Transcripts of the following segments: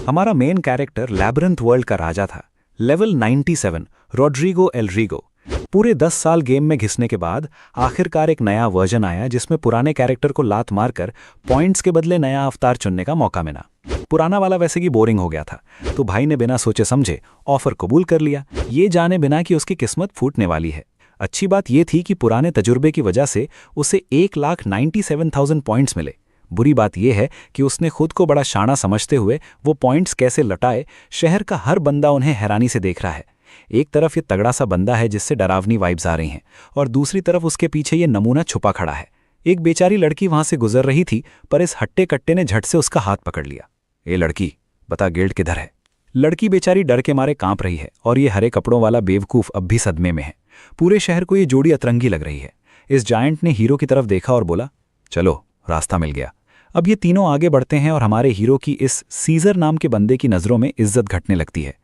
हमारा main character labyrinth world का राजा था। Level 97 Rodrigo Elrigo. पूरे 10 साल गेम में घिसने के बाद आखिरकार एक नया वर्जन आया जिसमें पुराने कैरेक्टर को लात मारकर पॉइंट्स के बदले नया अवतार चुनने का मौका मिला। पुराना वाला वैसे ही बोरिंग हो गया था, तो भाई ने बिना सोचे समझे ऑफर कबूल कर लिया, ये जाने बिना कि उसकी किस्मत फूटने वाली है। अच्छी बात यह थी कि पुराने तजुर्बे की वजह से उसे 1,97,000 पॉइंट्स मिले। बुरी बात यह है कि उसने खुद को बड़ा शाना समझते हुए वो पॉइंट्स कैसे लटाए, शहर का हर बंदा उन्हें हैरानी से देख रहा है। एक तरफ ये तगड़ा सा बंदा है जिससे डरावनी वाइब्स आ रही हैं, और दूसरी तरफ उसके पीछे ये नमूना छुपा खड़ा है। एक बेचारी लड़की वहां से गुजर रही थी, पर इस हट्टे कट्टे ने झट से उसका हाथ पकड़ लिया। ए लड़की, बता गिल्ड किधर है? लड़की बेचारी डर के मारे कांप रही है, और ये हरे कपड़ों वाला बेवकूफ अब भी सदमे में है। पूरे शहर को ये जोड़ी अतरंगी लग रही है। इस जायंट ने हीरो की तरफ देखा और बोला, चलो रास्ता मिल गया। अब ये तीनों आगे बढ़ते हैं और हमारे हीरो की इस सीजर नाम के बंदे की नज़रों में इज्जत घटने लगती है।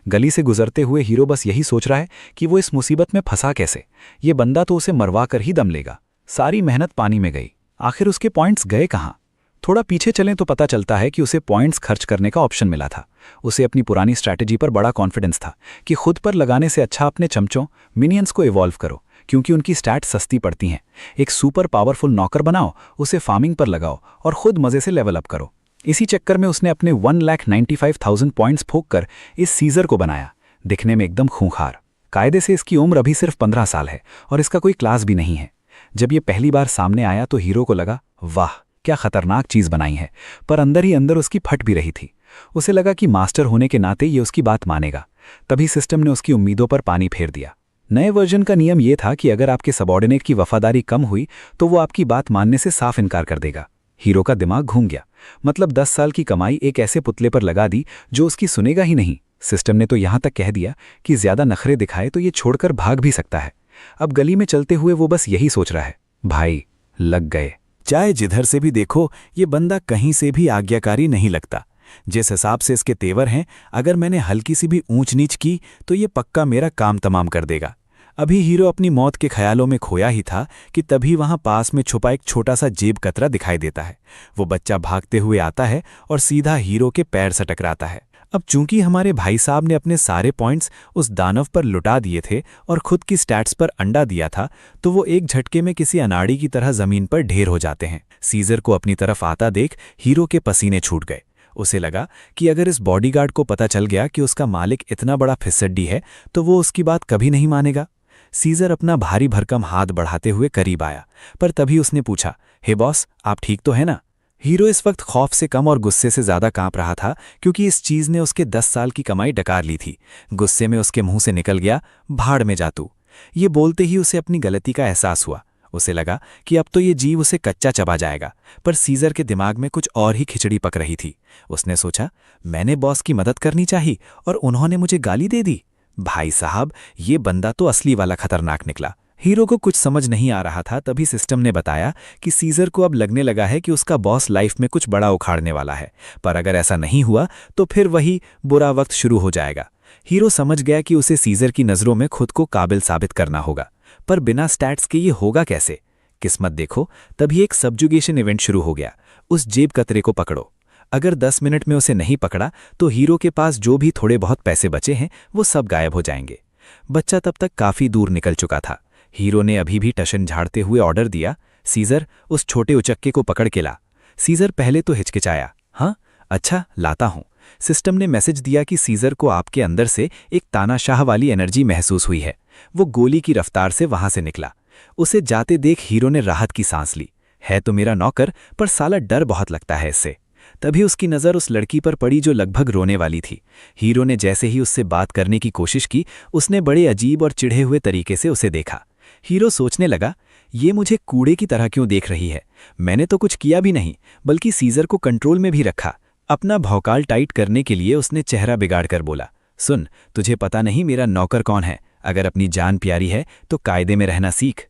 गली से गुजरते हुए हीरो बस यही सोच रहा है कि वो इस मुसीबत में फंसा कैसे। ये बंदा तो उसे मरवा कर ही दम लेगा। सारी मेहनत पानी में गई। आखिर उसके पॉइंट्स गए कहाँ? थोड़ा पीछे चलें तो पता चलता है कि उसे पॉइंट्स खर्च करने का ऑप्शन मिला था। उसे अपनी पुरानी स्ट्रैटेजी पर बड़ा कॉन्फिडेंस था कि खुद पर लगाने से अच्छा अपने चमचों मिनियंस को इवॉल्व करो, क्योंकि उनकी स्टैट सस्ती पड़ती हैं। एक सुपर पावरफुल नौकर बनाओ, उसे फार्मिंग पर लगाओ और खुद मजे से लेवल अप करो। इसी चक्कर में उसने अपने 1,95,000 पॉइंट्स फूंक कर इस सीजर को बनाया, दिखने में एकदम खूंखार। कायदे से इसकी उम्र अभी सिर्फ 15 साल है और इसका कोई क्लास भी नहीं है। जब ये पहली बार सामने आया तो हीरो को लगा, वाह क्या खतरनाक चीज बनाई है, पर अंदर ही अंदर उसकी फट भी रही थी। उसे लगा कि मास्टर होने के नाते ये उसकी बात मानेगा। तभी सिस्टम ने उसकी उम्मीदों पर पानी फेर दिया। नए वर्जन का नियम यह था कि अगर आपके सबॉर्डिनेट की वफादारी कम हुई तो वो आपकी बात मानने से साफ इनकार कर देगा। हीरो का दिमाग घूम गया। मतलब 10 साल की कमाई एक ऐसे पुतले पर लगा दी जो उसकी सुनेगा ही नहीं। सिस्टम ने तो यहां तक कह दिया कि ज्यादा नखरे दिखाए तो ये छोड़कर भाग भी सकता है। अब गली में चलते हुए वो बस यही सोच रहा है, भाई लग गए। चाहे जिधर से भी देखो ये बंदा कहीं से भी आज्ञाकारी नहीं लगता। जिस हिसाब से इसके तेवर हैं, अगर मैंने हल्की सी भी ऊंच नीच की तो ये पक्का मेरा काम तमाम कर देगा। अभी हीरो अपनी मौत के ख्यालों में खोया ही था कि तभी वहां पास में छुपा एक छोटा सा जेब कतरा दिखाई देता है। वो बच्चा भागते हुए आता है और सीधा हीरो के पैर से टकराता है। अब चूंकि हमारे भाई साहब ने अपने सारे पॉइंट्स उस दानव पर लुटा दिए थे और खुद की स्टैट्स पर अंडा दिया था, तो वो एक झटके में किसी अनाड़ी की तरह जमीन पर ढेर हो जाते हैं। सीजर को अपनी तरफ आता देख हीरो के पसीने छूट गए। उसे लगा कि अगर इस बॉडीगार्ड को पता चल गया कि उसका मालिक इतना बड़ा फिसड्डी है तो वो उसकी बात कभी नहीं मानेगा। सीजर अपना भारी भरकम हाथ बढ़ाते हुए करीब आया, पर तभी उसने पूछा, हे बॉस, आप ठीक तो है ना? हीरो इस वक्त खौफ से कम और गुस्से से ज्यादा कांप रहा था, क्योंकि इस चीज ने उसके 10 साल की कमाई डकार ली थी। गुस्से में उसके मुंह से निकल गया, भाड़ में जा तू। ये बोलते ही उसे अपनी गलती का एहसास हुआ। उसे लगा कि अब तो ये जीव उसे कच्चा चबा जाएगा, पर सीजर के दिमाग में कुछ और ही खिचड़ी पक रही थी। उसने सोचा, मैंने बॉस की मदद करनी चाहिए और उन्होंने मुझे गाली दे दी। भाई साहब, ये बंदा तो असली वाला खतरनाक निकला। हीरो को कुछ समझ नहीं आ रहा था, तभी सिस्टम ने बताया कि सीजर को अब लगने लगा है कि उसका बॉस लाइफ में कुछ बड़ा उखाड़ने वाला है, पर अगर ऐसा नहीं हुआ तो फिर वही बुरा वक्त शुरू हो जाएगा। हीरो समझ गया कि उसे सीजर की नज़रों में खुद को काबिल साबित करना होगा, पर बिना स्टैट्स के ये होगा कैसे? किस्मत देखो, तभी एक सब्जुगेशन इवेंट शुरू हो गया। उस जेब कतरे को पकड़ो। अगर 10 मिनट में उसे नहीं पकड़ा तो हीरो के पास जो भी थोड़े बहुत पैसे बचे हैं वो सब गायब हो जाएंगे। बच्चा तब तक काफी दूर निकल चुका था। हीरो ने अभी भी टशन झाड़ते हुए ऑर्डर दिया, सीजर उस छोटे उचक्के को पकड़ के ला। सीजर पहले तो हिचकिचाया, हाँ अच्छा लाता हूं। सिस्टम ने मैसेज दिया कि सीजर को आपके अंदर से एक तानाशाह वाली एनर्जी महसूस हुई है। वो गोली की रफ्तार से वहां से निकला। उसे जाते देख हीरो ने राहत की सांस ली। है तो मेरा नौकर, पर साला डर बहुत लगता है इससे। तभी उसकी नज़र उस लड़की पर पड़ी जो लगभग रोने वाली थी। हीरो ने जैसे ही उससे बात करने की कोशिश की, उसने बड़े अजीब और चिढ़े हुए तरीके से उसे देखा। हीरो सोचने लगा, ये मुझे कूड़े की तरह क्यों देख रही है? मैंने तो कुछ किया भी नहीं, बल्कि सीजर को कंट्रोल में भी रखा। अपना भौकाल टाइट करने के लिए उसने चेहरा बिगाड़ कर बोला, सुन, तुझे पता नहीं मेरा नौकर कौन है? अगर अपनी जान प्यारी है तो कायदे में रहना सीख।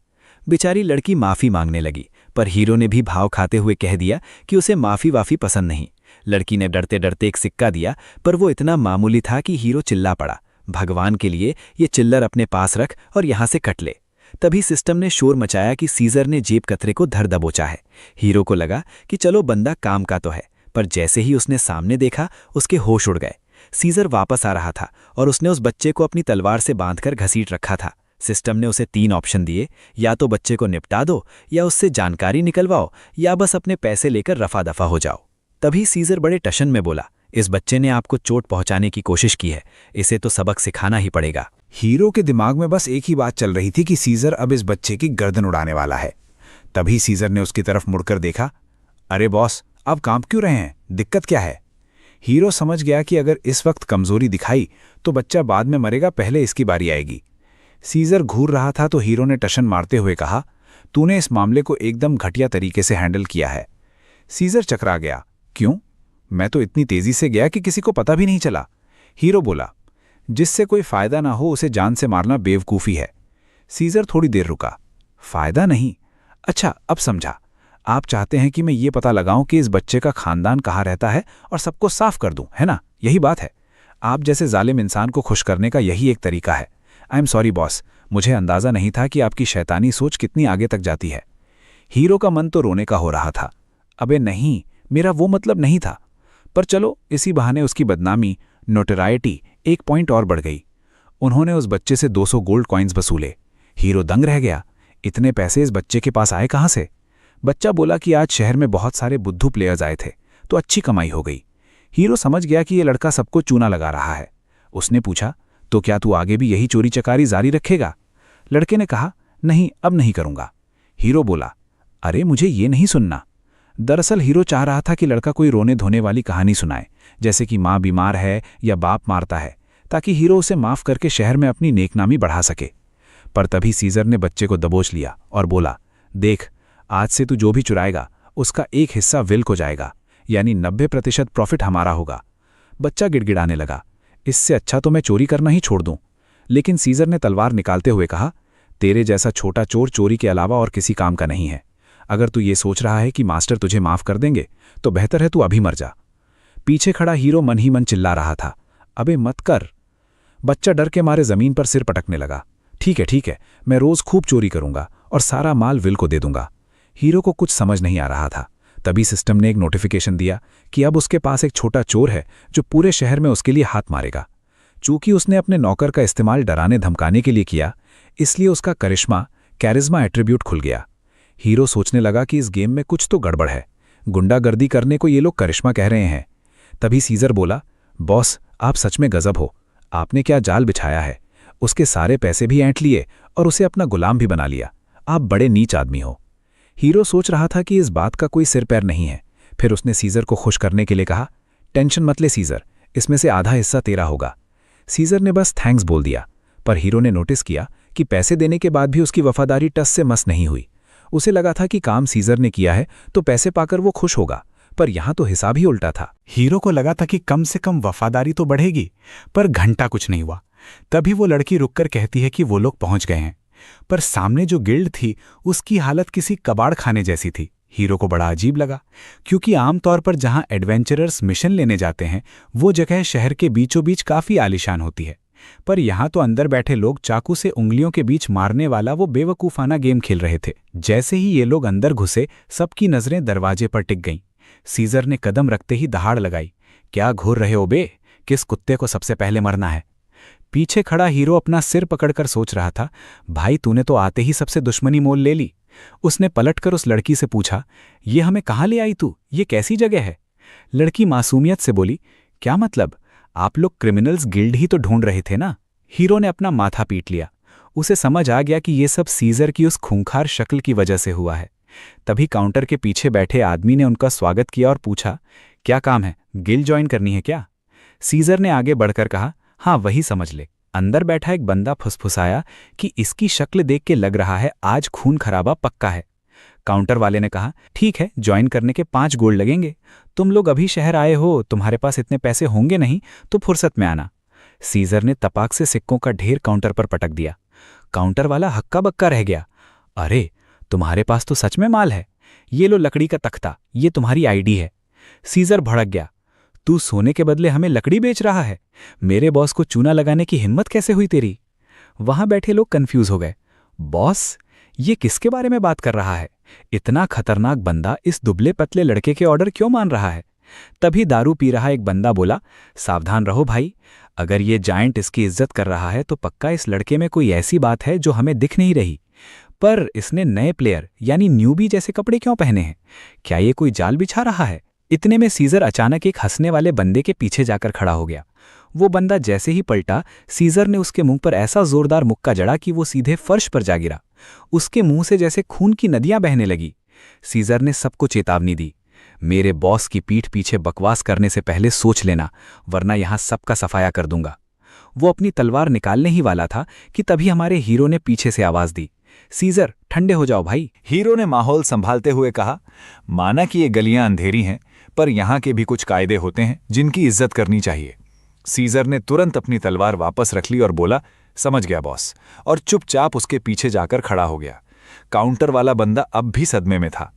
बेचारी लड़की माफ़ी मांगने लगी, पर हीरो ने भी भाव खाते हुए कह दिया कि उसे माफ़ी वाफ़ी पसंद नहीं। लड़की ने डरते डरते एक सिक्का दिया, पर वो इतना मामूली था कि हीरो चिल्ला पड़ा, भगवान के लिए ये चिल्लर अपने पास रख और यहाँ से कट ले। तभी सिस्टम ने शोर मचाया कि सीजर ने जेब कतरे को धर दबोचा है। हीरो को लगा कि चलो बंदा काम का तो है, पर जैसे ही उसने सामने देखा उसके होश उड़ गए। सीजर वापस आ रहा था और उसने उस बच्चे को अपनी तलवार से बांधकर घसीट रखा था। सिस्टम ने उसे 3 ऑप्शन दिए, या तो बच्चे को निपटा दो, या उससे जानकारी निकलवाओ, या बस अपने पैसे लेकर रफा दफा हो जाओ। तभी सीजर बड़े टशन में बोला, इस बच्चे ने आपको चोट पहुंचाने की कोशिश की है, इसे तो सबक सिखाना ही पड़ेगा। हीरो के दिमाग में बस एक ही बात चल रही थी कि सीजर अब इस बच्चे की गर्दन उड़ाने वाला है। तभी सीजर ने उसकी तरफ मुड़कर देखा। अरे बॉस, आप कांप क्यों रहे हैं? दिक्कत क्या है? हीरो समझ गया कि अगर इस वक्त कमजोरी दिखाई तो बच्चा बाद में मरेगा, पहले इसकी बारी आएगी। सीजर घूर रहा था तो हीरो ने टशन मारते हुए कहा, तूने इस मामले को एकदम घटिया तरीके से हैंडल किया है। सीजर चकरा गया। क्यों? मैं तो इतनी तेजी से गया कि किसी को पता भी नहीं चला। हीरो बोला, जिससे कोई फायदा ना हो उसे जान से मारना बेवकूफ़ी है। सीजर थोड़ी देर रुका। फायदा नहीं? अच्छा, अब समझा। आप चाहते हैं कि मैं ये पता लगाऊं कि इस बच्चे का खानदान कहाँ रहता है और सबको साफ कर दूं, है ना? यही बात है। आप जैसे जालिम इंसान को खुश करने का यही एक तरीका है। आई एम सॉरी बॉस, मुझे अंदाज़ा नहीं था कि आपकी शैतानी सोच कितनी आगे तक जाती है। हीरो का मन तो रोने का हो रहा था। अबे नहीं, मेरा वो मतलब नहीं था। पर चलो, इसी बहाने उसकी बदनामी, नोटराइटी 1 पॉइंट और बढ़ गई। उन्होंने उस बच्चे से 200 गोल्ड कॉइन्स वसूले। हीरो दंग रह गया। इतने पैसे इस बच्चे के पास आए कहाँ से? बच्चा बोला कि आज शहर में बहुत सारे बुद्धू प्लेयर्स आए थे तो अच्छी कमाई हो गई। हीरो समझ गया कि ये लड़का सबको चूना लगा रहा है। उसने पूछा, तो क्या तू आगे भी यही चोरी चकारी जारी रखेगा? लड़के ने कहा, नहीं, अब नहीं करूंगा। हीरो बोला, अरे मुझे ये नहीं सुनना। दरअसल हीरो चाह रहा था कि लड़का कोई रोने धोने वाली कहानी सुनाए, जैसे कि माँ बीमार है या बाप मारता है, ताकि हीरो उसे माफ करके शहर में अपनी नेकनामी बढ़ा सके। पर तभी सीजर ने बच्चे को दबोच लिया और बोला, देख, आज से तू जो भी चुराएगा उसका एक हिस्सा विल को जाएगा, यानी 90% प्रॉफिट हमारा होगा। बच्चा गिड़गिड़ाने लगा, इससे अच्छा तो मैं चोरी करना ही छोड़ दूं। लेकिन सीजर ने तलवार निकालते हुए कहा, तेरे जैसा छोटा चोर चोरी के अलावा और किसी काम का नहीं है। अगर तू ये सोच रहा है कि मास्टर तुझे माफ कर देंगे तो बेहतर है तू अभी मर जा। पीछे खड़ा हीरो मन ही मन चिल्ला रहा था, अबे मत कर। बच्चा डर के मारे जमीन पर सिर पटकने लगा। ठीक है, मैं रोज खूब चोरी करूंगा और सारा माल विल को दे दूंगा। हीरो को कुछ समझ नहीं आ रहा था। तभी सिस्टम ने एक नोटिफिकेशन दिया कि अब उसके पास एक छोटा चोर है जो पूरे शहर में उसके लिए हाथ मारेगा। चूंकि उसने अपने नौकर का इस्तेमाल डराने धमकाने के लिए किया, इसलिए उसका कैरिज्मा एट्रीब्यूट खुल गया। हीरो सोचने लगा कि इस गेम में कुछ तो गड़बड़ है। गुंडागर्दी करने को ये लोग करिश्मा कह रहे हैं। तभी सीजर बोला, बॉस, आप सच में गजब हो। आपने क्या जाल बिछाया है। उसके सारे पैसे भी ऐंठ लिए और उसे अपना गुलाम भी बना लिया। आप बड़े नीच आदमी हो। हीरो सोच रहा था कि इस बात का कोई सिर पैर नहीं है। फिर उसने सीजर को खुश करने के लिए कहा, टेंशन मत ले सीजर, इसमें से आधा हिस्सा तेरा होगा। सीजर ने बस थैंक्स बोल दिया, पर हीरो ने नोटिस किया कि पैसे देने के बाद भी उसकी वफादारी टस से मस नहीं हुई। उसे लगा था कि काम सीजर ने किया है तो पैसे पाकर वो खुश होगा, पर यहां तो हिसाब ही उल्टा था। हीरो को लगा था कि कम से कम वफादारी तो बढ़ेगी, पर घंटा कुछ नहीं हुआ। तभी वो लड़की रुककर कहती है कि वो लोग पहुंच गए हैं। पर सामने जो गिल्ड थी उसकी हालत किसी कबाड़ खाने जैसी थी। हीरो को बड़ा अजीब लगा, क्योंकि आमतौर पर जहां एडवेंचरर्स मिशन लेने जाते हैं वो जगह शहर के बीचों बीच काफी आलीशान होती है। पर यहां तो अंदर बैठे लोग चाकू से उंगलियों के बीच मारने वाला वो बेवकूफाना गेम खेल रहे थे। जैसे ही ये लोग अंदर घुसे, सबकी नजरें दरवाजे पर टिक गईं। सीजर ने कदम रखते ही दहाड़ लगाई, क्या घूर रहे हो बे? किस कुत्ते को सबसे पहले मरना है? पीछे खड़ा हीरो अपना सिर पकड़कर सोच रहा था, भाई तूने तो आते ही सबसे दुश्मनी मोल ले ली। उसने पलटकर उस लड़की से पूछा, ये हमें कहाँ ले आई तू? ये कैसी जगह है? लड़की मासूमियत से बोली, क्या मतलब? आप लोग क्रिमिनल्स गिल्ड ही तो ढूंढ रहे थे ना? हीरो ने अपना माथा पीट लिया। उसे समझ आ गया कि ये सब सीजर की उस खूंखार शक्ल की वजह से हुआ है। तभी काउंटर के पीछे बैठे आदमी ने उनका स्वागत किया और पूछा, क्या काम है? गिल्ड ज्वाइन करनी है क्या? सीजर ने आगे बढ़कर कहा, हाँ वही समझ ले। अंदर बैठा एक बंदा फुसफुसाया कि इसकी शक्ल देख के लग रहा है आज खून खराबा पक्का है। काउंटर वाले ने कहा, ठीक है, ज्वाइन करने के 5 गोल्ड लगेंगे। तुम लोग अभी शहर आए हो, तुम्हारे पास इतने पैसे होंगे नहीं तो फुर्सत में आना। सीजर ने तपाक से सिक्कों का ढेर काउंटर पर पटक दिया। काउंटर वाला हक्का बक्का रह गया। अरे तुम्हारे पास तो सच में माल है। ये लो लकड़ी का तख्ता, ये तुम्हारी आईडी है। सीजर भड़क गया, तू सोने के बदले हमें लकड़ी बेच रहा है? मेरे बॉस को चूना लगाने की हिम्मत कैसे हुई तेरी? वहां बैठे लोग कंफ्यूज हो गए। बॉस, ये किसके बारे में बात कर रहा है? इतना खतरनाक बंदा इस दुबले पतले लड़के के ऑर्डर क्यों मान रहा है? तभी दारू पी रहा एक बंदा बोला, सावधान रहो भाई, अगर ये जायंट इसकी इज्जत कर रहा है तो पक्का इस लड़के में कोई ऐसी बात है जो हमें दिख नहीं रही। पर इसने नए प्लेयर यानी न्यूबी जैसे कपड़े क्यों पहने हैं? क्या ये कोई जाल बिछा रहा है? इतने में सीजर अचानक एक हंसने वाले बंदे के पीछे जाकर खड़ा हो गया। वो बंदा जैसे ही पलटा, सीजर ने उसके मुंह पर ऐसा जोरदार मुक्का जड़ा कि वो सीधे फर्श पर जा गिरा। उसके मुंह से जैसे खून की नदियां बहने लगी। सीजर ने सबको चेतावनी दी, मेरे बॉस की पीठ पीछे बकवास करने से पहले सोच लेना, वरना यहां सबका सफाया कर दूंगा। वो अपनी तलवार निकालने ही वाला था कि तभी हमारे हीरो ने पीछे से आवाज दी, सीजर ठंडे हो जाओ भाई। हीरो ने माहौल संभालते हुए कहा, माना कि ये गलियां अंधेरी हैं, पर यहां के भी कुछ कायदे होते हैं जिनकी इज्जत करनी चाहिए। सीजर ने तुरंत अपनी तलवार वापस रख ली और बोला, समझ गया बॉस, और चुपचाप उसके पीछे जाकर खड़ा हो गया। काउंटर वाला बंदा अब भी सदमे में था।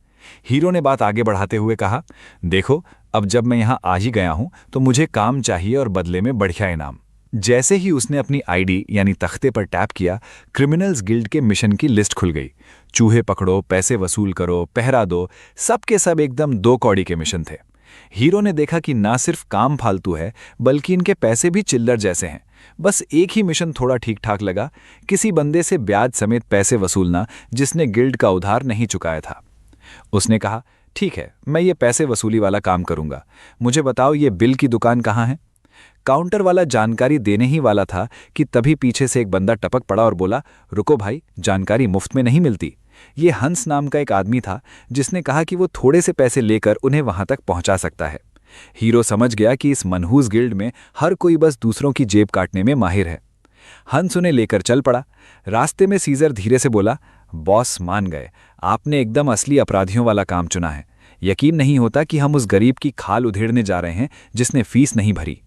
हीरो ने बात आगे बढ़ाते हुए कहा, देखो, अब जब मैं यहां आ ही गया हूं तो मुझे काम चाहिए और बदले में बढ़िया इनाम। जैसे ही उसने अपनी आईडी यानी तख्ते पर टैप किया, क्रिमिनल्स गिल्ड के मिशन की लिस्ट खुल गई। चूहे पकड़ो, पैसे वसूल करो, पहरा दो, सबके सब एकदम 2 कौड़ी के मिशन थे। हीरो ने देखा कि ना सिर्फ काम फालतू है, बल्कि इनके पैसे भी चिल्लर जैसे हैं। बस एक ही मिशन थोड़ा ठीक ठाक लगा, किसी बंदे से ब्याज समेत पैसे वसूलना जिसने गिल्ड का उधार नहीं चुकाया था। उसने कहा, ठीक है, मैं ये पैसे वसूली वाला काम करूंगा। मुझे बताओ, ये बिल की दुकान कहाँ है? काउंटर वाला जानकारी देने ही वाला था कि तभी पीछे से एक बंदा टपक पड़ा और बोला, रुको भाई, जानकारी मुफ्त में नहीं मिलती। ये हंस नाम का एक आदमी था जिसने कहा कि वो थोड़े से पैसे लेकर उन्हें वहां तक पहुंचा सकता है। हीरो समझ गया कि इस मनहूस गिल्ड में हर कोई बस दूसरों की जेब काटने में माहिर है। हंस उन्हें लेकर चल पड़ा। रास्ते में सीजर धीरे से बोला, बॉस मान गए, आपने एकदम असली अपराधियों वाला काम चुना है। यकीन नहीं होता कि हम उस गरीब की खाल उधेड़ने जा रहे हैं जिसने फीस नहीं भरी।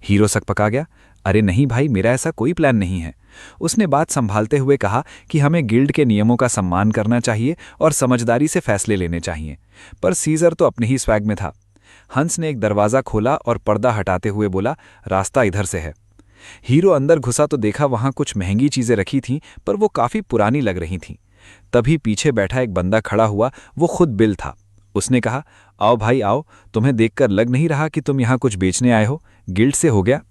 हीरो सकपका गया, अरे नहीं भाई, मेरा ऐसा कोई प्लान नहीं है। उसने बात संभालते हुए कहा कि हमें गिल्ड के नियमों का सम्मान करना चाहिए और समझदारी से फैसले लेने चाहिए। पर सीजर तो अपने ही स्वैग में था। हंस ने एक दरवाज़ा खोला और पर्दा हटाते हुए बोला, रास्ता इधर से है। हीरो अंदर घुसा तो देखा वहां कुछ महंगी चीज़ें रखी थीं, पर वो काफ़ी पुरानी लग रही थीं। तभी पीछे बैठा एक बंदा खड़ा हुआ, वो खुद बिल था। उसने कहा, आओ भाई आओ, तुम्हें देखकर लग नहीं रहा कि तुम यहाँ कुछ बेचने आए हो, गिल्ड से हो गया?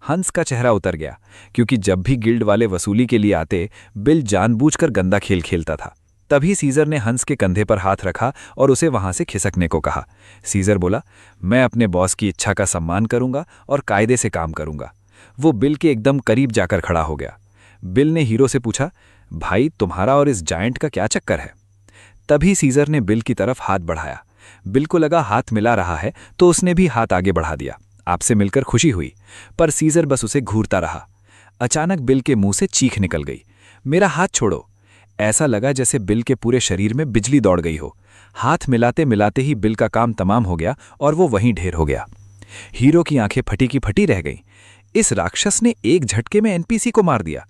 हंस का चेहरा उतर गया, क्योंकि जब भी गिल्ड वाले वसूली के लिए आते, बिल जानबूझकर गंदा खेल खेलता था। तभी सीजर ने हंस के कंधे पर हाथ रखा और उसे वहां से खिसकने को कहा। सीजर बोला, मैं अपने बॉस की इच्छा का सम्मान करूंगा और कायदे से काम करूंगा। वो बिल के एकदम करीब जाकर खड़ा हो गया। बिल ने हीरो से पूछा, भाई तुम्हारा और इस जायंट का क्या चक्कर है? तभी सीजर ने बिल की तरफ हाथ बढ़ाया। बिल को लगा हाथ मिला रहा है, तो उसने भी हाथ आगे बढ़ा दिया। आपसे मिलकर खुशी हुई। पर सीजर बस उसे घूरता रहा। अचानक बिल के मुंह से चीख निकल गई, मेरा हाथ छोड़ो। ऐसा लगा जैसे बिल के पूरे शरीर में बिजली दौड़ गई हो। हाथ मिलाते मिलाते ही बिल का काम तमाम हो गया और वो वहीं ढेर हो गया। हीरो की आंखें फटी की फटी रह गईं। इस राक्षस ने एक झटके में एनपीसी को मार दिया।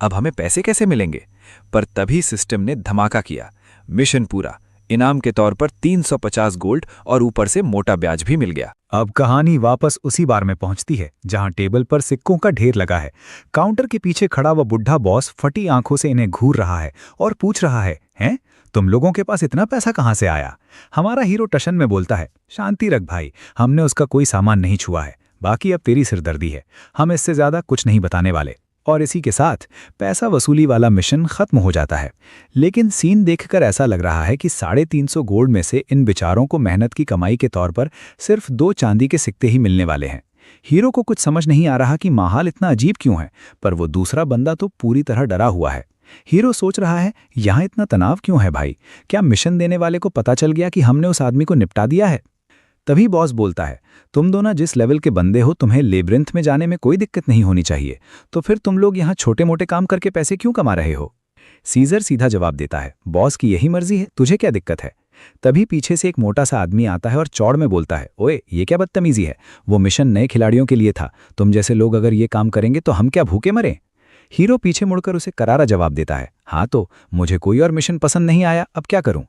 अब हमें पैसे कैसे मिलेंगे? पर तभी सिस्टम ने धमाका किया। मिशन पूरा। इनाम के तौर पर 350 गोल्ड और ऊपर से मोटा ब्याज भी मिल गया। अब कहानी वापस उसी बार में पहुंचती है जहां टेबल पर सिक्कों का ढेर लगा है। काउंटर के पीछे खड़ा वो बुढ़ा बॉस फटी आंखों से इन्हें घूर रहा है और पूछ रहा है, हैं? तुम लोगों के पास इतना पैसा कहां से आया? हमारा हीरो टशन में बोलता है, शांति रख भाई, हमने उसका कोई सामान नहीं छुआ है। बाकी अब तेरी सिरदर्दी है, हम इससे ज्यादा कुछ नहीं बताने वाले। और इसी के साथ पैसा वसूली वाला मिशन खत्म हो जाता है। लेकिन सीन देखकर ऐसा लग रहा है कि 350 गोल्ड में से इन बेचारों को मेहनत की कमाई के तौर पर सिर्फ 2 चांदी के सिक्के ही मिलने वाले हैं। हीरो को कुछ समझ नहीं आ रहा कि माहौल इतना अजीब क्यों है, पर वो दूसरा बंदा तो पूरी तरह डरा हुआ है। हीरो सोच रहा है, यहाँ इतना तनाव क्यों है भाई? क्या मिशन देने वाले को पता चल गया कि हमने उस आदमी को निपटा दिया है? तभी बॉस बोलता है, तुम दोनों जिस लेवल के बंदे हो, तुम्हें लेब्रिंथ में जाने में कोई दिक्कत नहीं होनी चाहिए, तो फिर तुम लोग यहाँ छोटे मोटे काम करके पैसे क्यों कमा रहे हो? सीजर सीधा जवाब देता है, बॉस की यही मर्जी है, तुझे क्या दिक्कत है? तभी पीछे से एक मोटा सा आदमी आता है और चौड़ में बोलता है, ओए ये क्या बदतमीजी है? वो मिशन नए खिलाड़ियों के लिए था, तुम जैसे लोग अगर ये काम करेंगे तो हम क्या भूखे मरें? हीरो पीछे मुड़कर उसे करारा जवाब देता है, हाँ तो मुझे कोई और मिशन पसंद नहीं आया, अब क्या करूं?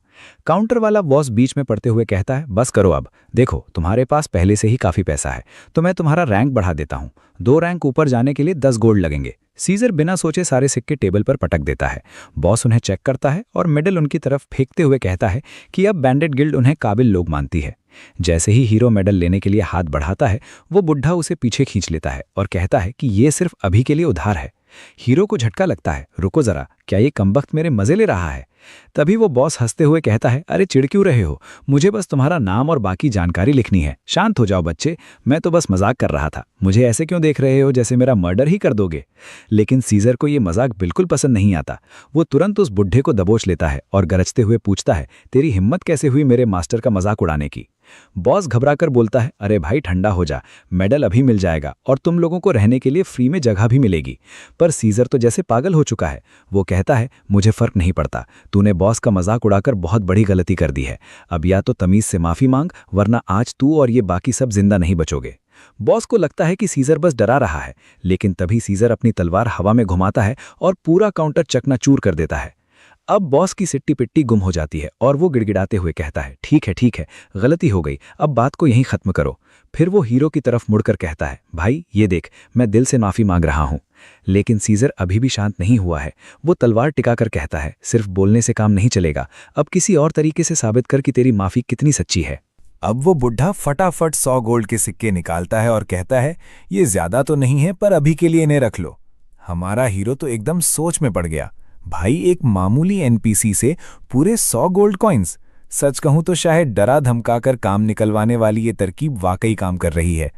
काउंटर वाला बॉस बीच में पड़ते हुए कहता है, बस करो अब, देखो तुम्हारे पास पहले से ही काफी पैसा है तो मैं तुम्हारा रैंक बढ़ा देता हूं। 2 रैंक ऊपर जाने के लिए 10 गोल्ड लगेंगे। सीजर बिना सोचे सारे सिक्के टेबल पर पटक देता है। बॉस उन्हें चेक करता है और मेडल उनकी तरफ फेंकते हुए कहता है कि अब बैंडेड गिल्ड उन्हें काबिल लोग मानती है। जैसे ही हीरो मेडल लेने के लिए हाथ बढ़ाता है, वो बुढ़ा उसे पीछे खींच लेता है और कहता है कि ये सिर्फ अभी के लिए उधार है। हीरो को झटका लगता है, रुको जरा, क्या ये कमबख्त मेरे मजे ले रहा है? तभी वो बॉस हंसते हुए कहता है, अरे चिढ़ क्यों रहे हो, मुझे बस तुम्हारा नाम और बाकी जानकारी लिखनी है। शांत हो जाओ बच्चे, मैं तो बस मजाक कर रहा था, मुझे ऐसे क्यों देख रहे हो जैसे मेरा मर्डर ही कर दोगे? लेकिन सीजर को ये मजाक बिल्कुल पसंद नहीं आता। वो तुरंत उस बुढ़े को दबोच लेता है और गरजते हुए पूछता है, तेरी हिम्मत कैसे हुई मेरे मास्टर का मजाक उड़ाने की? बॉस घबराकर बोलता है, अरे भाई ठंडा हो जा, मेडल अभी मिल जाएगा और तुम लोगों को रहने के लिए फ्री में जगह भी मिलेगी। पर सीजर तो जैसे पागल हो चुका है। वो कहता है, मुझे फर्क नहीं पड़ता, तूने बॉस का मजाक उड़ाकर बहुत बड़ी गलती कर दी है। अब या तो तमीज से माफी मांग, वरना आज तू और ये बाकी सब जिंदा नहीं बचोगे। बॉस को लगता है कि सीजर बस डरा रहा है, लेकिन तभी सीजर अपनी तलवार हवा में घुमाता है और पूरा काउंटर चकनाचूर कर देता है। अब बॉस की सिट्टी पिट्टी गुम हो जाती है और वो गिड़गिड़ाते हुए कहता है, ठीक है, गलती हो गई, अब बात को यहीं खत्म करो। फिर वो हीरो की तरफ मुड़कर कहता है, भाई ये देख, मैं दिल से माफी मांग रहा हूं। लेकिन सीजर अभी भी शांत नहीं हुआ है। वो तलवार टिकाकर कहता है, सिर्फ बोलने से काम नहीं चलेगा, अब किसी और तरीके से साबित कर कि तेरी माफी कितनी सच्ची है। अब वो बुढ़ा फटाफट 100 गोल्ड के सिक्के निकालता है और कहता है, ये ज्यादा तो नहीं है पर अभी के लिए इन्हें रख लो। हमारा हीरो तो एकदम सोच में पड़ गया। भाई एक मामूली एनपीसी से पूरे 100 गोल्ड कॉइन्स। सच कहूं तो शायद डरा धमकाकर काम निकलवाने वाली ये तरकीब वाकई काम कर रही है।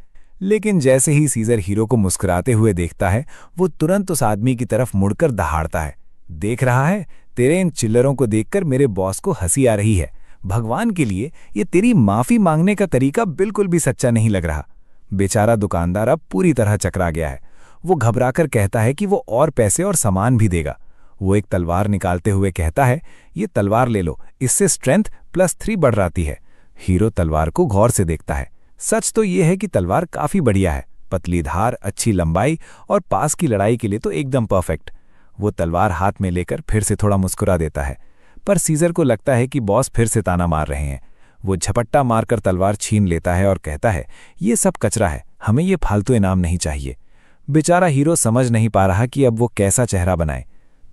लेकिन जैसे ही सीजर हीरो को मुस्कुराते हुए देखता है, वो तुरंत उस आदमी की तरफ मुड़कर दहाड़ता है, देख रहा है, तेरे इन चिल्लरों को देखकर मेरे बॉस को हंसी आ रही है। भगवान के लिए ये तेरी माफी मांगने का तरीका बिल्कुल भी सच्चा नहीं लग रहा। बेचारा दुकानदार अब पूरी तरह चकरा गया है। वो घबराकर कहता है कि वो और पैसे और सामान भी देगा। वो एक तलवार निकालते हुए कहता है, ये तलवार ले लो, इससे स्ट्रेंथ +3 बढ़ जाती है। हीरो तलवार को गौर से देखता है। सच तो ये है कि तलवार काफी बढ़िया है, पतली धार, अच्छी लंबाई और पास की लड़ाई के लिए तो एकदम परफेक्ट। वो तलवार हाथ में लेकर फिर से थोड़ा मुस्कुरा देता है, पर सीजर को लगता है कि बॉस फिर से ताना मार रहे हैं। वो झपट्टा मारकर तलवार छीन लेता है और कहता है, ये सब कचरा है, हमें ये फालतू इनाम नहीं चाहिए। बेचारा हीरो समझ नहीं पा रहा कि अब वो कैसा चेहरा बनाए।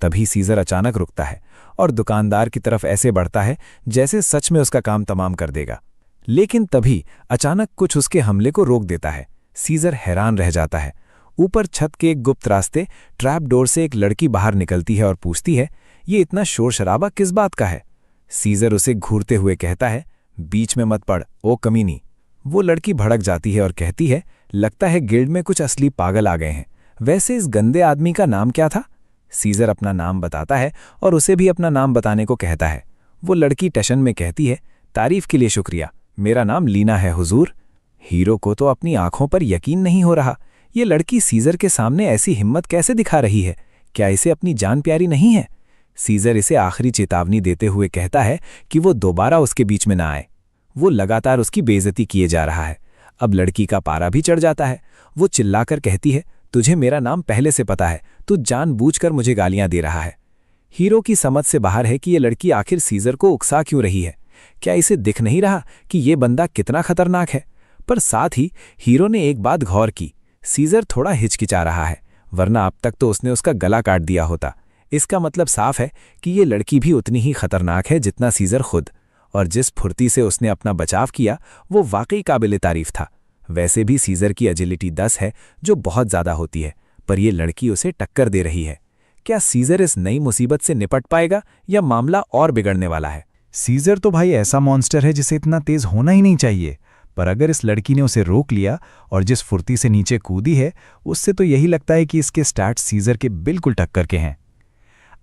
तभी सीजर अचानक रुकता है और दुकानदार की तरफ ऐसे बढ़ता है जैसे सच में उसका काम तमाम कर देगा। लेकिन तभी अचानक कुछ उसके हमले को रोक देता है। सीजर हैरान रह जाता है। ऊपर छत के एक गुप्त रास्ते ट्रैप डोर से एक लड़की बाहर निकलती है और पूछती है, ये इतना शोर शराबा किस बात का है? सीजर उसे घूरते हुए कहता है, बीच में मत पड़, ओ कमीनी। वो लड़की भड़क जाती है और कहती है, लगता है गिल्ड में कुछ असली पागल आ गए हैं। वैसे इस गंदे आदमी का नाम क्या था? सीजर अपना नाम बताता है और उसे भी अपना नाम बताने को कहता है। वो लड़की टशन में कहती है, तारीफ के लिए शुक्रिया, मेरा नाम लीना है हुजूर। हीरो को तो अपनी आंखों पर यकीन नहीं हो रहा। ये लड़की सीजर के सामने ऐसी हिम्मत कैसे दिखा रही है? क्या इसे अपनी जान प्यारी नहीं है? सीजर इसे आखिरी चेतावनी देते हुए कहता है कि वो दोबारा उसके बीच में ना आए। वो लगातार उसकी बेइज्जती किए जा रहा है। अब लड़की का पारा भी चढ़ जाता है। वो चिल्लाकर कहती है, तुझे मेरा नाम पहले से पता है, तू जानबूझकर मुझे गालियां दे रहा है। हीरो की समझ से बाहर है कि ये लड़की आखिर सीजर को उकसा क्यों रही है। क्या इसे दिख नहीं रहा कि ये बंदा कितना खतरनाक है? पर साथ ही हीरो ने एक बात गौर की, सीजर थोड़ा हिचकिचा रहा है, वरना अब तक तो उसने उसका गला काट दिया होता। इसका मतलब साफ है कि ये लड़की भी उतनी ही खतरनाक है जितना सीजर खुद। और जिस फुर्ती से उसने अपना बचाव किया वो वाकई काबिले तारीफ था। वैसे भी सीजर की एजिलिटी 10 है, जो बहुत ज़्यादा होती है, पर यह लड़की उसे टक्कर दे रही है। क्या सीजर इस नई मुसीबत से निपट पाएगा या मामला और बिगड़ने वाला है? सीजर तो भाई ऐसा मॉन्स्टर है जिसे इतना तेज होना ही नहीं चाहिए, पर अगर इस लड़की ने उसे रोक लिया और जिस फुर्ती से नीचे कूदी है, उससे तो यही लगता है कि इसके स्टैट्स सीजर के बिल्कुल टक्कर के हैं।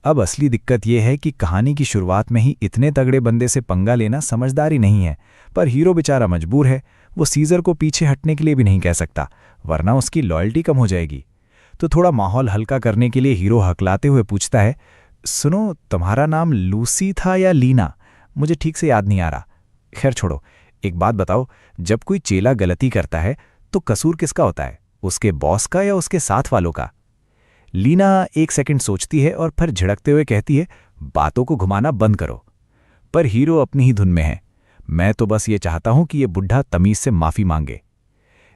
अब असली दिक्कत यह है कि कहानी की शुरुआत में ही इतने तगड़े बंदे से पंगा लेना समझदारी नहीं है, पर हीरो बेचारा मजबूर है। वो सीजर को पीछे हटने के लिए भी नहीं कह सकता, वरना उसकी लॉयल्टी कम हो जाएगी। तो थोड़ा माहौल हल्का करने के लिए हीरो हकलाते हुए पूछता है, सुनो, तुम्हारा नाम लूसी था या लीना? मुझे ठीक से याद नहीं आ रहा। खैर छोड़ो, एक बात बताओ, जब कोई चेला गलती करता है तो कसूर किसका होता है, उसके बॉस का या उसके साथ वालों का? लीना एक सेकंड सोचती है और फिर झिड़कते हुए कहती है, बातों को घुमाना बंद करो। पर हीरो अपनी ही धुन में है। मैं तो बस ये चाहता हूं कि ये बुढ़ा तमीज से माफी मांगे।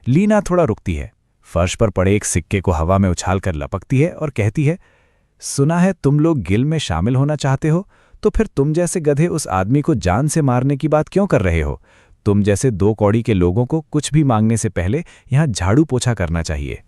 लीना थोड़ा रुकती है, फर्श पर पड़े एक सिक्के को हवा में उछालकर लपकती है और कहती है, सुना है तुम लोग गिल में शामिल होना चाहते हो, तो फिर तुम जैसे गधे उस आदमी को जान से मारने की बात क्यों कर रहे हो? तुम जैसे 2 कौड़ी के लोगों को कुछ भी मांगने से पहले यहां झाड़ू पोछा करना चाहिए।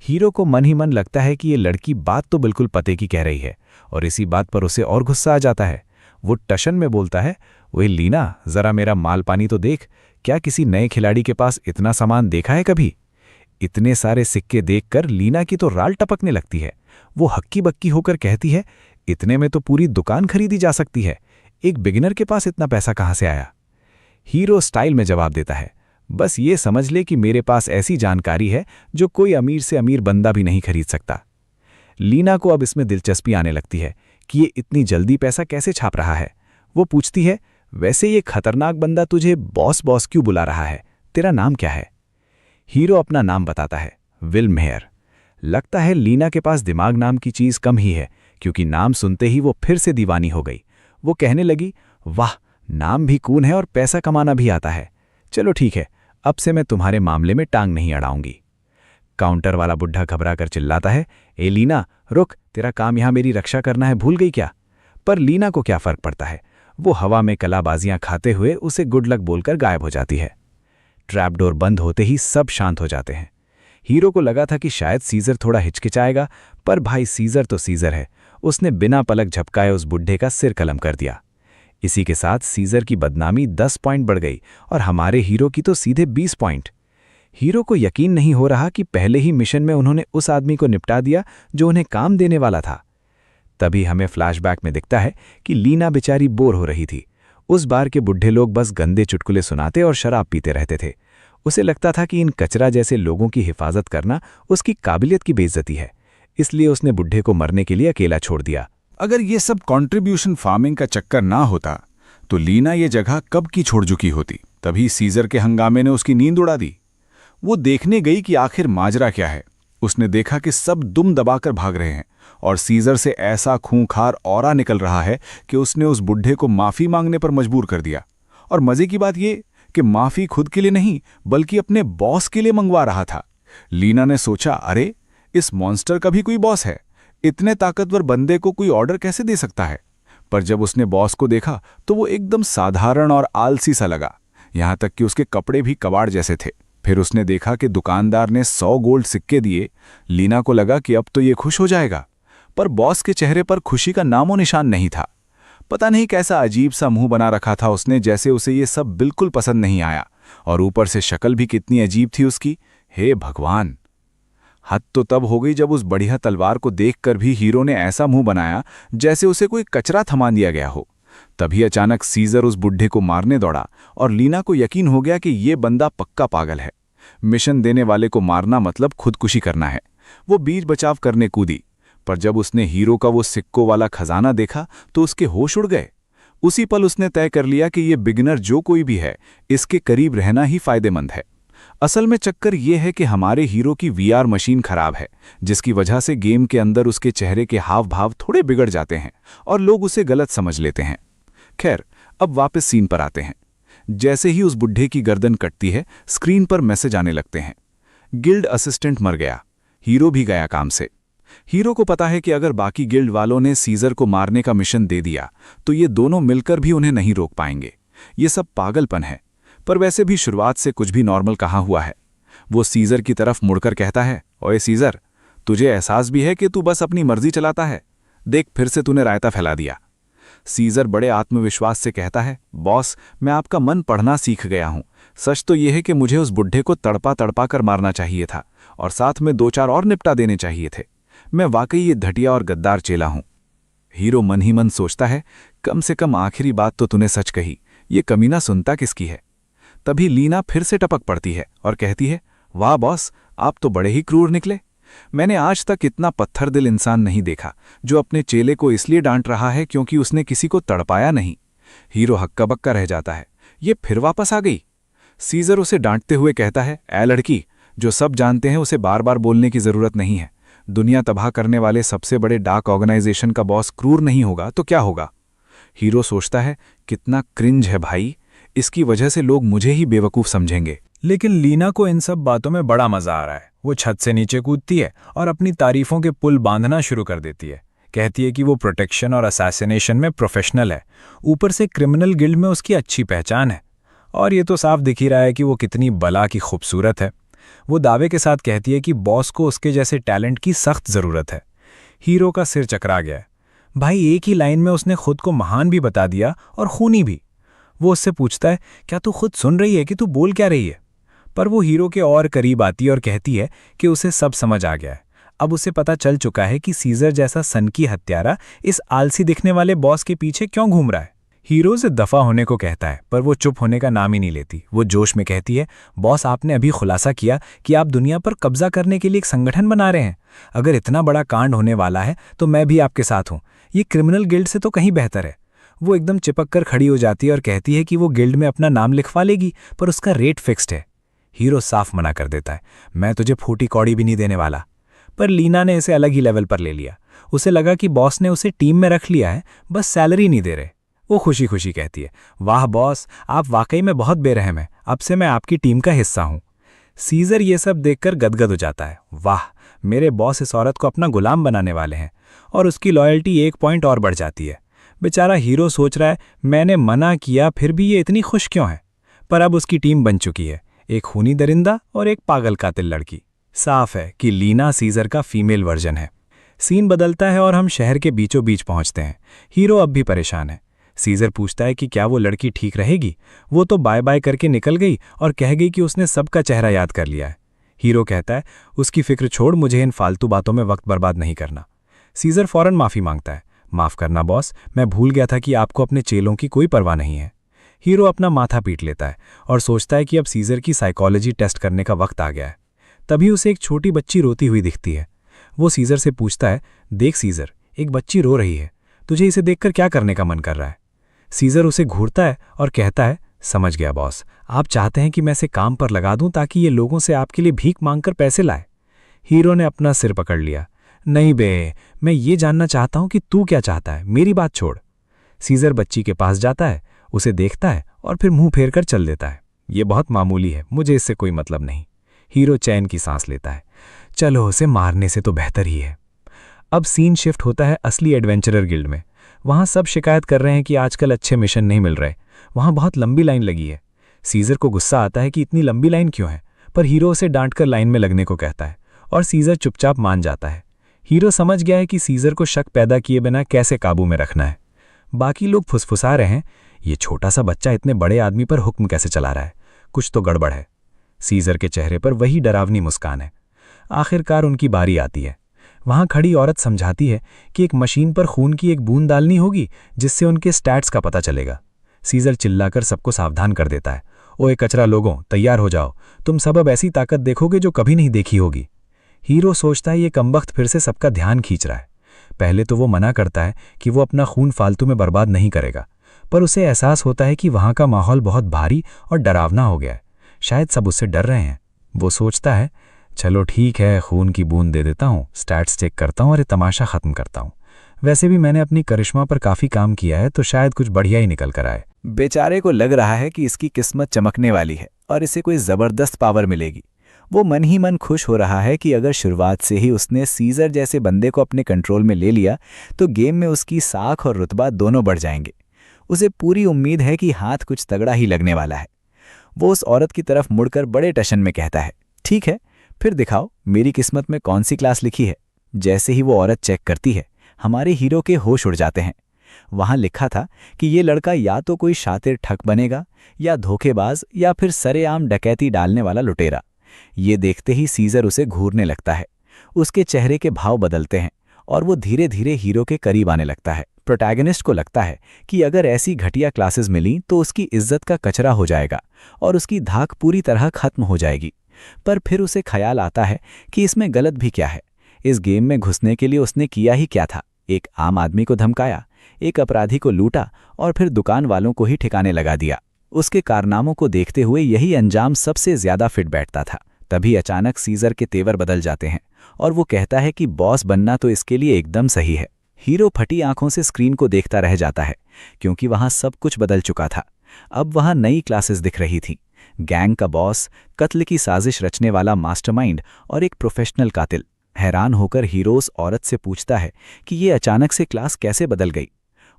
हीरो को मन ही मन लगता है कि ये लड़की बात तो बिल्कुल पते की कह रही है, और इसी बात पर उसे और गुस्सा आ जाता है। वो टशन में बोलता है, वही लीना, जरा मेरा माल पानी तो देख, क्या किसी नए खिलाड़ी के पास इतना सामान देखा है कभी? इतने सारे सिक्के देखकर लीना की तो राल टपकने लगती है। वो हक्की बक्की होकर कहती है, इतने में तो पूरी दुकान खरीदी जा सकती है, एक बिगिनर के पास इतना पैसा कहां से आया? हीरो स्टाइल में जवाब देता है, बस ये समझ ले कि मेरे पास ऐसी जानकारी है जो कोई अमीर से अमीर बंदा भी नहीं खरीद सकता। लीना को अब इसमें दिलचस्पी आने लगती है कि ये इतनी जल्दी पैसा कैसे छाप रहा है। वो पूछती है, वैसे ये खतरनाक बंदा तुझे बॉस बॉस क्यों बुला रहा है? तेरा नाम क्या है? हीरो अपना नाम बताता है, विल मेयर। लगता है लीना के पास दिमाग नाम की चीज कम ही है, क्योंकि नाम सुनते ही वो फिर से दीवानी हो गई। वो कहने लगी, वाह, नाम भी कूल है और पैसा कमाना भी आता है। चलो ठीक है, अब से मैं तुम्हारे मामले में टांग नहीं अड़ाऊंगी। काउंटर वाला बुढ़ा घबरा कर चिल्लाता है, ए लीना रुक, तेरा काम यहां मेरी रक्षा करना है, भूल गई क्या? पर लीना को क्या फर्क पड़ता है, वो हवा में कलाबाजियां खाते हुए उसे गुड लक बोलकर गायब हो जाती है। ट्रैपडोर बंद होते ही सब शांत हो जाते हैं। हीरो को लगा था कि शायद सीजर थोड़ा हिचकिचाएगा, पर भाई सीजर तो सीजर है, उसने बिना पलक झपकाए उस बुढ़े का सिर कलम कर दिया। इसी के साथ सीजर की बदनामी 10 पॉइंट बढ़ गई और हमारे हीरो की तो सीधे 20 पॉइंट। हीरो को यकीन नहीं हो रहा कि पहले ही मिशन में उन्होंने उस आदमी को निपटा दिया जो उन्हें काम देने वाला था। तभी हमें फ्लैशबैक में दिखता है कि लीना बेचारी बोर हो रही थी। उस बार के बुढ़े लोग बस गंदे चुटकुले सुनाते और शराब पीते रहते थे। उसे लगता था कि इन कचरा जैसे लोगों की हिफाजत करना उसकी काबिलियत की बेइज्जती है, इसलिए उसने बुढ़े को मरने के लिए अकेला छोड़ दिया। अगर ये सब कंट्रीब्यूशन फार्मिंग का चक्कर ना होता तो लीना ये जगह कब की छोड़ चुकी होती। तभी सीजर के हंगामे ने उसकी नींद उड़ा दी। वो देखने गई कि आखिर माजरा क्या है। उसने देखा कि सब दुम दबाकर भाग रहे हैं और सीजर से ऐसा खूंखार औरा निकल रहा है कि उसने उस बुढ़े को माफी मांगने पर मजबूर कर दिया। और मजे की बात ये कि माफी खुद के लिए नहीं बल्कि अपने बॉस के लिए मंगवा रहा था। लीना ने सोचा, अरे इस मॉन्स्टर का भी कोई बॉस है, इतने ताकतवर बंदे को कोई ऑर्डर कैसे दे सकता है? पर जब उसने बॉस को देखा तो वो एकदम साधारण और आलसी सा लगा, यहां तक कि उसके कपड़े भी कबाड़ जैसे थे। फिर उसने देखा कि दुकानदार ने 100 गोल्ड सिक्के दिए। लीना को लगा कि अब तो ये खुश हो जाएगा, पर बॉस के चेहरे पर खुशी का नामो निशान नहीं था। पता नहीं कैसा अजीब सा मुंह बना रखा था उसने, जैसे उसे ये सब बिल्कुल पसंद नहीं आया। और ऊपर से शक्ल भी कितनी अजीब थी उसकी, हे भगवान। हद तो तब हो गई जब उस बढ़िया तलवार को देखकर भी हीरो ने ऐसा मुंह बनाया जैसे उसे कोई कचरा थमा दिया गया हो। तभी अचानक सीजर उस बुढ़े को मारने दौड़ा और लीना को यकीन हो गया कि ये बंदा पक्का पागल है। मिशन देने वाले को मारना मतलब खुदकुशी करना है। वो बीच बचाव करने कूदी, पर जब उसने हीरो का वो सिक्कों वाला खजाना देखा तो उसके होश उड़ गए। उसी पल उसने तय कर लिया कि ये बिगिनर जो कोई भी है, इसके करीब रहना ही फायदेमंद है। असल में चक्कर ये है कि हमारे हीरो की वीआर मशीन खराब है, जिसकी वजह से गेम के अंदर उसके चेहरे के हाव भाव थोड़े बिगड़ जाते हैं और लोग उसे गलत समझ लेते हैं। खैर, अब वापस सीन पर आते हैं। जैसे ही उस बुढ़े की गर्दन कटती है, स्क्रीन पर मैसेज आने लगते हैं, गिल्ड असिस्टेंट मर गया, हीरो भी गया काम से। हीरो को पता है कि अगर बाकी गिल्ड वालों ने सीजर को मारने का मिशन दे दिया तो ये दोनों मिलकर भी उन्हें नहीं रोक पाएंगे। ये सब पागलपन है, पर वैसे भी शुरुआत से कुछ भी नॉर्मल कहाँ हुआ है। वो सीजर की तरफ मुड़कर कहता है, ओए सीजर, तुझे एहसास भी है कि तू बस अपनी मर्जी चलाता है? देख, फिर से तूने रायता फैला दिया। सीजर बड़े आत्मविश्वास से कहता है, बॉस, मैं आपका मन पढ़ना सीख गया हूं। सच तो यह है कि मुझे उस बुढ़े को तड़पा तड़पा कर मारना चाहिए था और साथ में 2-4 और निपटा देने चाहिए थे। मैं वाकई ये घटिया और गद्दार चेला हूं। हीरो मन ही मन सोचता है, कम से कम आखिरी बात तो तूने सच कही, ये कमीना सुनता किसकी है? तभी लीना फिर से टपक पड़ती है और कहती है, वाह बॉस, आप तो बड़े ही क्रूर निकले। मैंने आज तक इतना पत्थर दिल इंसान नहीं देखा जो अपने चेले को इसलिए डांट रहा है क्योंकि उसने किसी को तड़पाया नहीं। हीरो हक्का बक्का रह जाता है, ये फिर वापस आ गई। सीजर उसे डांटते हुए कहता है, ऐ लड़की, जो सब जानते हैं उसे बार बार बोलने की जरूरत नहीं है। दुनिया तबाह करने वाले सबसे बड़े डार्क ऑर्गेनाइजेशन का बॉस क्रूर नहीं होगा तो क्या होगा? हीरो सोचता है, कितना क्रिंज है भाई, इसकी वजह से लोग मुझे ही बेवकूफ़ समझेंगे। लेकिन लीना को इन सब बातों में बड़ा मजा आ रहा है। वो छत से नीचे कूदती है और अपनी तारीफों के पुल बांधना शुरू कर देती है। कहती है कि वो प्रोटेक्शन और असैसिनेशन में प्रोफेशनल है। ऊपर से क्रिमिनल गिल्ड में उसकी अच्छी पहचान है। और ये तो साफ दिख ही रहा है कि वो कितनी बला की खूबसूरत है। वो दावे के साथ कहती है कि बॉस को उसके जैसे टैलेंट की सख्त ज़रूरत है। हीरो का सिर चकरा गया है। भाई, एक ही लाइन में उसने खुद को महान भी बता दिया और खूनी भी। वो उससे पूछता है, क्या तू खुद सुन रही है कि तू बोल क्या रही है? पर वो हीरो के और करीब आती है और कहती है कि उसे सब समझ आ गया है। अब उसे पता चल चुका है कि सीजर जैसा सनकी हत्यारा इस आलसी दिखने वाले बॉस के पीछे क्यों घूम रहा है। हीरो से दफा होने को कहता है, पर वो चुप होने का नाम ही नहीं लेती। वो जोश में कहती है, बॉस, आपने अभी खुलासा किया कि आप दुनिया पर कब्जा करने के लिए एक संगठन बना रहे हैं। अगर इतना बड़ा कांड होने वाला है तो मैं भी आपके साथ हूँ। ये क्रिमिनल गिल्ड से तो कहीं बेहतर है। वो एकदम चिपक कर खड़ी हो जाती है और कहती है कि वो गिल्ड में अपना नाम लिखवा लेगी, पर उसका रेट फिक्स्ड है। हीरो साफ मना कर देता है, मैं तुझे फूटी कौड़ी भी नहीं देने वाला। पर लीना ने इसे अलग ही लेवल पर ले लिया। उसे लगा कि बॉस ने उसे टीम में रख लिया है, बस सैलरी नहीं दे रहे। वो खुशी खुशी कहती है, वाह बॉस, आप वाकई में बहुत बेरहम हैं। अब से मैं आपकी टीम का हिस्सा हूं। सीजर ये सब देखकर गदगद हो जाता है। वाह, मेरे बॉस इस औरत को अपना गुलाम बनाने वाले हैं। और उसकी लॉयल्टी 1 पॉइंट और बढ़ जाती है। बेचारा हीरो सोच रहा है, मैंने मना किया फिर भी ये इतनी खुश क्यों है? पर अब उसकी टीम बन चुकी है, एक खूनी दरिंदा और एक पागल कातिल लड़की। साफ है कि लीना सीजर का फीमेल वर्जन है। सीन बदलता है और हम शहर के बीचों बीच पहुंचते हैं। हीरो अब भी परेशान है। सीजर पूछता है कि क्या वो लड़की ठीक रहेगी। वो तो बाय बाय करके निकल गई और कह गई कि उसने सबका चेहरा याद कर लिया है। हीरो कहता है, उसकी फिक्र छोड़, मुझे इन फालतू बातों में वक्त बर्बाद नहीं करना। सीजर फौरन माफी मांगता है, माफ करना बॉस, मैं भूल गया था कि आपको अपने चेलों की कोई परवाह नहीं है। हीरो अपना माथा पीट लेता है और सोचता है कि अब सीजर की साइकोलॉजी टेस्ट करने का वक्त आ गया है। तभी उसे एक छोटी बच्ची रोती हुई दिखती है। वो सीजर से पूछता है, देख सीजर, एक बच्ची रो रही है, तुझे इसे देखकर क्या करने का मन कर रहा है? सीजर उसे घूरता है और कहता है, समझ गया बॉस, आप चाहते हैं कि मैं इसे काम पर लगा दूं ताकि ये लोगों से आपके लिए भीख मांगकर पैसे लाए। हीरो ने अपना सिर पकड़ लिया, नहीं बे, मैं ये जानना चाहता हूं कि तू क्या चाहता है, मेरी बात छोड़। सीजर बच्ची के पास जाता है, उसे देखता है और फिर मुंह फेर कर चल देता है। ये बहुत मामूली है, मुझे इससे कोई मतलब नहीं। हीरो चैन की सांस लेता है, चलो उसे मारने से तो बेहतर ही है। अब सीन शिफ्ट होता है असली एडवेंचरर गिल्ड में। वहां सब शिकायत कर रहे हैं कि आजकल अच्छे मिशन नहीं मिल रहे। वहां बहुत लंबी लाइन लगी है। सीजर को गुस्सा आता है कि इतनी लंबी लाइन क्यों है, पर हीरो उसे डांटकर लाइन में लगने को कहता है और सीजर चुपचाप मान जाता है। हीरो समझ गया है कि सीजर को शक पैदा किए बिना कैसे काबू में रखना है। बाकी लोग फुसफुसा रहे हैं, ये छोटा सा बच्चा इतने बड़े आदमी पर हुक्म कैसे चला रहा है, कुछ तो गड़बड़ है। सीजर के चेहरे पर वही डरावनी मुस्कान है। आखिरकार उनकी बारी आती है। वहां खड़ी औरत समझाती है कि एक मशीन पर खून की एक बूंद डालनी होगी जिससे उनके स्टैट्स का पता चलेगा। सीजर चिल्लाकर सबको सावधान कर देता है, ओए कचरा लोगों, तैयार हो जाओ, तुम सब अब ऐसी ताकत देखोगे जो कभी नहीं देखी होगी। हीरो सोचता है ये कमबख्त फिर से सबका ध्यान खींच रहा है। पहले तो वो मना करता है कि वो अपना खून फालतू में बर्बाद नहीं करेगा, पर उसे एहसास होता है कि वहां का माहौल बहुत भारी और डरावना हो गया है। शायद सब उससे डर रहे हैं। वो सोचता है, चलो ठीक है, खून की बूंद दे देता हूँ, स्टैट्स चेक करता हूँ और ये तमाशा खत्म करता हूँ। वैसे भी मैंने अपनी करिश्मा पर काफ़ी काम किया है, तो शायद कुछ बढ़िया ही निकल कर आए। बेचारे को लग रहा है कि इसकी किस्मत चमकने वाली है और इसे कोई ज़बरदस्त पावर मिलेगी। वो मन ही मन खुश हो रहा है कि अगर शुरुआत से ही उसने सीजर जैसे बंदे को अपने कंट्रोल में ले लिया तो गेम में उसकी साख और रुतबा दोनों बढ़ जाएंगे। उसे पूरी उम्मीद है कि हाथ कुछ तगड़ा ही लगने वाला है। वो उस औरत की तरफ मुड़कर बड़े टशन में कहता है, ठीक है, फिर दिखाओ मेरी किस्मत में कौन सी क्लास लिखी है। जैसे ही वो औरत चेक करती है, हमारे हीरो के होश उड़ जाते हैं। वहां लिखा था कि ये लड़का या तो कोई शातिर ठग बनेगा, या धोखेबाज, या फिर सरेआम डकैती डालने वाला लुटेरा। ये देखते ही सीजर उसे घूरने लगता है। उसके चेहरे के भाव बदलते हैं और वो धीरे धीरे हीरो के करीब आने लगता है। प्रोटैगनिस्ट को लगता है कि अगर ऐसी घटिया क्लासेस मिली तो उसकी इज्जत का कचरा हो जाएगा और उसकी धाक पूरी तरह खत्म हो जाएगी। पर फिर उसे ख्याल आता है कि इसमें गलत भी क्या है। इस गेम में घुसने के लिए उसने किया ही क्या था? एक आम आदमी को धमकाया, एक अपराधी को लूटा और फिर दुकान वालों को ही ठिकाने लगा दिया। उसके कारनामों को देखते हुए यही अंजाम सबसे ज्यादा फिट बैठता था। तभी अचानक सीजर के तेवर बदल जाते हैं और वो कहता है कि बॉस बनना तो इसके लिए एकदम सही है। हीरो फटी आंखों से स्क्रीन को देखता रह जाता है क्योंकि वहां सब कुछ बदल चुका था। अब वहां नई क्लासेस दिख रही थीं। गैंग का बॉस, कत्ल की साजिश रचने वाला मास्टरमाइंड और एक प्रोफेशनल कातिल। हैरान होकर हीरो उस औरत से पूछता है कि ये अचानक से क्लास कैसे बदल गई।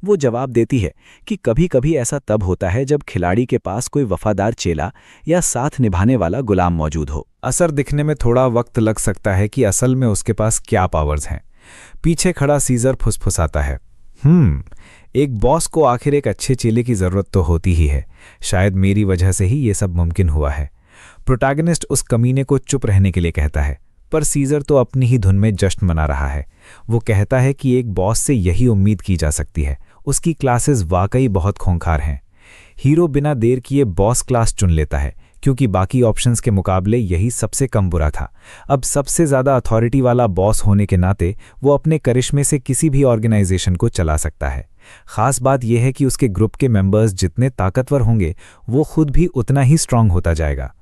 वो जवाब देती है कि कभी-कभी ऐसा तब होता है जब खिलाड़ी के पास कोई वफादार चेला या साथ निभाने वाला गुलाम मौजूद हो। असर दिखने में थोड़ा वक्त लग सकता है कि असल में उसके पास क्या पावर्स हैं। पीछे खड़ा सीजर फुसफुसाता है, एक बॉस को आखिर एक अच्छे चेले की जरूरत तो होती ही है। शायद मेरी वजह से ही ये सब मुमकिन हुआ है। प्रोटैगनिस्ट उस कमीने को चुप रहने के लिए कहता है, पर सीजर तो अपनी ही धुन में जश्न मना रहा है। वो कहता है कि एक बॉस से यही उम्मीद की जा सकती है। उसकी क्लासेस वाकई बहुत खूंखार हैं। हीरो बिना देर किए बॉस क्लास चुन लेता है क्योंकि बाकी ऑप्शंस के मुकाबले यही सबसे कम बुरा था। अब सबसे ज़्यादा अथॉरिटी वाला बॉस होने के नाते वो अपने करिश्मे से किसी भी ऑर्गेनाइजेशन को चला सकता है। खास बात यह है कि उसके ग्रुप के मेंबर्स जितने ताकतवर होंगे वो खुद भी उतना ही स्ट्रांग होता जाएगा।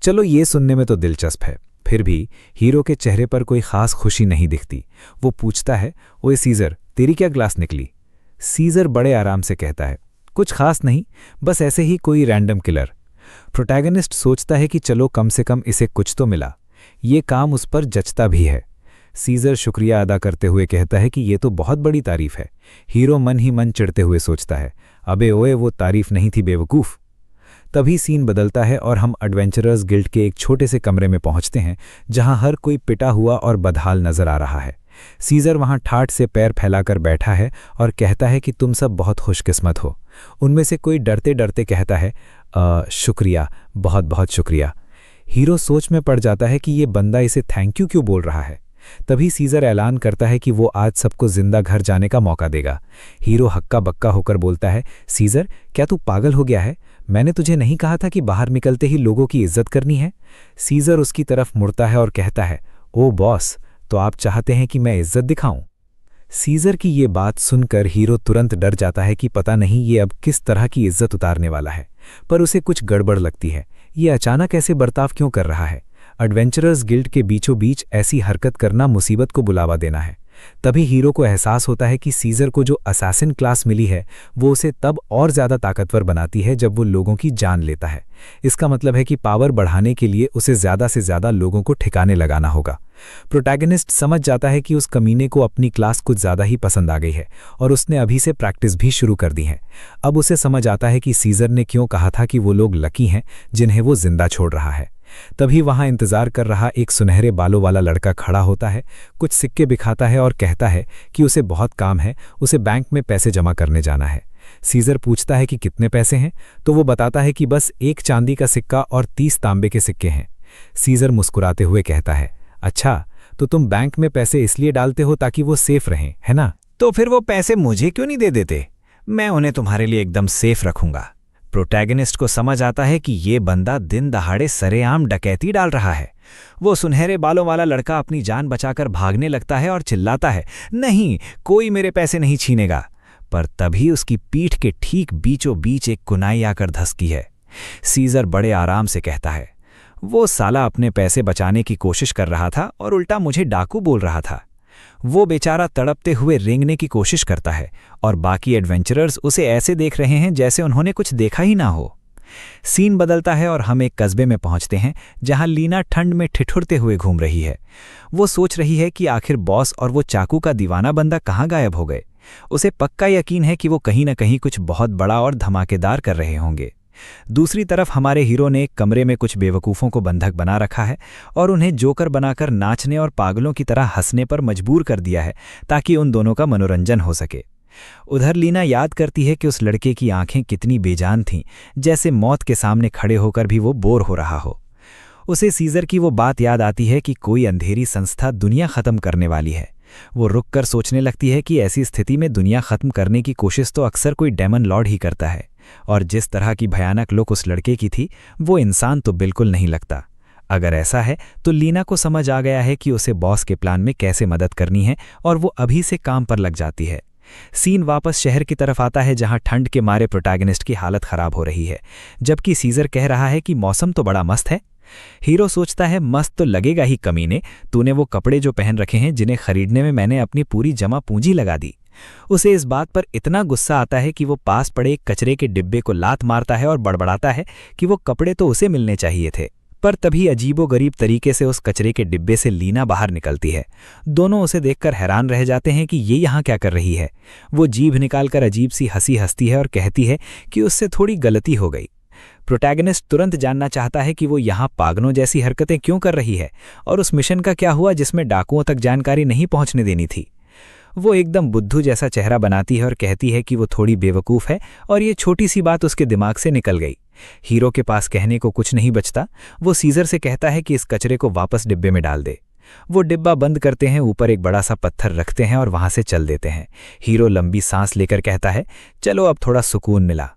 चलो ये सुनने में तो दिलचस्प है, फिर भी हीरो के चेहरे पर कोई खास खुशी नहीं दिखती। वो पूछता है, ओए सीजर, तेरी क्या क्लास निकली? सीजर बड़े आराम से कहता है, कुछ खास नहीं, बस ऐसे ही कोई रैंडम किलर। प्रोटैगनिस्ट सोचता है कि चलो कम से कम इसे कुछ तो मिला। ये काम उस पर जचता भी है। सीजर शुक्रिया अदा करते हुए कहता है कि ये तो बहुत बड़ी तारीफ है। हीरो मन ही मन चिढ़ते हुए सोचता है, अबे ओए, वो तारीफ नहीं थी बेवकूफ़। तभी सीन बदलता है और हम एडवेंचरर्स गिल्ड के एक छोटे से कमरे में पहुंचते हैं जहां हर कोई पिटा हुआ और बदहाल नजर आ रहा है। सीजर वहां ठाठ से पैर फैलाकर बैठा है और कहता है कि तुम सब बहुत खुशकिस्मत हो। उनमें से कोई डरते डरते कहता है, शुक्रिया, बहुत बहुत शुक्रिया। हीरो सोच में पड़ जाता है कि ये बंदा इसे थैंक यू क्यों बोल रहा है। तभी सीजर ऐलान करता है कि वो आज सबको जिंदा घर जाने का मौका देगा। हीरो हक्का बक्का होकर बोलता है, सीजर, क्या तू पागल हो गया है? मैंने तुझे नहीं कहा था कि बाहर निकलते ही लोगों की इज्जत करनी है? सीजर उसकी तरफ मुड़ता है और कहता है, ओ बॉस, तो आप चाहते हैं कि मैं इज्जत दिखाऊं? सीजर की ये बात सुनकर हीरो तुरंत डर जाता है कि पता नहीं ये अब किस तरह की इज्जत उतारने वाला है, पर उसे कुछ गड़बड़ लगती है। ये अचानक ऐसे बर्ताव क्यों कर रहा है? एडवेंचरर्स गिल्ड के बीचों बीच ऐसी हरकत करना मुसीबत को बुलावा देना है। तभी हीरो को एहसास होता है कि सीजर को जो असैसिन क्लास मिली है वो उसे तब और ज़्यादा ताकतवर बनाती है जब वो लोगों की जान लेता है। इसका मतलब है कि पावर बढ़ाने के लिए उसे ज़्यादा से ज़्यादा लोगों को ठिकाने लगाना होगा। प्रोटैगनिस्ट समझ जाता है कि उस कमीने को अपनी क्लास कुछ ज़्यादा ही पसंद आ गई है और उसने अभी से प्रैक्टिस भी शुरू कर दी है। अब उसे समझ आता है कि सीजर ने क्यों कहा था कि वो लोग लकी हैं जिन्हें वो जिंदा छोड़ रहा है। तभी वहां इंतजार कर रहा एक सुनहरे बालों वाला लड़का खड़ा होता है, कुछ सिक्के बिखाता है और कहता है कि उसे बहुत काम है, उसे बैंक में पैसे जमा करने जाना है। सीजर पूछता है कि कितने पैसे हैं, तो वो बताता है कि बस 1 चांदी का सिक्का और 30 तांबे के सिक्के हैं। सीजर मुस्कुराते हुए कहता है, अच्छा, तो तुम बैंक में पैसे इसलिए डालते हो ताकि वो सेफ रहें, है ना? तो फिर वो पैसे मुझे क्यों नहीं दे देते? मैं उन्हें तुम्हारे लिए एकदम सेफ रखूंगा। प्रोटैगनिस्ट को समझ आता है कि ये बंदा दिन दहाड़े सरेआम डकैती डाल रहा है। वो सुनहरे बालों वाला लड़का अपनी जान बचाकर भागने लगता है और चिल्लाता है, नहीं, कोई मेरे पैसे नहीं छीनेगा। पर तभी उसकी पीठ के ठीक बीचों बीच एक कुनाई आकर धसकी है। सीजर बड़े आराम से कहता है, वो साला अपने पैसे बचाने की कोशिश कर रहा था और उल्टा मुझे डाकू बोल रहा था। वो बेचारा तड़पते हुए रेंगने की कोशिश करता है और बाकी एडवेंचरर्स उसे ऐसे देख रहे हैं जैसे उन्होंने कुछ देखा ही ना हो। सीन बदलता है और हम एक कस्बे में पहुंचते हैं जहां लीना ठंड में ठिठुरते हुए घूम रही है। वो सोच रही है कि आखिर बॉस और वो चाकू का दीवाना बंदा कहाँ गायब हो गए। उसे पक्का यकीन है कि वो कहीं न कहीं कुछ बहुत बड़ा और धमाकेदार कर रहे होंगे। दूसरी तरफ हमारे हीरो ने एक कमरे में कुछ बेवकूफ़ों को बंधक बना रखा है और उन्हें जोकर बनाकर नाचने और पागलों की तरह हंसने पर मजबूर कर दिया है ताकि उन दोनों का मनोरंजन हो सके। उधर लीना याद करती है कि उस लड़के की आंखें कितनी बेजान थीं, जैसे मौत के सामने खड़े होकर भी वो बोर हो रहा हो। उसे सीजर की वो बात याद आती है कि कोई अंधेरी संस्था दुनिया ख़त्म करने वाली है। वो रुककर सोचने लगती है कि ऐसी स्थिति में दुनिया ख़त्म करने की कोशिश तो अक्सर कोई डेमन लॉर्ड ही करता है, और जिस तरह की भयानक लुक उस लड़के की थी वो इंसान तो बिल्कुल नहीं लगता। अगर ऐसा है तो लीना को समझ आ गया है कि उसे बॉस के प्लान में कैसे मदद करनी है और वो अभी से काम पर लग जाती है। सीन वापस शहर की तरफ आता है जहां ठंड के मारे प्रोटैगनिस्ट की हालत खराब हो रही है, जबकि सीजर कह रहा है कि मौसम तो बड़ा मस्त है। हीरो सोचता है मस्त तो लगेगा ही कमीने, तूने वो कपड़े जो पहन रखे हैं जिन्हें खरीदने में मैंने अपनी पूरी जमा पूंजी लगा दी। उसे इस बात पर इतना गुस्सा आता है कि वो पास पड़े एक कचरे के डिब्बे को लात मारता है और बड़बड़ाता है कि वो कपड़े तो उसे मिलने चाहिए थे। पर तभी अजीबोगरीब तरीके से उस कचरे के डिब्बे से लीना बाहर निकलती है। दोनों उसे देखकर हैरान रह जाते हैं कि ये यहाँ क्या कर रही है। वो जीभ निकालकर अजीब सी हंसी हंसती है और कहती है कि उससे थोड़ी गलती हो गई। प्रोटैगनिस्ट तुरंत जानना चाहता है कि वो यहाँ पागलों जैसी हरकतें क्यों कर रही है और उस मिशन का क्या हुआ जिसमें डाकुओं तक जानकारी नहीं पहुंचने देनी थी। वो एकदम बुद्धू जैसा चेहरा बनाती है और कहती है कि वो थोड़ी बेवकूफ़ है और ये छोटी सी बात उसके दिमाग से निकल गई। हीरो के पास कहने को कुछ नहीं बचता। वो सीजर से कहता है कि इस कचरे को वापस डिब्बे में डाल दे। वो डिब्बा बंद करते हैं, ऊपर एक बड़ा सा पत्थर रखते हैं और वहां से चल देते हैं। हीरो लंबी सांस लेकर कहता है, चलो अब थोड़ा सुकून मिला।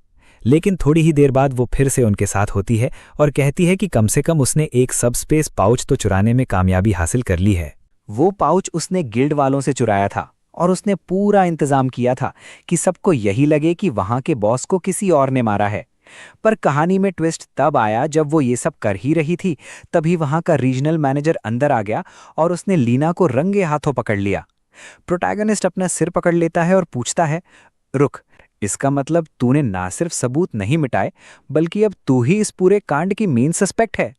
लेकिन थोड़ी ही देर बाद वो फिर से उनके साथ होती है और कहती है कि कम से कम उसने एक सबस्पेस पाउच तो चुराने में कामयाबी हासिल कर ली है। वो पाउच उसने गिल्ड वालों से चुराया था और उसने पूरा इंतजाम किया था कि सबको यही लगे कि वहां के बॉस को किसी और ने मारा है। पर कहानी में ट्विस्ट तब आया जब वो ये सब कर ही रही थी, तभी वहां का रीजनल मैनेजर अंदर आ गया और उसने लीना को रंगे हाथों पकड़ लिया। प्रोटैगनिस्ट अपना सिर पकड़ लेता है और पूछता है, रुक, इसका मतलब तूने ना सिर्फ सबूत नहीं मिटाए बल्कि अब तू ही इस पूरे कांड की मेन सस्पेक्ट है।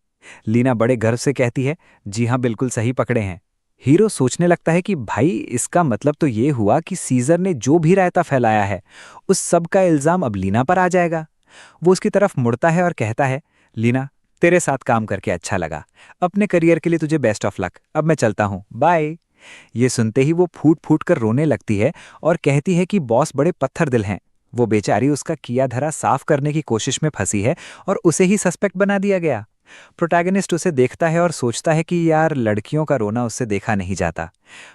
लीना बड़े गर्व से कहती है, जी हाँ, बिल्कुल सही पकड़े हैं। हीरो सोचने लगता है कि भाई इसका मतलब तो ये हुआ कि सीजर ने जो भी रायता फैलाया है उस सब का इल्जाम अब लीना पर आ जाएगा। वो उसकी तरफ मुड़ता है और कहता है, लीना, तेरे साथ काम करके अच्छा लगा। अपने करियर के लिए तुझे बेस्ट ऑफ लक। अब मैं चलता हूँ, बाय। ये सुनते ही वो फूट फूट कर रोने लगती है और कहती है कि बॉस बड़े पत्थर दिल हैं। वो बेचारी उसका किया धरा साफ करने की कोशिश में फंसी है और उसे ही सस्पेक्ट बना दिया गया। प्रोटैगनिस्ट उसे देखता है और सोचता है कि यार, लड़कियों का रोना उससे देखा नहीं जाता।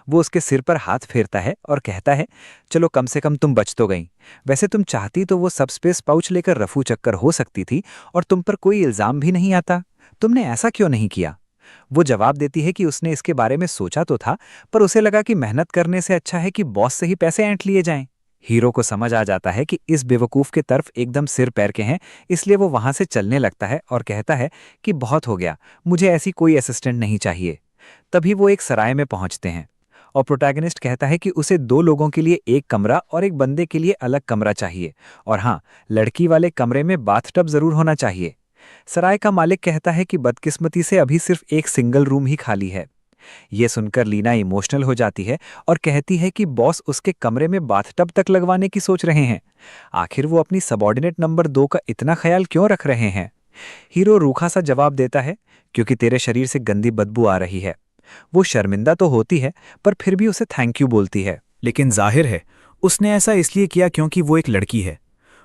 वो उसके सिर पर हाथ फेरता है और कहता है, चलो कम से कम तुम बच तो गई। वैसे तुम चाहती तो वो सबस्पेस पाउच लेकर रफू चक्कर हो सकती थी और तुम पर कोई इल्जाम भी नहीं आता। तुमने ऐसा क्यों नहीं किया? वो जवाब देती है कि उसने इसके बारे में सोचा तो था, पर उसे लगा कि मेहनत करने से अच्छा है कि बॉस से ही पैसे ऐंठ लिए जाएं। हीरो को समझ आ जाता है कि इस बेवकूफ़ के तरफ एकदम सिर पैर के हैं, इसलिए वो वहां से चलने लगता है और कहता है कि बहुत हो गया, मुझे ऐसी कोई असिस्टेंट नहीं चाहिए। तभी वो एक सराय में पहुंचते हैं और प्रोटैगनिस्ट कहता है कि उसे 2 लोगों के लिए एक कमरा और एक बंदे के लिए अलग कमरा चाहिए, और हाँ, लड़की वाले कमरे में बाथटब जरूर होना चाहिए। सराय का मालिक कहता है कि बदकिस्मती से अभी सिर्फ एक सिंगल रूम ही खाली है। ये सुनकर लीना इमोशनल हो जाती है और कहती है कि बॉस उसके कमरे में बाथटब तक लगवाने की सोच रहे हैं। आखिर वो अपनी सबॉर्डिनेट नंबर 2 का इतना ख्याल क्यों रख रहे हैं? हीरो रूखा सा जवाब देता है, क्योंकि तेरे शरीर से गंदी बदबू आ रही है। वो शर्मिंदा तो होती है, पर फिर भी उसे थैंक यू बोलती है। लेकिन जाहिर है उसने ऐसा इसलिए किया क्योंकि वो एक लड़की है।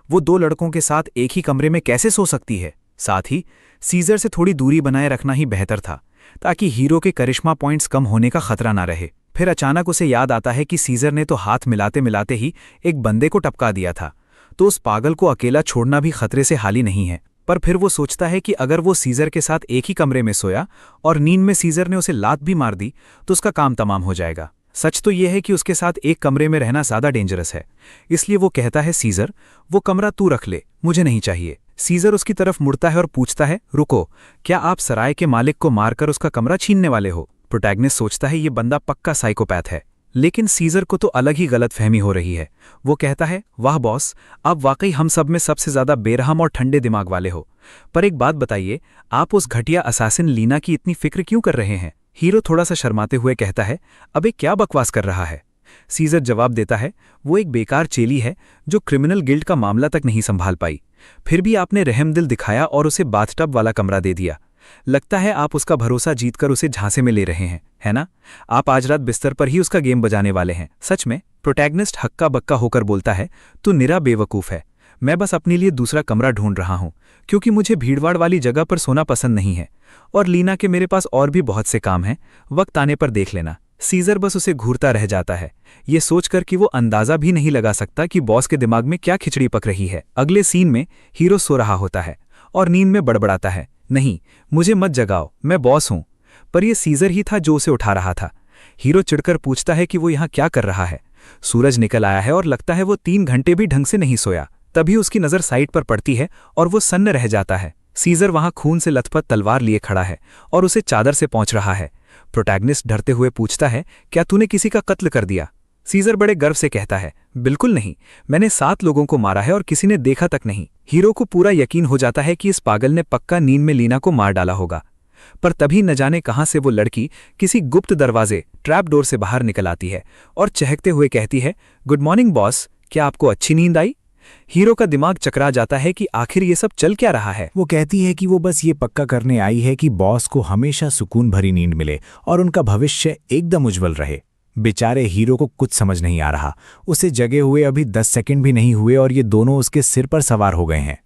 वो 2 लड़कों के साथ एक ही कमरे में कैसे सो सकती है? साथ ही सीजर से थोड़ी दूरी बनाए रखना ही बेहतर था, ताकि हीरो के करिश्मा पॉइंट्स कम होने का खतरा ना रहे। फिर अचानक उसे याद आता है कि सीजर ने तो हाथ मिलाते मिलाते ही एक बंदे को टपका दिया था, तो उस पागल को अकेला छोड़ना भी खतरे से हाली नहीं है। पर फिर वो सोचता है कि अगर वो सीजर के साथ एक ही कमरे में सोया और नींद में सीजर ने उसे लात भी मार दी तो उसका काम तमाम हो जाएगा। सच तो यह है कि उसके साथ एक कमरे में रहना ज़्यादा डेंजरस है, इसलिए वो कहता है, सीजर, वो कमरा तू रख ले, मुझे नहीं चाहिए। सीजर उसकी तरफ मुड़ता है और पूछता है, रुको, क्या आप सराय के मालिक को मारकर उसका कमरा छीनने वाले हो? प्रोटैगनिस्ट सोचता है ये बंदा पक्का साइकोपैथ है, लेकिन सीजर को तो अलग ही गलतफहमी हो रही है। वो कहता है, वाह बॉस, आप वाकई हम सब में सबसे ज़्यादा बेरहम और ठंडे दिमाग वाले हो। पर एक बात बताइए, आप उस घटिया असासिन लीना की इतनी फिक्र क्यों कर रहे हैं? हीरो थोड़ा सा शर्माते हुए कहता है, अबे क्या बकवास कर रहा है? सीजर जवाब देता है, वो एक बेकार चेली है जो क्रिमिनल गिल्ड का मामला तक नहीं संभाल पाई। फिर भी आपने रहमदिल दिखाया और उसे बाथटब वाला कमरा दे दिया। लगता है आप उसका भरोसा जीतकर उसे झांसे में ले रहे हैं, है ना? आप आज रात बिस्तर पर ही उसका गेम बजाने वाले हैं। सच में? प्रोटैगनिस्ट हक्का बक्का होकर बोलता है, तू निरा बेवकूफ़ है। मैं बस अपने लिए दूसरा कमरा ढूंढ रहा हूं, क्योंकि मुझे भीड़भाड़ वाली जगह पर सोना पसंद नहीं है, और लीना के मेरे पास और भी बहुत से काम हैं, वक्त आने पर देख लेना। सीजर बस उसे घूरता रह जाता है, ये सोचकर कि वो अंदाजा भी नहीं लगा सकता कि बॉस के दिमाग में क्या खिचड़ी पक रही है। अगले सीन में हीरो सो रहा होता है और नींद में बड़बड़ाता है, नहीं, मुझे मत जगाओ, मैं बॉस हूं। पर यह सीजर ही था जो उसे उठा रहा था। हीरो चिढ़कर पूछता है कि वो यहाँ क्या कर रहा है। सूरज निकल आया है और लगता है वो 3 घंटे भी ढंग से नहीं सोया। तभी उसकी नज़र साइड पर पड़ती है और वो सन्न रह जाता है। सीजर वहां खून से लथपथ तलवार लिए खड़ा है और उसे चादर से पहुंच रहा है। प्रोटैगनिस्ट डरते हुए पूछता है, क्या तूने किसी का कत्ल कर दिया? सीजर बड़े गर्व से कहता है, बिल्कुल नहीं, मैंने 7 लोगों को मारा है और किसी ने देखा तक नहीं। हीरो को पूरा यकीन हो जाता है कि इस पागल ने पक्का नींद में लीना को मार डाला होगा। पर तभी न जाने कहां से वो लड़की किसी गुप्त दरवाजे ट्रैप डोर से बाहर निकल आती है और चहकते हुए कहती है, गुड मॉर्निंग बॉस, क्या आपको अच्छी नींद आई? हीरो का दिमाग चकरा जाता है कि आखिर ये सब चल क्या रहा है। वो कहती है कि वो बस ये पक्का करने आई है कि बॉस को हमेशा सुकून भरी नींद मिले और उनका भविष्य एकदम उज्जवल रहे। बेचारे हीरो को कुछ समझ नहीं आ रहा। उसे जगे हुए अभी 10 सेकंड भी नहीं हुए और ये दोनों उसके सिर पर सवार हो गए हैं।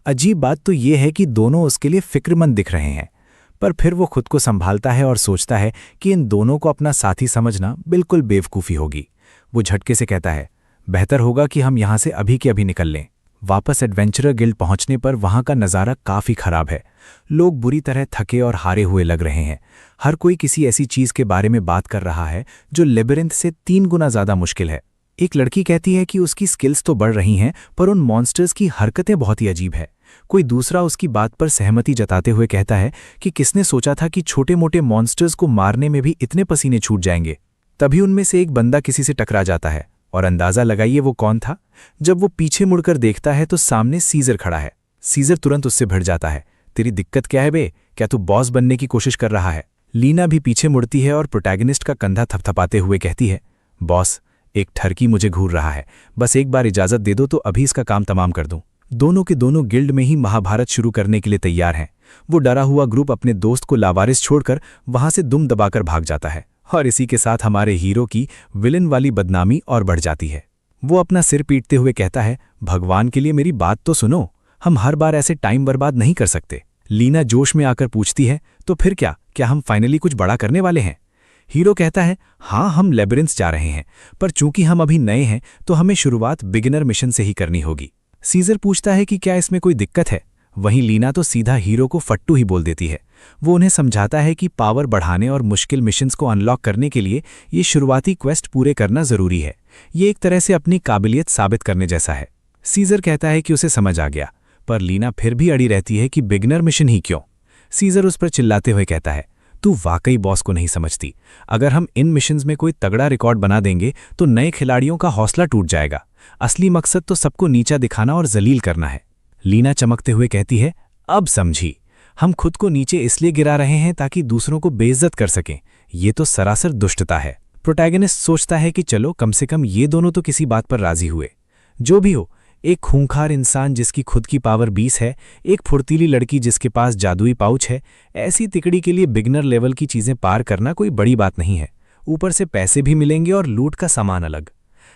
अजीब बात तो ये है कि दोनों उसके लिए फिक्रमंद दिख रहे हैं, पर फिर वो खुद को संभालता है और सोचता है कि इन दोनों को अपना साथी समझना बिल्कुल बेवकूफ़ी होगी। वो झटके से कहता है, बेहतर होगा कि हम यहाँ से अभी के अभी निकल लें। वापस एडवेंचरर गिल्ड पहुंचने पर वहां का नज़ारा काफ़ी खराब है। लोग बुरी तरह थके और हारे हुए लग रहे हैं। हर कोई किसी ऐसी चीज़ के बारे में बात कर रहा है जो लेबिरिंथ से 3 गुना ज़्यादा मुश्किल है। एक लड़की कहती है कि उसकी स्किल्स तो बढ़ रही हैं, पर उन मॉन्स्टर्स की हरकतें बहुत ही अजीब है। कोई दूसरा उसकी बात पर सहमति जताते हुए कहता है कि किसने सोचा था कि छोटे मोटे मॉन्स्टर्स को मारने में भी इतने पसीने छूट जाएंगे। तभी उनमें से एक बंदा किसी से टकरा जाता है और अंदाजा लगाइए वो कौन था। जब वो पीछे मुड़कर देखता है तो सामने सीजर खड़ा है। सीजर तुरंत उससे भिड़ जाता है, तेरी दिक्कत क्या है बे? क्या तू बॉस बनने की कोशिश कर रहा है? लीना भी पीछे मुड़ती है और प्रोटैगनिस्ट का कंधा थपथपाते हुए कहती है, बॉस, एक ठरकी मुझे घूर रहा है, बस एक बार इजाजत दे दो तो अभी इसका काम तमाम कर दूं। दोनों के दोनों गिल्ड में ही महाभारत शुरू करने के लिए तैयार हैं। वो डरा हुआ ग्रुप अपने दोस्त को लावारिस छोड़कर वहां से दुम दबाकर भाग जाता है और इसी के साथ हमारे हीरो की विलन वाली बदनामी और बढ़ जाती है। वो अपना सिर पीटते हुए कहता है, भगवान के लिए मेरी बात तो सुनो, हम हर बार ऐसे टाइम बर्बाद नहीं कर सकते। लीना जोश में आकर पूछती है, तो फिर क्या हम फाइनली कुछ बड़ा करने वाले हैं? हीरो कहता है, हाँ, हम लेबिरिंथ जा रहे हैं, पर चूंकि हम अभी नए हैं तो हमें शुरुआत बिगिनर मिशन से ही करनी होगी। सीजर पूछता है कि क्या इसमें कोई दिक्कत है? वहीं लीना तो सीधा हीरो को फट्टू ही बोल देती है। वो उन्हें समझाता है कि पावर बढ़ाने और मुश्किल मिशंस को अनलॉक करने के लिए ये शुरुआती क्वेस्ट पूरे करना जरूरी है। ये एक तरह से अपनी काबिलियत साबित करने जैसा है। सीजर कहता है कि उसे समझ आ गया, पर लीना फिर भी अड़ी रहती है कि बिगिनर मिशन ही क्यों। सीजर उस पर चिल्लाते हुए कहता है, तू वाकई बॉस को नहीं समझती। अगर हम इन मिशंस में कोई तगड़ा रिकॉर्ड बना देंगे तो नए खिलाड़ियों का हौसला टूट जाएगा। असली मकसद तो सबको नीचा दिखाना और जलील करना है। लीना चमकते हुए कहती है, अब समझी, हम खुद को नीचे इसलिए गिरा रहे हैं ताकि दूसरों को बेइज्जत कर सकें। ये तो सरासर दुष्टता है। प्रोटैगनिस्ट सोचता है कि चलो कम से कम ये दोनों तो किसी बात पर राजी हुए। जो भी हो, एक खूंखार इंसान जिसकी खुद की पावर 20 है, एक फुर्तीली लड़की जिसके पास जादुई पाउच है, ऐसी तिकड़ी के लिए बिगनर लेवल की चीजें पार करना कोई बड़ी बात नहीं है। ऊपर से पैसे भी मिलेंगे और लूट का सामान अलग।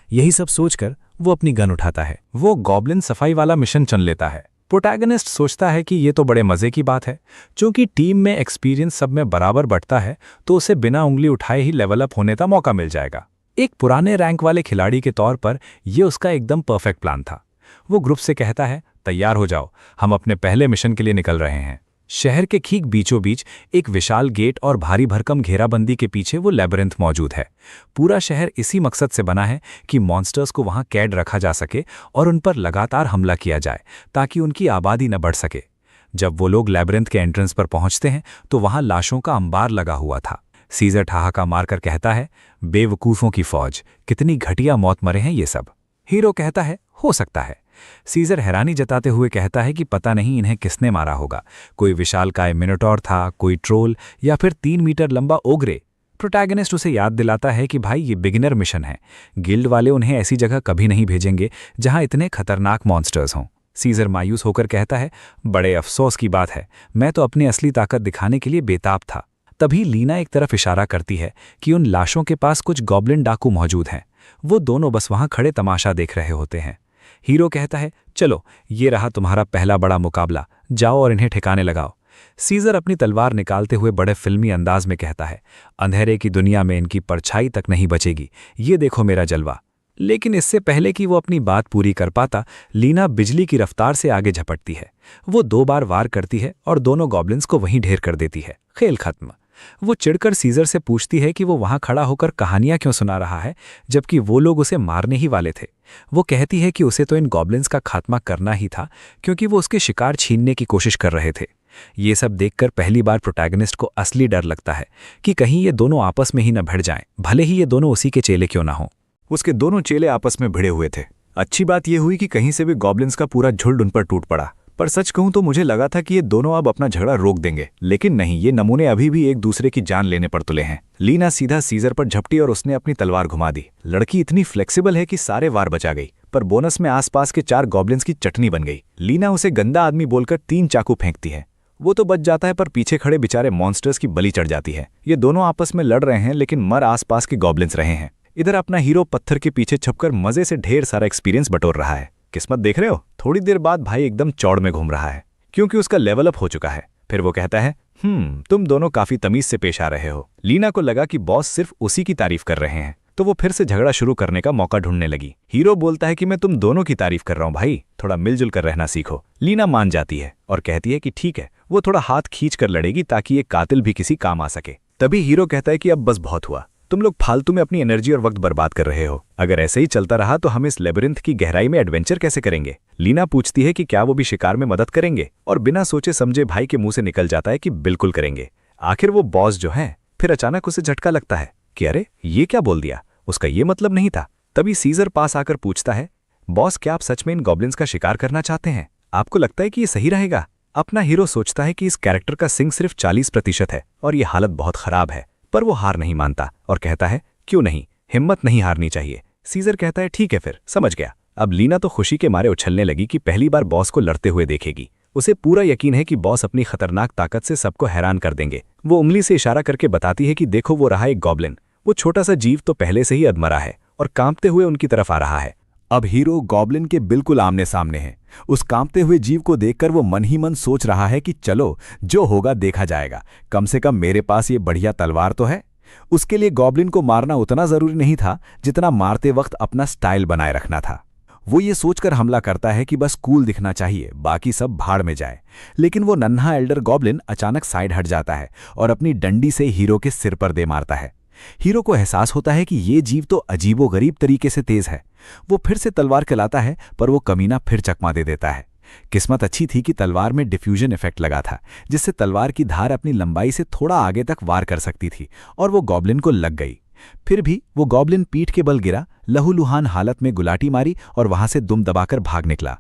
यही सब सोचकर वो अपनी गन उठाता है। वो गॉब्लिन सफाई वाला मिशन चुन लेता है। प्रोटैगनिस्ट सोचता है कि ये तो बड़े मजे की बात है। चूंकि टीम में एक्सपीरियंस सब में बराबर बढ़ता है तो उसे बिना उंगली उठाए ही लेवल अप होने का मौका मिल जाएगा। एक पुराने रैंक वाले खिलाड़ी के तौर पर यह उसका एकदम परफेक्ट प्लान था। वो ग्रुप से कहता है, तैयार हो जाओ, हम अपने पहले मिशन के लिए निकल रहे हैं। शहर के ठीक बीचों बीच एक विशाल गेट और भारी भरकम घेराबंदी के पीछे वो लेबिरिंथ मौजूद है। पूरा शहर इसी मकसद से बना है कि मॉन्स्टर्स को वहां कैद रखा जा सके और उन पर लगातार हमला किया जाए ताकि उनकी आबादी न बढ़ सके। जब वो लोग लेबिरिंथ के एंट्रेंस पर पहुंचते हैं तो वहां लाशों का अंबार लगा हुआ था। सीजर ठहाका मारकर कहता है, बेवकूफ़ों की फौज, कितनी घटिया मौत मरे हैं ये सब। हीरो कहता है, हो सकता है। सीजर हैरानी जताते हुए कहता है कि पता नहीं इन्हें किसने मारा होगा। कोई विशालकाय मिनोटॉर था, कोई ट्रोल, या फिर 3 मीटर लंबा ओग्रे। प्रोटैगनिस्ट उसे याद दिलाता है कि भाई ये बिगिनर मिशन है। गिल्ड वाले उन्हें ऐसी जगह कभी नहीं भेजेंगे जहां इतने खतरनाक मॉन्स्टर्स हों। सीजर मायूस होकर कहता है, बड़े अफसोस की बात है, मैं तो अपनी असली ताकत दिखाने के लिए बेताब था। तभी लीना एक तरफ इशारा करती है कि उन लाशों के पास कुछ गॉब्लिन डाकू मौजूद हैं। वो दोनों बस वहां खड़े तमाशा देख रहे होते हैं। हीरो कहता है, चलो ये रहा तुम्हारा पहला बड़ा मुकाबला, जाओ और इन्हें ठिकाने लगाओ। सीजर अपनी तलवार निकालते हुए बड़े फिल्मी अंदाज में कहता है, अंधेरे की दुनिया में इनकी परछाई तक नहीं बचेगी, ये देखो मेरा जलवा। लेकिन इससे पहले कि वो अपनी बात पूरी कर पाता, लीना बिजली की रफ्तार से आगे झपटती है। वो 2 बार वार करती है और दोनों गॉब्लिन्स को वहीं ढेर कर देती है। खेल खत्म। वो चिढ़कर सीजर से पूछती है कि वो वहां खड़ा होकर कहानियां क्यों सुना रहा है, जबकि वो लोग उसे मारने ही वाले थे। वो कहती है कि उसे तो इन गॉब्लिन्स का खात्मा करना ही था क्योंकि वो उसके शिकार छीनने की कोशिश कर रहे थे। ये सब देखकर पहली बार प्रोटैगनिस्ट को असली डर लगता है कि कहीं ये दोनों आपस में ही न भिड़ जाएं, भले ही ये दोनों उसी के चेले क्यों ना हों। उसके दोनों चेले आपस में भिड़े हुए थे। अच्छी बात यह हुई कि कहीं से भी गॉब्लिन्स का पूरा झुंड उन पर टूट पड़ा। पर सच कहूं तो मुझे लगा था कि ये दोनों अब अपना झगड़ा रोक देंगे, लेकिन नहीं, ये नमूने अभी भी एक दूसरे की जान लेने पर तुले हैं। लीना सीधा सीजर पर झपटी और उसने अपनी तलवार घुमा दी। लड़की इतनी फ्लेक्सिबल है कि सारे वार बचा गई, पर बोनस में आसपास के 4 गॉब्लिन्स की चटनी बन गई। लीना उसे गंदा आदमी बोलकर 3 चाकू फेंकती है। वो तो बच जाता है, पर पीछे खड़े बेचारे मॉन्स्टर्स की बलि चढ़ जाती है। ये दोनों आपस में लड़ रहे हैं, लेकिन मर आसपास के गॉब्लिन्स रहे हैं। इधर अपना हीरो पत्थर के पीछे छुपकर मजे से ढेर सारा एक्सपीरियंस बटोर रहा है। किस्मत देख रहे हो, थोड़ी देर बाद भाई एकदम चौड़ में घूम रहा है क्योंकि उसका लेवल अप हो चुका है। फिर वो कहता है, तुम दोनों काफी तमीज से पेश आ रहे हो। लीना को लगा कि बॉस सिर्फ उसी की तारीफ कर रहे हैं, तो वो फिर से झगड़ा शुरू करने का मौका ढूंढने लगी। हीरो बोलता है कि मैं तुम दोनों की तारीफ कर रहा हूं भाई, थोड़ा मिलजुल कर रहना सीखो। लीना मान जाती है और कहती है कि ठीक है, वो थोड़ा हाथ खींच कर लड़ेगी ताकि ये कातिल भी किसी काम आ सके। तभी हीरो कहता है कि अब बस बहुत हुआ, तुम लोग फालतू में अपनी एनर्जी और वक्त बर्बाद कर रहे हो। अगर ऐसे ही चलता रहा तो हम इस लेबिरिंथ की गहराई में एडवेंचर कैसे करेंगे। लीना पूछती है कि क्या वो भी शिकार में मदद करेंगे, और बिना सोचे समझे भाई के मुंह से निकल जाता है कि बिल्कुल करेंगे। आखिर वो बॉस जो है। फिर अचानक उसे झटका लगता है कि अरे ये क्या बोल दिया, उसका ये मतलब नहीं था। तभी सीजर पास आकर पूछता है, बॉस क्या आप सच में इन गॉब्लिन्स का शिकार करना चाहते हैं? आपको लगता है कि ये सही रहेगा? अपना हीरो सोचता है कि इस कैरेक्टर का सिंक सिर्फ 40% है और ये हालत बहुत खराब है, पर वो हार नहीं मानता और कहता है क्यों नहीं, हिम्मत नहीं हारनी चाहिए। सीजर कहता है ठीक है फिर, समझ गया। अब लीना तो खुशी के मारे उछलने लगी कि पहली बार बॉस को लड़ते हुए देखेगी। उसे पूरा यकीन है कि बॉस अपनी खतरनाक ताकत से सबको हैरान कर देंगे। वो उंगली से इशारा करके बताती है कि देखो वो रहा एक गॉब्लिन। वो छोटा सा जीव तो पहले से ही अधमरा है और कांपते हुए उनकी तरफ आ रहा है। अब हीरो गॉब्लिन के बिल्कुल आमने सामने है। उस कांपते हुए जीव को देखकर वो मन ही मन सोच रहा है कि चलो जो होगा देखा जाएगा, कम से कम मेरे पास ये बढ़िया तलवार तो है। उसके लिए गॉब्लिन को मारना उतना जरूरी नहीं था जितना मारते वक्त अपना स्टाइल बनाए रखना था। वो ये सोचकर हमला करता है कि बस कूल दिखना चाहिए, बाकी सब भाड़ में जाए। लेकिन वो नन्हा एल्डर गॉब्लिन अचानक साइड हट जाता है और अपनी डंडी से हीरो के सिर पर दे मारता है। हीरो को एहसास होता है कि ये जीव तो अजीबोगरीब तरीके से तेज है। वो फिर से तलवार चलाता है, पर वो कमीना फिर चकमा दे देता है। किस्मत अच्छी थी कि तलवार में डिफ्यूजन इफेक्ट लगा था, जिससे तलवार की धार अपनी लंबाई से थोड़ा आगे तक वार कर सकती थी और वो गॉब्लिन को लग गई। फिर भी वो गॉब्लिन पीठ के बल गिरा, लहूलुहान हालत में गुलाटी मारी और वहां से दुम दबाकर भाग निकला।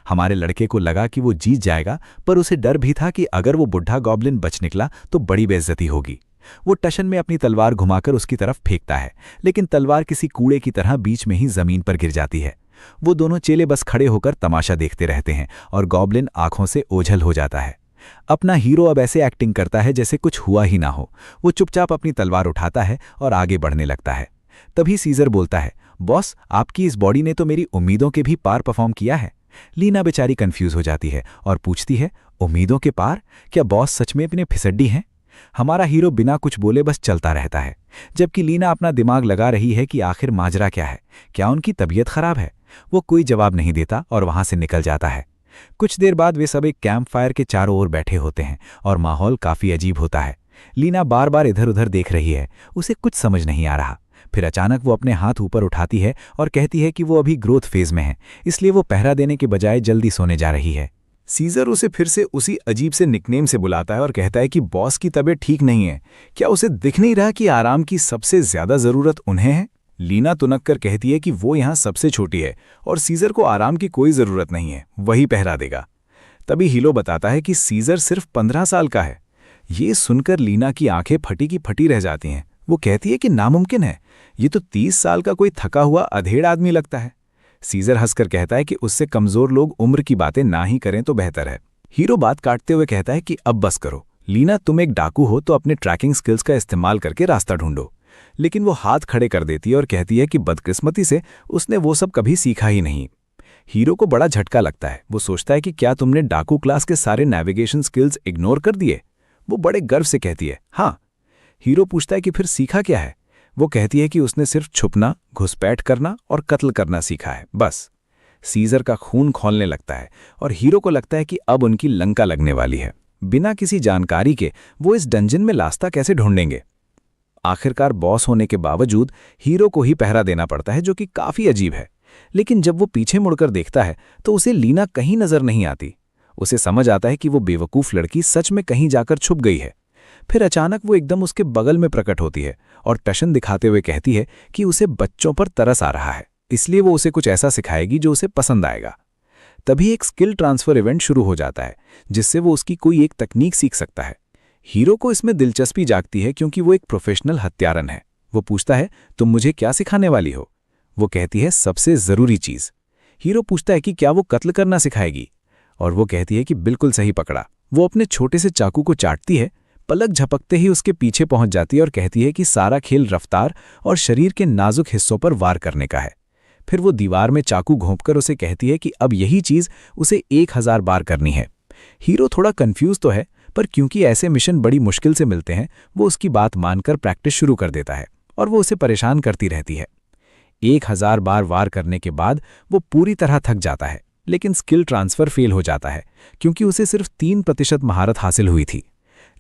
हमारे लड़के को लगा कि वो जीत जाएगा, पर उसे डर भी था कि अगर वो बुढ़ा गॉब्लिन बच निकला तो बड़ी बेइज्जती होगी। वो टशन में अपनी तलवार घुमाकर उसकी तरफ फेंकता है, लेकिन तलवार किसी कूड़े की तरह बीच में ही जमीन पर गिर जाती है। वो दोनों चेले बस खड़े होकर तमाशा देखते रहते हैं और गॉब्लिन आंखों से ओझल हो जाता है। अपना हीरो अब ऐसे एक्टिंग करता है जैसे कुछ हुआ ही ना हो। वो चुपचाप अपनी तलवार उठाता है और आगे बढ़ने लगता है। तभी सीजर बोलता है, बॉस आपकी इस बॉडी ने तो मेरी उम्मीदों के भी पार परफॉर्म किया है। लीना बेचारी कंफ्यूज हो जाती है और पूछती है, उम्मीदों के पार? क्या बॉस सच में अपने फिसड्डी हैं? हमारा हीरो बिना कुछ बोले बस चलता रहता है, जबकि लीना अपना दिमाग लगा रही है कि आखिर माजरा क्या है, क्या उनकी तबीयत खराब है। वो कोई जवाब नहीं देता और वहां से निकल जाता है। कुछ देर बाद वे सब एक कैंप फायर के चारों ओर बैठे होते हैं और माहौल काफी अजीब होता है। लीना बार बार इधर उधर देख रही है, उसे कुछ समझ नहीं आ रहा। फिर अचानक वो अपने हाथ ऊपर उठाती है और कहती है कि वो अभी ग्रोथ फेज में है, इसलिए वो पहरा देने के बजाय जल्दी सोने जा रही है। सीजर उसे फिर से उसी अजीब से निकनेम से बुलाता है और कहता है कि बॉस की तबीयत ठीक नहीं है। क्या उसे दिख नहीं रहा कि आराम की सबसे ज्यादा जरूरत उन्हें है? लीना तुनक कर कहती है कि वो यहाँ सबसे छोटी है और सीजर को आराम की कोई जरूरत नहीं है, वही पहरा देगा। तभी हीरो बताता है कि सीजर सिर्फ 15 साल का है। ये सुनकर लीना की आंखें फटी की फटी रह जाती हैं। वो कहती है कि नामुमकिन है, ये तो 30 साल का कोई थका हुआ अधेड़ आदमी लगता है। सीजर हंसकर कहता है कि उससे कमजोर लोग उम्र की बातें ना ही करें तो बेहतर है। हीरो बात काटते हुए कहता है कि अब बस करो लीना, तुम एक डाकू हो तो अपने ट्रैकिंग स्किल्स का इस्तेमाल करके रास्ता ढूंढो। लेकिन वो हाथ खड़े कर देती है और कहती है कि बदकिस्मती से उसने वो सब कभी सीखा ही नहीं। हीरो को बड़ा झटका लगता है। वो सोचता है कि क्या तुमने डाकू क्लास के सारे नेविगेशन स्किल्स इग्नोर कर दिए? वो बड़े गर्व से कहती है हाँ। हीरो पूछता है कि फिर सीखा क्या है? वो कहती है कि उसने सिर्फ छुपना, घुसपैठ करना और कत्ल करना सीखा है, बस। सीजर का खून खौलने लगता है और हीरो को लगता है कि अब उनकी लंका लगने वाली है। बिना किसी जानकारी के वो इस डंजन में रास्ता कैसे ढूंढेंगे? आखिरकार बॉस होने के बावजूद हीरो को ही पहरा देना पड़ता है, जो कि काफी अजीब है। लेकिन जब वो पीछे मुड़कर देखता है तो उसे लीना कहीं नजर नहीं आती। उसे समझ आता है कि वो बेवकूफ़ लड़की सच में कहीं जाकर छुप गई है। फिर अचानक वो एकदम उसके बगल में प्रकट होती है और टशन दिखाते हुए कहती है कि उसे बच्चों पर तरस आ रहा है, इसलिए वो उसे कुछ ऐसा सिखाएगी जो उसे पसंद आएगा। तभी एक स्किल ट्रांसफर इवेंट शुरू हो जाता है जिससे वो उसकी कोई एक तकनीक सीख सकता है। हीरो को इसमें दिलचस्पी जागती है क्योंकि वो एक प्रोफेशनल हत्यारन है। वो पूछता है, तुम मुझे क्या सिखाने वाली हो? वो कहती है, सबसे ज़रूरी चीज़। हीरो पूछता है कि क्या वो कत्ल करना सिखाएगी? और वो कहती है कि बिल्कुल सही पकड़ा। वो अपने छोटे से चाकू को चाटती है, पलक झपकते ही उसके पीछे पहुंच जाती है और कहती है कि सारा खेल रफ्तार और शरीर के नाजुक हिस्सों पर वार करने का है। फिर वो दीवार में चाकू घोंपकर उसे कहती है कि अब यही चीज़ उसे 1000 बार करनी है। हीरो थोड़ा कंफ्यूज तो है, पर क्योंकि ऐसे मिशन बड़ी मुश्किल से मिलते हैं, वो उसकी बात मानकर प्रैक्टिस शुरू कर देता है और वो उसे परेशान करती रहती है। 1000 बार वार करने के बाद वो पूरी तरह थक जाता है, लेकिन स्किल ट्रांसफर फेल हो जाता है क्योंकि उसे सिर्फ 3% महारत हासिल हुई थी।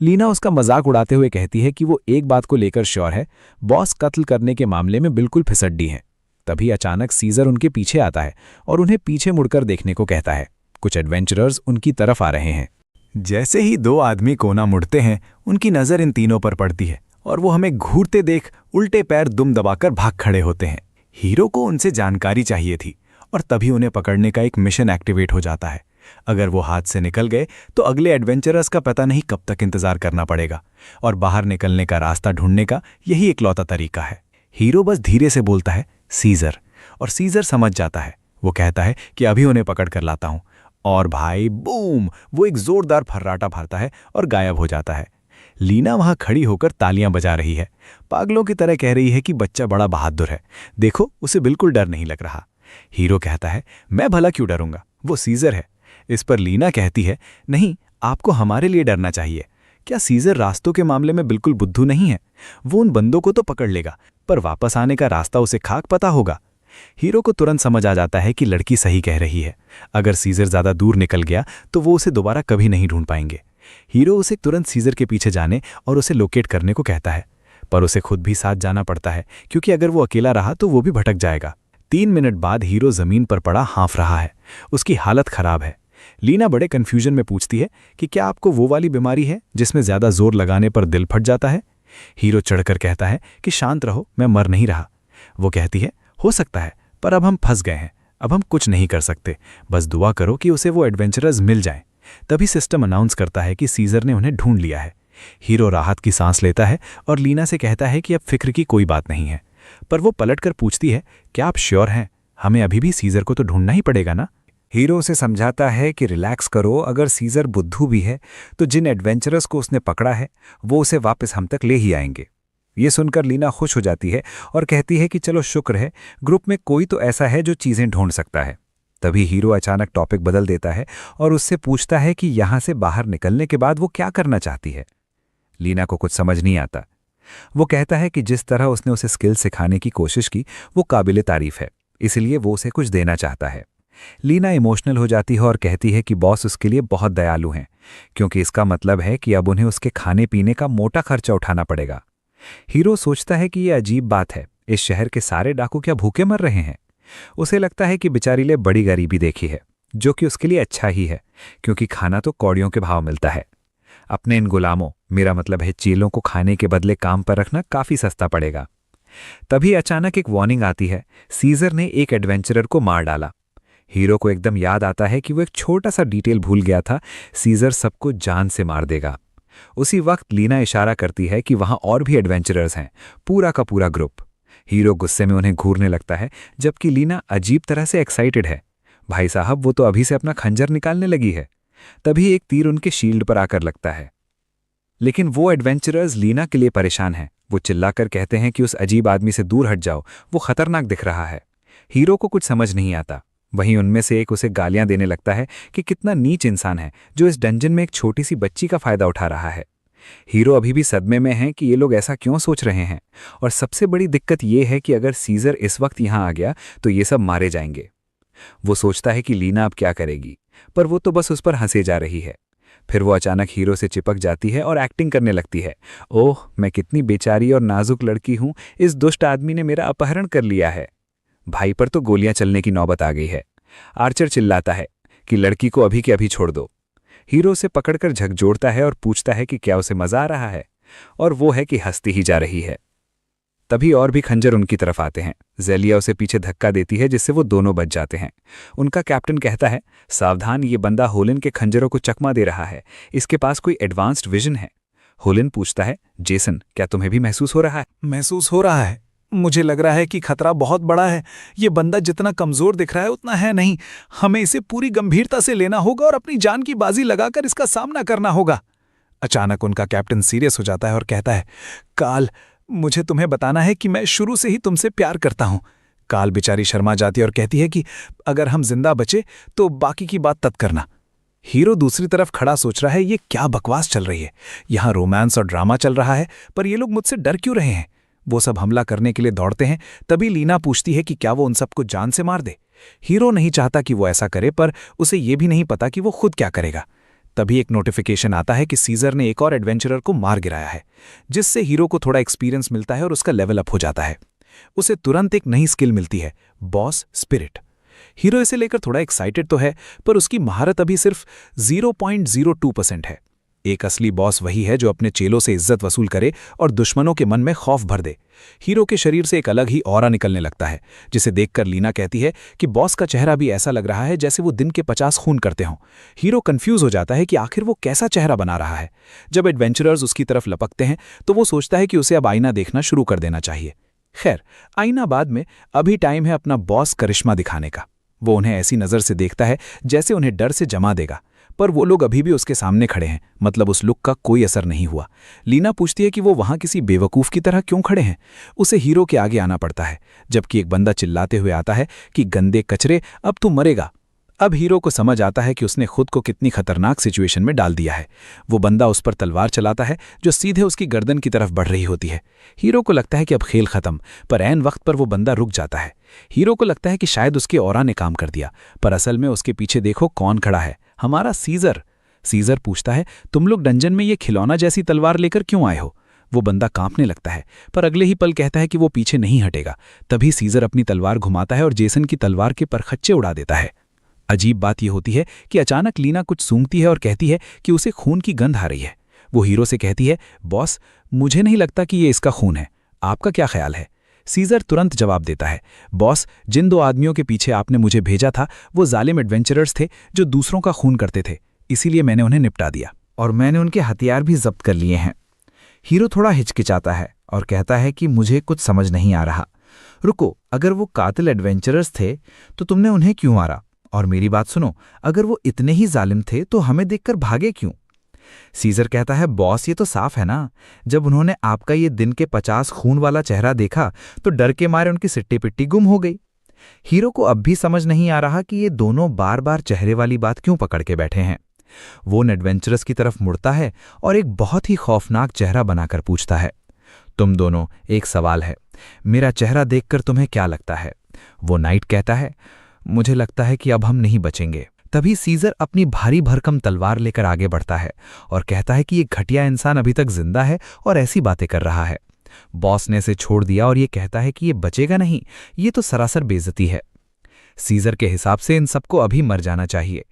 लीना उसका मजाक उड़ाते हुए कहती है कि वो एक बात को लेकर श्योर है, बॉस कत्ल करने के मामले में बिल्कुल फिसड्डी हैं। तभी अचानक सीजर उनके पीछे आता है और उन्हें पीछे मुड़कर देखने को कहता है। कुछ एडवेंचरर्स उनकी तरफ आ रहे हैं। जैसे ही 2 आदमी कोना मुड़ते हैं, उनकी नज़र इन तीनों पर पड़ती है और वो हमें घूरते देख उल्टे पैर दुम दबाकर भाग खड़े होते हैं। हीरो को उनसे जानकारी चाहिए थी और तभी उन्हें पकड़ने का एक मिशन एक्टिवेट हो जाता है। अगर वो हाथ से निकल गए तो अगले एडवेंचरर्स का पता नहीं कब तक इंतजार करना पड़ेगा और बाहर निकलने का रास्ता ढूंढने का यही इकलौता तरीका है। हीरो बस धीरे से बोलता है, सीजर, और सीजर समझ जाता है। वो कहता है कि अभी उन्हें पकड़ कर लाता हूं, और भाई बूम, वो एक जोरदार फर्राटा भरता है और गायब हो जाता है। लीना वहां खड़ी होकर तालियां बजा रही है, पागलों की तरह कह रही है कि बच्चा बड़ा बहादुर है, देखो उसे बिल्कुल डर नहीं लग रहा। हीरो कहता है, मैं भला क्यों डरूंगा, वो सीजर है। इस पर लीना कहती है, नहीं, आपको हमारे लिए डरना चाहिए। क्या सीजर रास्तों के मामले में बिल्कुल बुद्धू नहीं है? वो उन बंदों को तो पकड़ लेगा, पर वापस आने का रास्ता उसे खाक पता होगा। हीरो को तुरंत समझ आ जाता है कि लड़की सही कह रही है। अगर सीजर ज्यादा दूर निकल गया तो वो उसे दोबारा कभी नहीं ढूंढ पाएंगे। हीरो उसे तुरंत सीजर के पीछे जाने और उसे लोकेट करने को कहता है, पर उसे खुद भी साथ जाना पड़ता है क्योंकि अगर वो अकेला रहा तो वो भी भटक जाएगा। 3 मिनट बाद हीरो जमीन पर पड़ा हाँफ रहा है, उसकी हालत खराब है। लीना बड़े कंफ्यूजन में पूछती है कि क्या आपको वो वाली बीमारी है जिसमें ज्यादा जोर लगाने पर दिल फट जाता है? हीरो चढ़कर कहता है कि शांत रहो, मैं मर नहीं रहा। वो कहती है, हो सकता है, पर अब हम फंस गए हैं, अब हम कुछ नहीं कर सकते, बस दुआ करो कि उसे वो एडवेंचरर्स मिल जाएं। तभी सिस्टम अनाउंस करता है कि सीजर ने उन्हें ढूंढ लिया है। हीरो राहत की सांस लेता है और लीना से कहता है कि अब फिक्र की कोई बात नहीं है। पर वो पलटकर पूछती है, क्या आप श्योर हैं? हमें अभी भी सीजर को तो ढूंढना ही पड़ेगा ना? हीरो उसे समझाता है कि रिलैक्स करो, अगर सीजर बुद्धू भी है तो जिन एडवेंचरर्स को उसने पकड़ा है वो उसे वापस हम तक ले ही आएंगे। ये सुनकर लीना खुश हो जाती है और कहती है कि चलो शुक्र है, ग्रुप में कोई तो ऐसा है जो चीज़ें ढूंढ सकता है। तभी हीरो अचानक टॉपिक बदल देता है और उससे पूछता है कि यहाँ से बाहर निकलने के बाद वो क्या करना चाहती है। लीना को कुछ समझ नहीं आता। वो कहता है कि जिस तरह उसने उसे स्किल सिखाने की कोशिश की वो काबिले तारीफ है, इसलिए वो उसे कुछ देना चाहता है। लीना इमोशनल हो जाती है और कहती है कि बॉस उसके लिए बहुत दयालु हैं, क्योंकि इसका मतलब है कि अब उन्हें उसके खाने पीने का मोटा खर्चा उठाना पड़ेगा। हीरो सोचता है कि यह अजीब बात है, इस शहर के सारे डाकू क्या भूखे मर रहे हैं? उसे लगता है कि बेचारी ने बड़ी गरीबी देखी है, जो कि उसके लिए अच्छा ही है, क्योंकि खाना तो कौड़ियों के भाव मिलता है। अपने इन गुलामों, मेरा मतलब है चेलों को खाने के बदले काम पर रखना काफी सस्ता पड़ेगा। तभी अचानक एक वार्निंग आती है, सीजर ने एक एडवेंचरर को मार डाला। हीरो को एकदम याद आता है कि वो एक छोटा सा डिटेल भूल गया था, सीजर सबको जान से मार देगा। उसी वक्त लीना इशारा करती है कि वहां और भी एडवेंचरर्स हैं, पूरा का पूरा ग्रुप। हीरो गुस्से में उन्हें घूरने लगता है, जबकि लीना अजीब तरह से एक्साइटेड है। भाई साहब, वो तो अभी से अपना खंजर निकालने लगी है। तभी एक तीर उनके शील्ड पर आकर लगता है, लेकिन वो एडवेंचरर्स लीना के लिए परेशान हैं। वो चिल्लाकर कहते हैं कि उस अजीब आदमी से दूर हट जाओ, वो खतरनाक दिख रहा है। हीरो को कुछ समझ नहीं आता। वहीं उनमें से एक उसे गालियां देने लगता है कि कितना नीच इंसान है जो इस डंजन में एक छोटी सी बच्ची का फायदा उठा रहा है। हीरो अभी भी सदमे में है कि ये लोग ऐसा क्यों सोच रहे हैं, और सबसे बड़ी दिक्कत ये है कि अगर सीजर इस वक्त यहां आ गया तो ये सब मारे जाएंगे। वो सोचता है कि लीना अब क्या करेगी, पर वो तो बस उस पर हंसे जा रही है। फिर वो अचानक हीरो से चिपक जाती है और एक्टिंग करने लगती है, ओह मैं कितनी बेचारी और नाजुक लड़की हूं, इस दुष्ट आदमी ने मेरा अपहरण कर लिया है। भाई पर तो गोलियां चलने की नौबत आ गई है। आर्चर चिल्लाता है कि लड़की को अभी के अभी छोड़ दो। हीरो उसे पकड़कर झकझोरता है और पूछता है कि क्या उसे मजा आ रहा है, और वो है कि हंसती ही जा रही है। तभी और भी खंजर उनकी तरफ आते हैं। जेलिया उसे पीछे धक्का देती है जिससे वो दोनों बच जाते हैं। उनका कैप्टन कहता है, सावधान, ये बंदा होलिन के खंजरों को चकमा दे रहा है, इसके पास कोई एडवांस्ड विजन है। होलिन पूछता है, जेसन, क्या तुम्हें भी महसूस हो रहा है? महसूस हो रहा है। मुझे लग रहा है कि खतरा बहुत बड़ा है। ये बंदा जितना कमजोर दिख रहा है उतना है नहीं। हमें इसे पूरी गंभीरता से लेना होगा और अपनी जान की बाजी लगाकर इसका सामना करना होगा। अचानक उनका कैप्टन सीरियस हो जाता है और कहता है, काल, मुझे तुम्हें बताना है कि मैं शुरू से ही तुमसे प्यार करता हूं। काल बेचारी शर्मा जाती है और कहती है कि अगर हम जिंदा बचे तो बाकी की बात तब करना। हीरो दूसरी तरफ खड़ा सोच रहा है, ये क्या बकवास चल रही है। यहां रोमांस और ड्रामा चल रहा है, पर ये लोग मुझसे डर क्यों रहे हैं? वो सब हमला करने के लिए दौड़ते हैं। तभी लीना पूछती है कि क्या वो उन सबको जान से मार दे। हीरो नहीं चाहता कि वो ऐसा करे, पर उसे ये भी नहीं पता कि वो खुद क्या करेगा। तभी एक नोटिफिकेशन आता है कि सीजर ने एक और एडवेंचरर को मार गिराया है, जिससे हीरो को थोड़ा एक्सपीरियंस मिलता है और उसका लेवल अप हो जाता है। उसे तुरंत एक नई स्किल मिलती है, बॉस स्पिरिट। हीरो इसे लेकर थोड़ा एक्साइटेड तो है, पर उसकी महारत अभी सिर्फ 0.02% है। एक असली बॉस वही है जो अपने चेलों से इज्जत वसूल करे और दुश्मनों के मन में खौफ भर दे। हीरो के शरीर से एक अलग ही ऑरा निकलने लगता है, जिसे देखकर लीना कहती है कि बॉस का चेहरा भी ऐसा लग रहा है जैसे वो दिन के 50 खून करते हों। हीरो कंफ्यूज हो जाता है कि आखिर वो कैसा चेहरा बना रहा है। जब एडवेंचरर्स उसकी तरफ लपकते हैं तो वो सोचता है कि उसे अब आईना देखना शुरू कर देना चाहिए। खैर, आईना बाद में, अभी टाइम है अपना बॉस करिश्मा दिखाने का। वो उन्हें ऐसी नज़र से देखता है जैसे उन्हें डर से जमा देगा, पर वो लोग अभी भी उसके सामने खड़े हैं, मतलब उस लुक का कोई असर नहीं हुआ। लीना पूछती है कि वो वहां किसी बेवकूफ़ की तरह क्यों खड़े हैं। उसे हीरो के आगे आना पड़ता है, जबकि एक बंदा चिल्लाते हुए आता है कि गंदे कचरे, अब तू मरेगा। अब हीरो को समझ आता है कि उसने खुद को कितनी खतरनाक सिचुएशन में डाल दिया है। वो बंदा उस पर तलवार चलाता है जो सीधे उसकी गर्दन की तरफ बढ़ रही होती है। हीरो को लगता है कि अब खेल खत्म, पर ऐन वक्त पर वो बंदा रुक जाता है। हीरो को लगता है कि शायद उसके ऑरा ने काम कर दिया, पर असल में उसके पीछे देखो कौन खड़ा है, हमारा सीजर। सीजर पूछता है, तुम लोग डंजन में ये खिलौना जैसी तलवार लेकर क्यों आए हो? वो बंदा कांपने लगता है, पर अगले ही पल कहता है कि वो पीछे नहीं हटेगा। तभी सीजर अपनी तलवार घुमाता है और जेसन की तलवार के परखच्चे उड़ा देता है। अजीब बात यह होती है कि अचानक लीना कुछ सूंघती है और कहती है कि उसे खून की गंध आ रही है। वो हीरो से कहती है, बॉस, मुझे नहीं लगता कि ये इसका खून है, आपका क्या ख्याल है? सीजर तुरंत जवाब देता है, बॉस, जिन 2 आदमियों के पीछे आपने मुझे भेजा था वो जालिम एडवेंचरर्स थे जो दूसरों का खून करते थे, इसीलिए मैंने उन्हें निपटा दिया और मैंने उनके हथियार भी जब्त कर लिए हैं। हीरो थोड़ा हिचकिचाता है और कहता है कि मुझे कुछ समझ नहीं आ रहा। रुको, अगर वो कातिल एडवेंचरर्स थे तो तुमने उन्हें क्यों मारा? और मेरी बात सुनो, अगर वो इतने ही जालिम थे तो हमें देखकर भागे क्यों? सीजर कहता है, बॉस, ये तो साफ है ना, जब उन्होंने आपका ये दिन के 50 खून वाला चेहरा देखा तो डर के मारे उनकी सिट्टी पिट्टी गुम हो गई। हीरो को अब भी समझ नहीं आ रहा कि ये दोनों बार बार चेहरे वाली बात क्यों पकड़ के बैठे हैं। वो एडवेंचरस की तरफ मुड़ता है और एक बहुत ही खौफनाक चेहरा बनाकर पूछता है, तुम दोनों, एक सवाल है, मेरा चेहरा देखकर तुम्हें क्या लगता है? वो नाइट कहता है, मुझे लगता है कि अब हम नहीं बचेंगे। तभी सीजर अपनी भारी भरकम तलवार लेकर आगे बढ़ता है और कहता है कि ये घटिया इंसान अभी तक जिंदा है और ऐसी बातें कर रहा है। बॉस ने इसे छोड़ दिया और ये कहता है कि ये बचेगा नहीं, ये तो सरासर बेइज्जती है। सीजर के हिसाब से इन सबको अभी मर जाना चाहिए,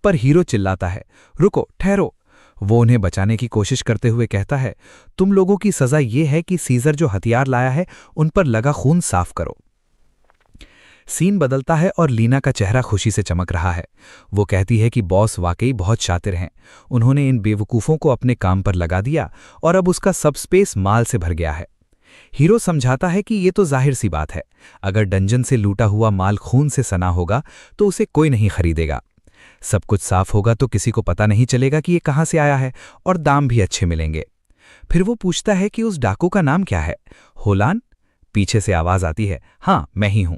पर हीरो चिल्लाता है, रुको, ठहरो। वो उन्हें बचाने की कोशिश करते हुए कहता है, तुम लोगों की सजा ये है कि सीजर जो हथियार लाया है उन पर लगा खून साफ करो। सीन बदलता है और लीना का चेहरा खुशी से चमक रहा है। वो कहती है कि बॉस वाकई बहुत शातिर हैं, उन्होंने इन बेवकूफ़ों को अपने काम पर लगा दिया और अब उसका सब स्पेस माल से भर गया है। हीरो समझाता है कि ये तो जाहिर सी बात है, अगर डंजन से लूटा हुआ माल खून से सना होगा तो उसे कोई नहीं खरीदेगा। सब कुछ साफ होगा तो किसी को पता नहीं चलेगा कि ये कहाँ से आया है और दाम भी अच्छे मिलेंगे। फिर वो पूछता है कि उस डाकू का नाम क्या है? होलान? पीछे से आवाज आती है, हाँ, मैं ही हूं।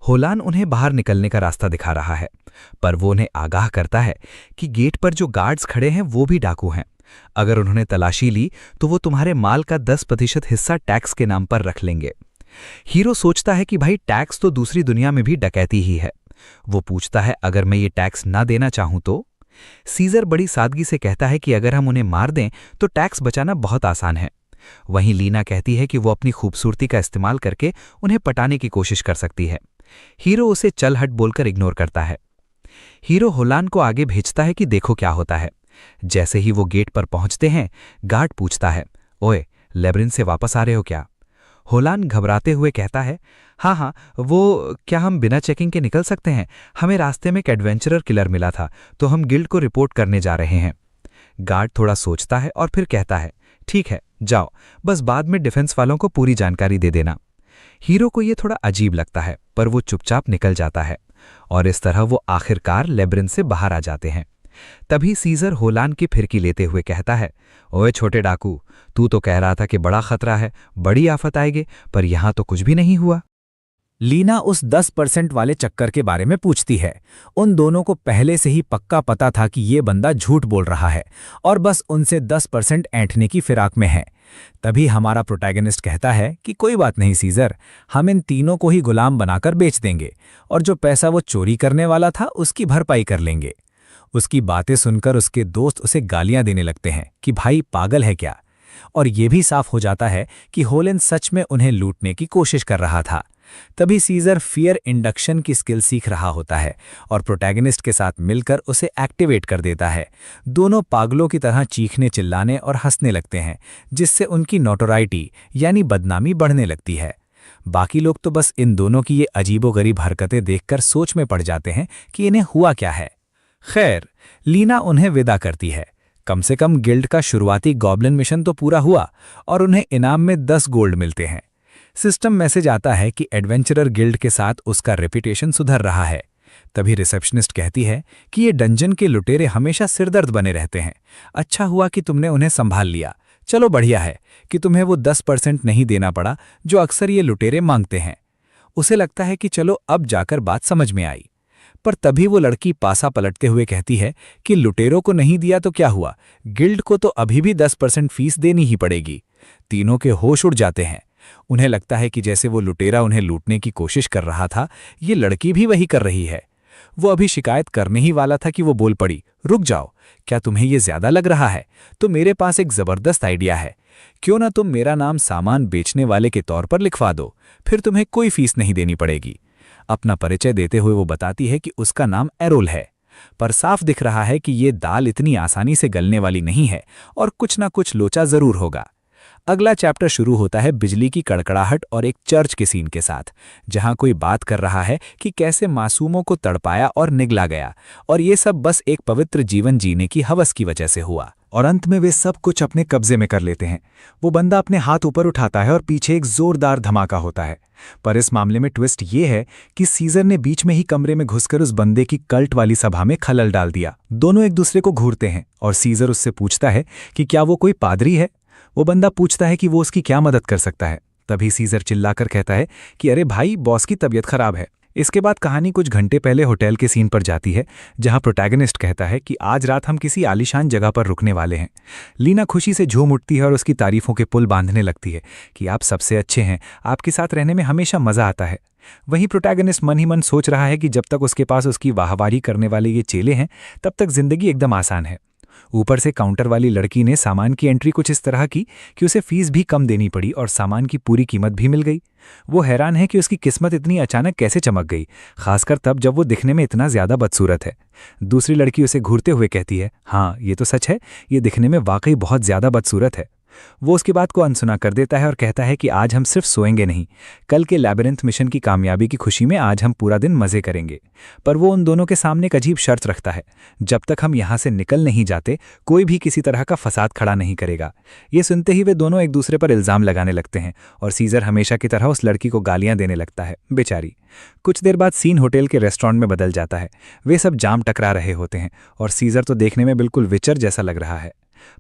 होलान उन्हें बाहर निकलने का रास्ता दिखा रहा है, पर वो उन्हें आगाह करता है कि गेट पर जो गार्ड्स खड़े हैं वो भी डाकू हैं। अगर उन्होंने तलाशी ली तो वो तुम्हारे माल का 10% हिस्सा टैक्स के नाम पर रख लेंगे। हीरो सोचता है कि भाई, टैक्स तो दूसरी दुनिया में भी डकैती ही है। वो पूछता है, अगर मैं ये टैक्स ना देना चाहूं तो? सीजर बड़ी सादगी से कहता है कि अगर हम उन्हें मार दें तो टैक्स बचाना बहुत आसान है। वहीं लीना कहती है कि वो अपनी खूबसूरती का इस्तेमाल करके उन्हें पटाने की कोशिश कर सकती है। हीरो उसे चल हट बोलकर इग्नोर करता है। हीरो होलान को आगे भेजता है कि देखो क्या होता है। जैसे ही वो गेट पर पहुंचते हैं, गार्ड पूछता है, ओए, लेब्रिन से वापस आ रहे हो क्या? होलान घबराते हुए कहता है, हाँ, वो क्या हम बिना चेकिंग के निकल सकते हैं? हमें रास्ते में एक एडवेंचरर किलर मिला था, तो हम गिल्ड को रिपोर्ट करने जा रहे हैं। गार्ड थोड़ा सोचता है और फिर कहता है, ठीक है, जाओ, बस बाद में डिफेंस वालों को पूरी जानकारी दे देना। हीरो को ये थोड़ा अजीब लगता है, पर वो चुपचाप निकल जाता है और इस तरह वो आखिरकार लेब्रिन से बाहर आ जाते हैं। तभी सीजर होलान की फिरकी लेते हुए कहता है, ओए छोटे डाकू, तू तो कह रहा था कि बड़ा खतरा है, बड़ी आफत आएगी, पर यहां तो कुछ भी नहीं हुआ। लीना उस 10% वाले चक्कर के बारे में पूछती है। उन दोनों को पहले से ही पक्का पता था कि ये बंदा झूठ बोल रहा है और बस उनसे 10% ऐंठने की फिराक में है। तभी हमारा प्रोटैगनिस्ट कहता है कि कोई बात नहीं सीजर, हम इन तीनों को ही गुलाम बनाकर बेच देंगे और जो पैसा वो चोरी करने वाला था उसकी भरपाई कर लेंगे। उसकी बातें सुनकर उसके दोस्त उसे गालियां देने लगते हैं कि भाई पागल है क्या, और ये भी साफ हो जाता है कि होलन सच में उन्हें लूटने की कोशिश कर रहा था। तभी सीजर फियर इंडक्शन की स्किल सीख रहा होता है और प्रोटैगनिस्ट के साथ मिलकर उसे एक्टिवेट कर देता है। दोनों पागलों की तरह चीखने चिल्लाने और हंसने लगते हैं, जिससे उनकी नोटोराइटी यानी बदनामी बढ़ने लगती है। बाकी लोग तो बस इन दोनों की ये अजीबोगरीब हरकतें देखकर सोच में पड़ जाते हैं कि इन्हें हुआ क्या है। खैर, लीना उन्हें विदा करती है। कम से कम गिल्ड का शुरुआती गॉब्लिन मिशन तो पूरा हुआ और उन्हें इनाम में 10 गोल्ड मिलते हैं। सिस्टम मैसेज आता है कि एडवेंचरर गिल्ड के साथ उसका रेपुटेशन सुधर रहा है। तभी रिसेप्शनिस्ट कहती है कि ये डंजन के लुटेरे हमेशा सिरदर्द बने रहते हैं। अच्छा हुआ कि तुमने उन्हें संभाल लिया। चलो बढ़िया है कि तुम्हें वो 10% नहीं देना पड़ा जो अक्सर ये लुटेरे मांगते हैं। उसे लगता है कि चलो अब जाकर बात समझ में आई। पर तभी वो लड़की पासा पलटते हुए कहती है कि लुटेरों को नहीं दिया तो क्या हुआ, गिल्ड को तो अभी भी 10% फीस देनी ही पड़ेगी। तीनों के होश उड़ जाते हैं। उन्हें लगता है कि जैसे वो लुटेरा उन्हें लूटने की कोशिश कर रहा था, ये लड़की भी वही कर रही है। वो अभी शिकायत करने ही वाला था कि वो बोल पड़ी, रुक जाओ, क्या तुम्हें ये ज्यादा लग रहा है? तो मेरे पास एक जबरदस्त आइडिया है। क्यों ना तुम मेरा नाम सामान बेचने वाले के तौर पर लिखवा दो, फिर तुम्हें कोई फीस नहीं देनी पड़ेगी। अपना परिचय देते हुए वो बताती है कि उसका नाम एरोल है, पर साफ दिख रहा है कि ये दाल इतनी आसानी से गलने वाली नहीं है और कुछ ना कुछ लोचा जरूर होगा। अगला चैप्टर शुरू होता है बिजली की कड़कड़ाहट और एक चर्च के सीन के साथ, जहां कोई बात कर रहा है कि कैसे मासूमों को तड़पाया और निगला गया, और ये सब बस एक पवित्र जीवन जीने की हवस की वजह से हुआ। और अंत में वे सब कुछ अपने कब्जे में कर लेते हैं। वो बंदा अपने हाथ ऊपर उठाता है और पीछे एक जोरदार धमाका होता है। पर इस मामले में ट्विस्ट ये है कि सीजर ने बीच में ही कमरे में घुसकर उस बंदे की कल्ट वाली सभा में खलल डाल दिया। दोनों एक दूसरे को घूरते हैं और सीजर उससे पूछता है कि क्या वो कोई पादरी है। वो बंदा पूछता है कि वो उसकी क्या मदद कर सकता है। तभी सीजर चिल्लाकर कहता है कि अरे भाई, बॉस की तबीयत खराब है। इसके बाद कहानी कुछ घंटे पहले होटल के सीन पर जाती है, जहां प्रोटैगनिस्ट कहता है कि आज रात हम किसी आलीशान जगह पर रुकने वाले हैं। लीना खुशी से झूम उठती है और उसकी तारीफों के पुल बांधने लगती है कि आप सबसे अच्छे हैं, आपके साथ रहने में हमेशा मजा आता है। वहीं प्रोटैगनिस्ट मन ही मन सोच रहा है कि जब तक उसके पास उसकी वाहवाही करने वाले ये चेले हैं, तब तक जिंदगी एकदम आसान है। ऊपर से काउंटर वाली लड़की ने सामान की एंट्री कुछ इस तरह की कि उसे फीस भी कम देनी पड़ी और सामान की पूरी कीमत भी मिल गई। वो हैरान है कि उसकी किस्मत इतनी अचानक कैसे चमक गई, खासकर तब जब वो दिखने में इतना ज्यादा बदसूरत है। दूसरी लड़की उसे घूरते हुए कहती है, हाँ ये तो सच है, ये दिखने में वाकई बहुत ज्यादा बदसूरत है। वो उसकी बात को अनसुना कर देता है और कहता है कि आज हम सिर्फ सोएंगे नहीं, कल के लैबिरिंथ मिशन की कामयाबी की खुशी में आज हम पूरा दिन मजे करेंगे। पर वो उन दोनों के सामने एक अजीब शर्त रखता है, जब तक हम यहाँ से निकल नहीं जाते कोई भी किसी तरह का फसाद खड़ा नहीं करेगा। ये सुनते ही वे दोनों एक दूसरे पर इल्जाम लगाने लगते हैं और सीजर हमेशा की तरह उस लड़की को गालियां देने लगता है, बेचारी। कुछ देर बाद सीन होटल के रेस्टोरेंट में बदल जाता है। वे सब जाम टकरा रहे होते हैं और सीजर तो देखने में बिल्कुल विचर जैसा लग रहा है।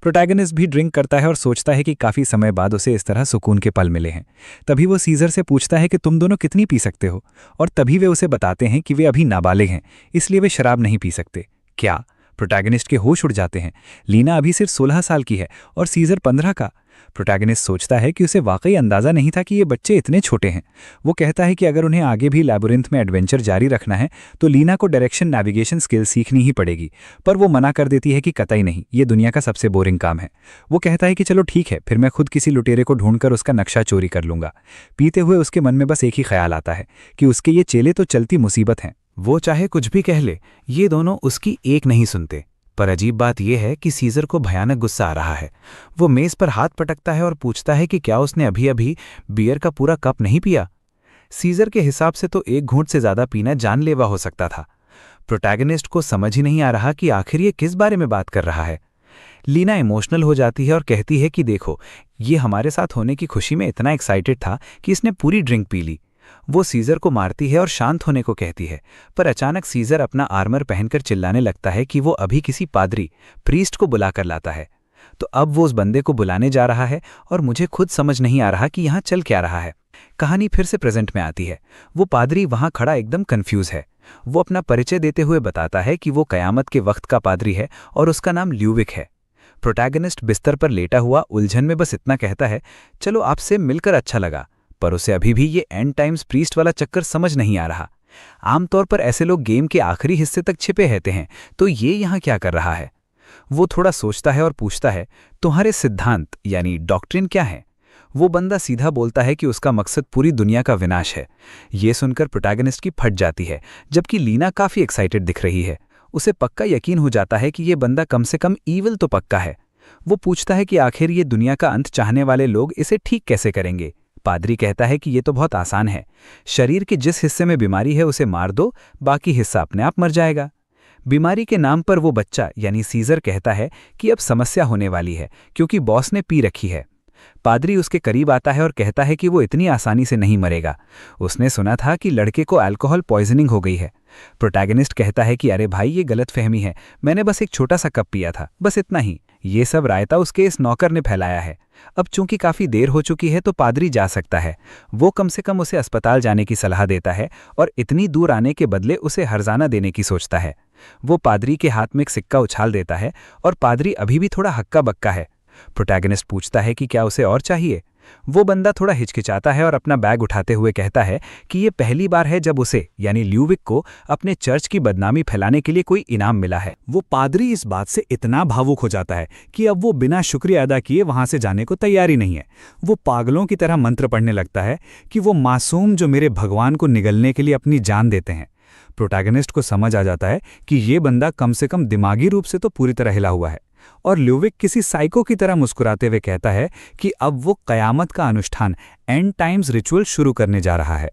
प्रोटैगनिस्ट भी ड्रिंक करता है और सोचता है कि काफी समय बाद उसे इस तरह सुकून के पल मिले हैं। तभी वो सीजर से पूछता है कि तुम दोनों कितनी पी सकते हो, और तभी वे उसे बताते हैं कि वे अभी नाबालिग हैं, इसलिए वे शराब नहीं पी सकते। क्या? प्रोटैगनिस्ट के होश उड़ जाते हैं। लीना अभी सिर्फ 16 साल की है और सीजर 15 का। प्रोटैगनिस्ट सोचता है कि उसे वाकई अंदाज़ा नहीं था कि ये बच्चे इतने छोटे हैं। वो कहता है कि अगर उन्हें आगे भी लैबिरिंथ में एडवेंचर जारी रखना है तो लीना को डायरेक्शन नेविगेशन स्किल सीखनी ही पड़ेगी, पर वो मना कर देती है कि कतई नहीं, ये दुनिया का सबसे बोरिंग काम है। वो कहता है कि चलो ठीक है, फिर मैं खुद किसी लुटेरे को ढूंढकर उसका नक्शा चोरी कर लूंगा। पीते हुए उसके मन में बस एक ही ख्याल आता है कि उसके ये चेले तो चलती मुसीबत हैं। वो चाहे कुछ भी कह ले, ये दोनों उसकी एक नहीं सुनते। पर अजीब बात यह है कि सीजर को भयानक गुस्सा आ रहा है। वो मेज पर हाथ पटकता है और पूछता है कि क्या उसने अभी अभी बियर का पूरा कप नहीं पिया। सीजर के हिसाब से तो एक घूंट से ज्यादा पीना जानलेवा हो सकता था। प्रोटैगनिस्ट को समझ ही नहीं आ रहा कि आखिर ये किस बारे में बात कर रहा है। लीना इमोशनल हो जाती है और कहती है कि देखो, ये हमारे साथ होने की खुशी में इतना एक्साइटेड था कि इसने पूरी ड्रिंक पी ली। वो सीजर को मारती है और शांत होने को कहती है, पर अचानक सीजर अपना आर्मर पहनकर चिल्लाने लगता है कि वो अभी किसी पादरी प्रीस्ट को बुलाकर लाता है। तो अब वो उस बंदे को बुलाने जा रहा है और मुझे खुद समझ नहीं आ रहा कि यहाँ चल क्या रहा है। कहानी फिर से प्रेजेंट में आती है। वो पादरी वहाँ खड़ा एकदम कंफ्यूज है। वो अपना परिचय देते हुए बताता है कि वो कयामत के वक्त का पादरी है और उसका नाम ल्यूविक है। प्रोटैगनिस्ट बिस्तर पर लेटा हुआ उलझन में बस इतना कहता है, चलो आपसे मिलकर अच्छा लगा, पर उसे अभी भी ये एंड टाइम्स प्रीस्ट वाला चक्कर समझ नहीं आ रहा। आमतौर पर ऐसे लोग गेम के आखिरी हिस्से तक छिपे रहते हैं, तो ये यहाँ क्या कर रहा है। वो थोड़ा सोचता है और पूछता है, तुम्हारे सिद्धांत यानी डॉक्ट्रिन क्या है। वो बंदा सीधा बोलता है कि उसका मकसद पूरी दुनिया का विनाश है। ये सुनकर प्रोटैगनिस्ट की फट जाती है, जबकि लीना काफी एक्साइटेड दिख रही है। उसे पक्का यकीन हो जाता है कि ये बंदा कम से कम ईविल तो पक्का है। वो पूछता है कि आखिर ये दुनिया का अंत चाहने वाले लोग इसे ठीक कैसे करेंगे। पादरी कहता है कि ये तो बहुत आसान है, शरीर के जिस हिस्से में बीमारी है उसे मार दो, बाकी हिस्सा अपने आप मर जाएगा। बीमारी के नाम पर वो बच्चा यानी सीजर कहता है कि अब समस्या होने वाली है क्योंकि बॉस ने पी रखी है। पादरी उसके करीब आता है और कहता है कि वो इतनी आसानी से नहीं मरेगा। उसने सुना था कि लड़के को अल्कोहल पॉइजनिंग हो गई है। प्रोटैगनिस्ट कहता है कि अरे भाई, ये गलतफहमी है, मैंने बस एक छोटा सा कप पिया था, बस इतना ही। ये सब रायता उसके इस नौकर ने फैलाया है। अब चूंकि काफी देर हो चुकी है तो पादरी जा सकता है। वो कम से कम उसे अस्पताल जाने की सलाह देता है और इतनी दूर आने के बदले उसे हर्जाना देने की सोचता है। वो पादरी के हाथ में एक सिक्का उछाल देता है और पादरी अभी भी थोड़ा हक्का बक्का है। प्रोटैगनिस्ट पूछता है कि क्या उसे और चाहिए। वो बंदा थोड़ा हिचकिचाता है और अपना बैग उठाते हुए कहता है कि ये पहली बार है जब उसे यानी ल्यूविक को अपने चर्च की बदनामी फैलाने के लिए कोई इनाम मिला है। वो पादरी इस बात से इतना भावुक हो जाता है कि अब वो बिना शुक्रिया अदा किए वहां से जाने को तैयार ही नहीं है। वो पागलों की तरह मंत्र पढ़ने लगता है कि वो मासूम जो मेरे भगवान को निगलने के लिए अपनी जान देते हैं। प्रोटैगनिस्ट को समझ आ जाता है कि ये बंदा कम से कम दिमागी रूप से तो पूरी तरह हिला हुआ है, और ल्यूविक किसी साइको की तरह मुस्कुराते हुए कहता है कि अब वो कयामत का अनुष्ठान एंड टाइम्स रिचुअल शुरू करने जा रहा है।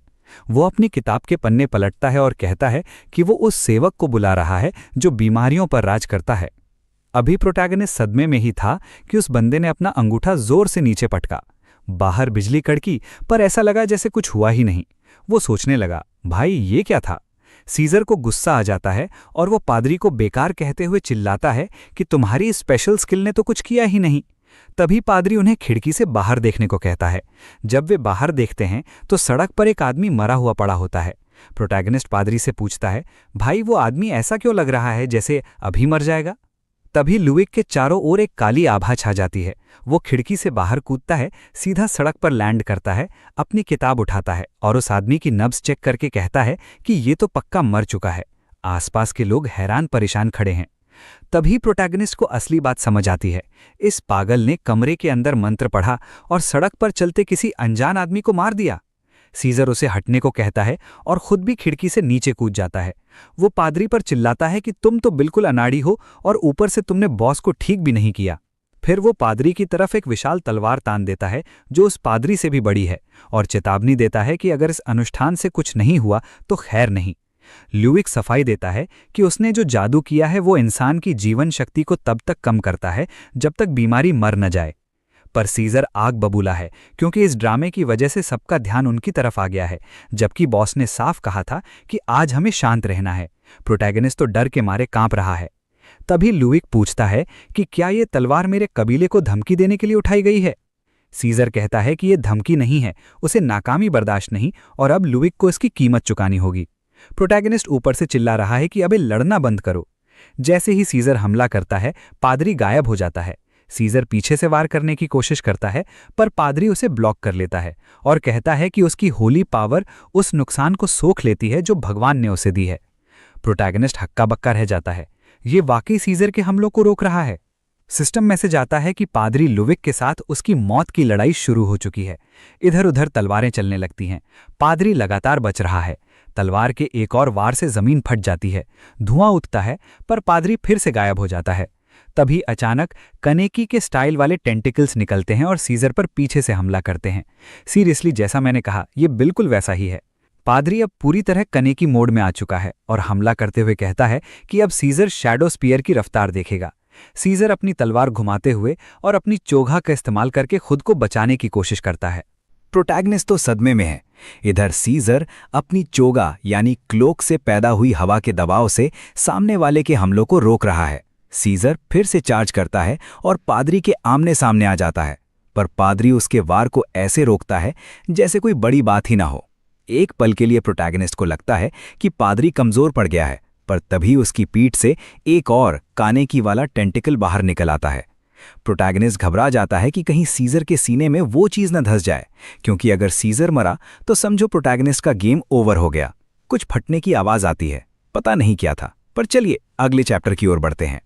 वो अपनी किताब के पन्ने पलटता है और कहता है कि वो उस सेवक को बुला रहा है जो बीमारियों पर राज करता है। अभी प्रोटैगनिस्ट सदमे में ही था कि उस बंदे ने अपना अंगूठा जोर से नीचे पटका। बाहर बिजली कड़की, पर ऐसा लगा जैसे कुछ हुआ ही नहीं। वो सोचने लगा, भाई ये क्या था। सीजर को गुस्सा आ जाता है और वो पादरी को बेकार कहते हुए चिल्लाता है कि तुम्हारी स्पेशल स्किल ने तो कुछ किया ही नहीं। तभी पादरी उन्हें खिड़की से बाहर देखने को कहता है। जब वे बाहर देखते हैं तो सड़क पर एक आदमी मरा हुआ पड़ा होता है। प्रोटैगनिस्ट पादरी से पूछता है, भाई वो आदमी ऐसा क्यों लग रहा है जैसे अभी मर जाएगा। तभी ल्यूविक के चारों ओर एक काली आभा छा जाती है। वो खिड़की से बाहर कूदता है, सीधा सड़क पर लैंड करता है, अपनी किताब उठाता है और उस आदमी की नब्ज चेक करके कहता है कि ये तो पक्का मर चुका है। आसपास के लोग हैरान परेशान खड़े हैं। तभी प्रोटैगनिस्ट को असली बात समझ आती है। इस पागल ने कमरे के अंदर मंत्र पढ़ा और सड़क पर चलते किसी अनजान आदमी को मार दिया। सीजर उसे हटने को कहता है और खुद भी खिड़की से नीचे कूद जाता है। वो पादरी पर चिल्लाता है कि तुम तो बिल्कुल अनाड़ी हो और ऊपर से तुमने बॉस को ठीक भी नहीं किया। फिर वो पादरी की तरफ एक विशाल तलवार तान देता है जो उस पादरी से भी बड़ी है और चेतावनी देता है कि अगर इस अनुष्ठान से कुछ नहीं हुआ तो खैर नहीं। ल्यूविक सफाई देता है कि उसने जो जादू किया है वो इंसान की जीवन शक्ति को तब तक कम करता है जब तक बीमारी मर न जाए। पर सीजर आग बबूला है क्योंकि इस ड्रामे की वजह से सबका ध्यान उनकी तरफ आ गया है, जबकि बॉस ने साफ कहा था कि आज हमें शांत रहना है। प्रोटैगनिस्ट तो डर के मारे कांप रहा है। तभी ल्यूविक पूछता है कि क्या ये तलवार मेरे कबीले को धमकी देने के लिए उठाई गई है। सीजर कहता है कि ये धमकी नहीं है, उसे नाकामी बर्दाश्त नहीं और अब ल्यूविक को इसकी कीमत चुकानी होगी। प्रोटैगनिस्ट ऊपर से चिल्ला रहा है कि अबे लड़ना बंद करो। जैसे ही सीजर हमला करता है, पादरी गायब हो जाता है। सीजर पीछे से वार करने की कोशिश करता है, पर पादरी उसे ब्लॉक कर लेता है और कहता है कि उसकी होली पावर उस नुकसान को सोख लेती है जो भगवान ने उसे दी है। प्रोटैगनिस्ट हक्का बक्का रह जाता है, ये वाकई सीजर के हमलों को रोक रहा है। सिस्टम मैसेज आता है कि पादरी लुविक के साथ उसकी मौत की लड़ाई शुरू हो चुकी है। इधर उधर तलवारें चलने लगती हैं। पादरी लगातार बच रहा है। तलवार के एक और वार से जमीन फट जाती है, धुआं उठता है, पर पादरी फिर से गायब हो जाता है। तभी अचानक कनेकी के स्टाइल वाले टेंटिकल्स निकलते हैं और सीजर पर पीछे से हमला करते हैं। सीरियसली, जैसा मैंने कहा, यह बिल्कुल वैसा ही है। पादरी अब पूरी तरह कनेकी मोड में आ चुका है और हमला करते हुए कहता है कि अब सीजर शैडो स्पीयर की रफ्तार देखेगा। सीजर अपनी तलवार घुमाते हुए और अपनी चोगा का इस्तेमाल करके खुद को बचाने की कोशिश करता है। प्रोटैगनिस्ट तो सदमे में है। इधर सीजर अपनी चोगा यानी क्लोक से पैदा हुई हवा के दबाव से सामने वाले के हमलों को रोक रहा है। सीजर फिर से चार्ज करता है और पादरी के आमने सामने आ जाता है, पर पादरी उसके वार को ऐसे रोकता है जैसे कोई बड़ी बात ही ना हो। एक पल के लिए प्रोटैगनिस्ट को लगता है कि पादरी कमजोर पड़ गया है, पर तभी उसकी पीठ से एक और कानेकी वाला टेंटिकल बाहर निकल आता है। प्रोटैगनिस्ट घबरा जाता है कि कहीं सीजर के सीने में वो चीज न धंस जाए, क्योंकि अगर सीजर मरा तो समझो प्रोटैगनिस्ट का गेम ओवर हो गया। कुछ फटने की आवाज आती है, पता नहीं क्या था, पर चलिए अगले चैप्टर की ओर बढ़ते हैं।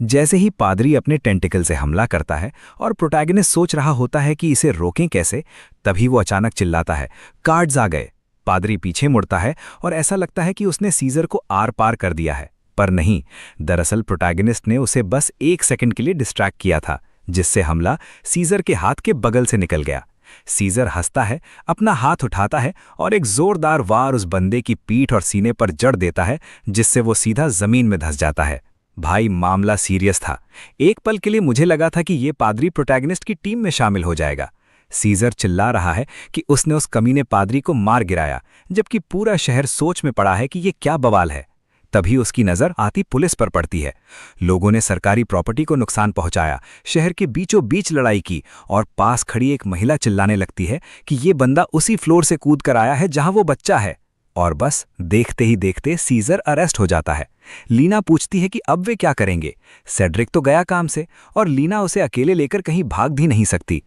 जैसे ही पादरी अपने टेंटिकल से हमला करता है और प्रोटैगनिस्ट सोच रहा होता है कि इसे रोकें कैसे, तभी वो अचानक चिल्लाता है, कार्ड्स आ गए। पादरी पीछे मुड़ता है और ऐसा लगता है कि उसने सीजर को आर पार कर दिया है, पर नहीं, दरअसल प्रोटैगनिस्ट ने उसे बस 1 सेकंड के लिए डिस्ट्रैक्ट किया था, जिससे हमला सीजर के हाथ के बगल से निकल गया। सीजर हंसता है, अपना हाथ उठाता है और एक जोरदार वार उस बंदे की पीठ और सीने पर जड़ देता है, जिससे वो सीधा जमीन में धंस जाता है। भाई, मामला सीरियस था। एक पल के लिए मुझे लगा था कि ये पादरी प्रोटैगनिस्ट की टीम में शामिल हो जाएगा। सीजर चिल्ला रहा है कि उसने उस कमीने पादरी को मार गिराया, जबकि पूरा शहर सोच में पड़ा है कि ये क्या बवाल है। तभी उसकी नजर आती पुलिस पर पड़ती है। लोगों ने सरकारी प्रॉपर्टी को नुकसान पहुंचाया, शहर के बीचों बीच लड़ाई की और पास खड़ी एक महिला चिल्लाने लगती है कि ये बंदा उसी फ्लोर से कूद कर आया है जहां वो बच्चा है। और बस देखते ही देखते सीजर अरेस्ट हो जाता है। लीना पूछती है कि अब वे क्या करेंगे। सेड्रिक तो गया काम से और लीना उसे अकेले लेकर कहीं भाग भी नहीं सकती।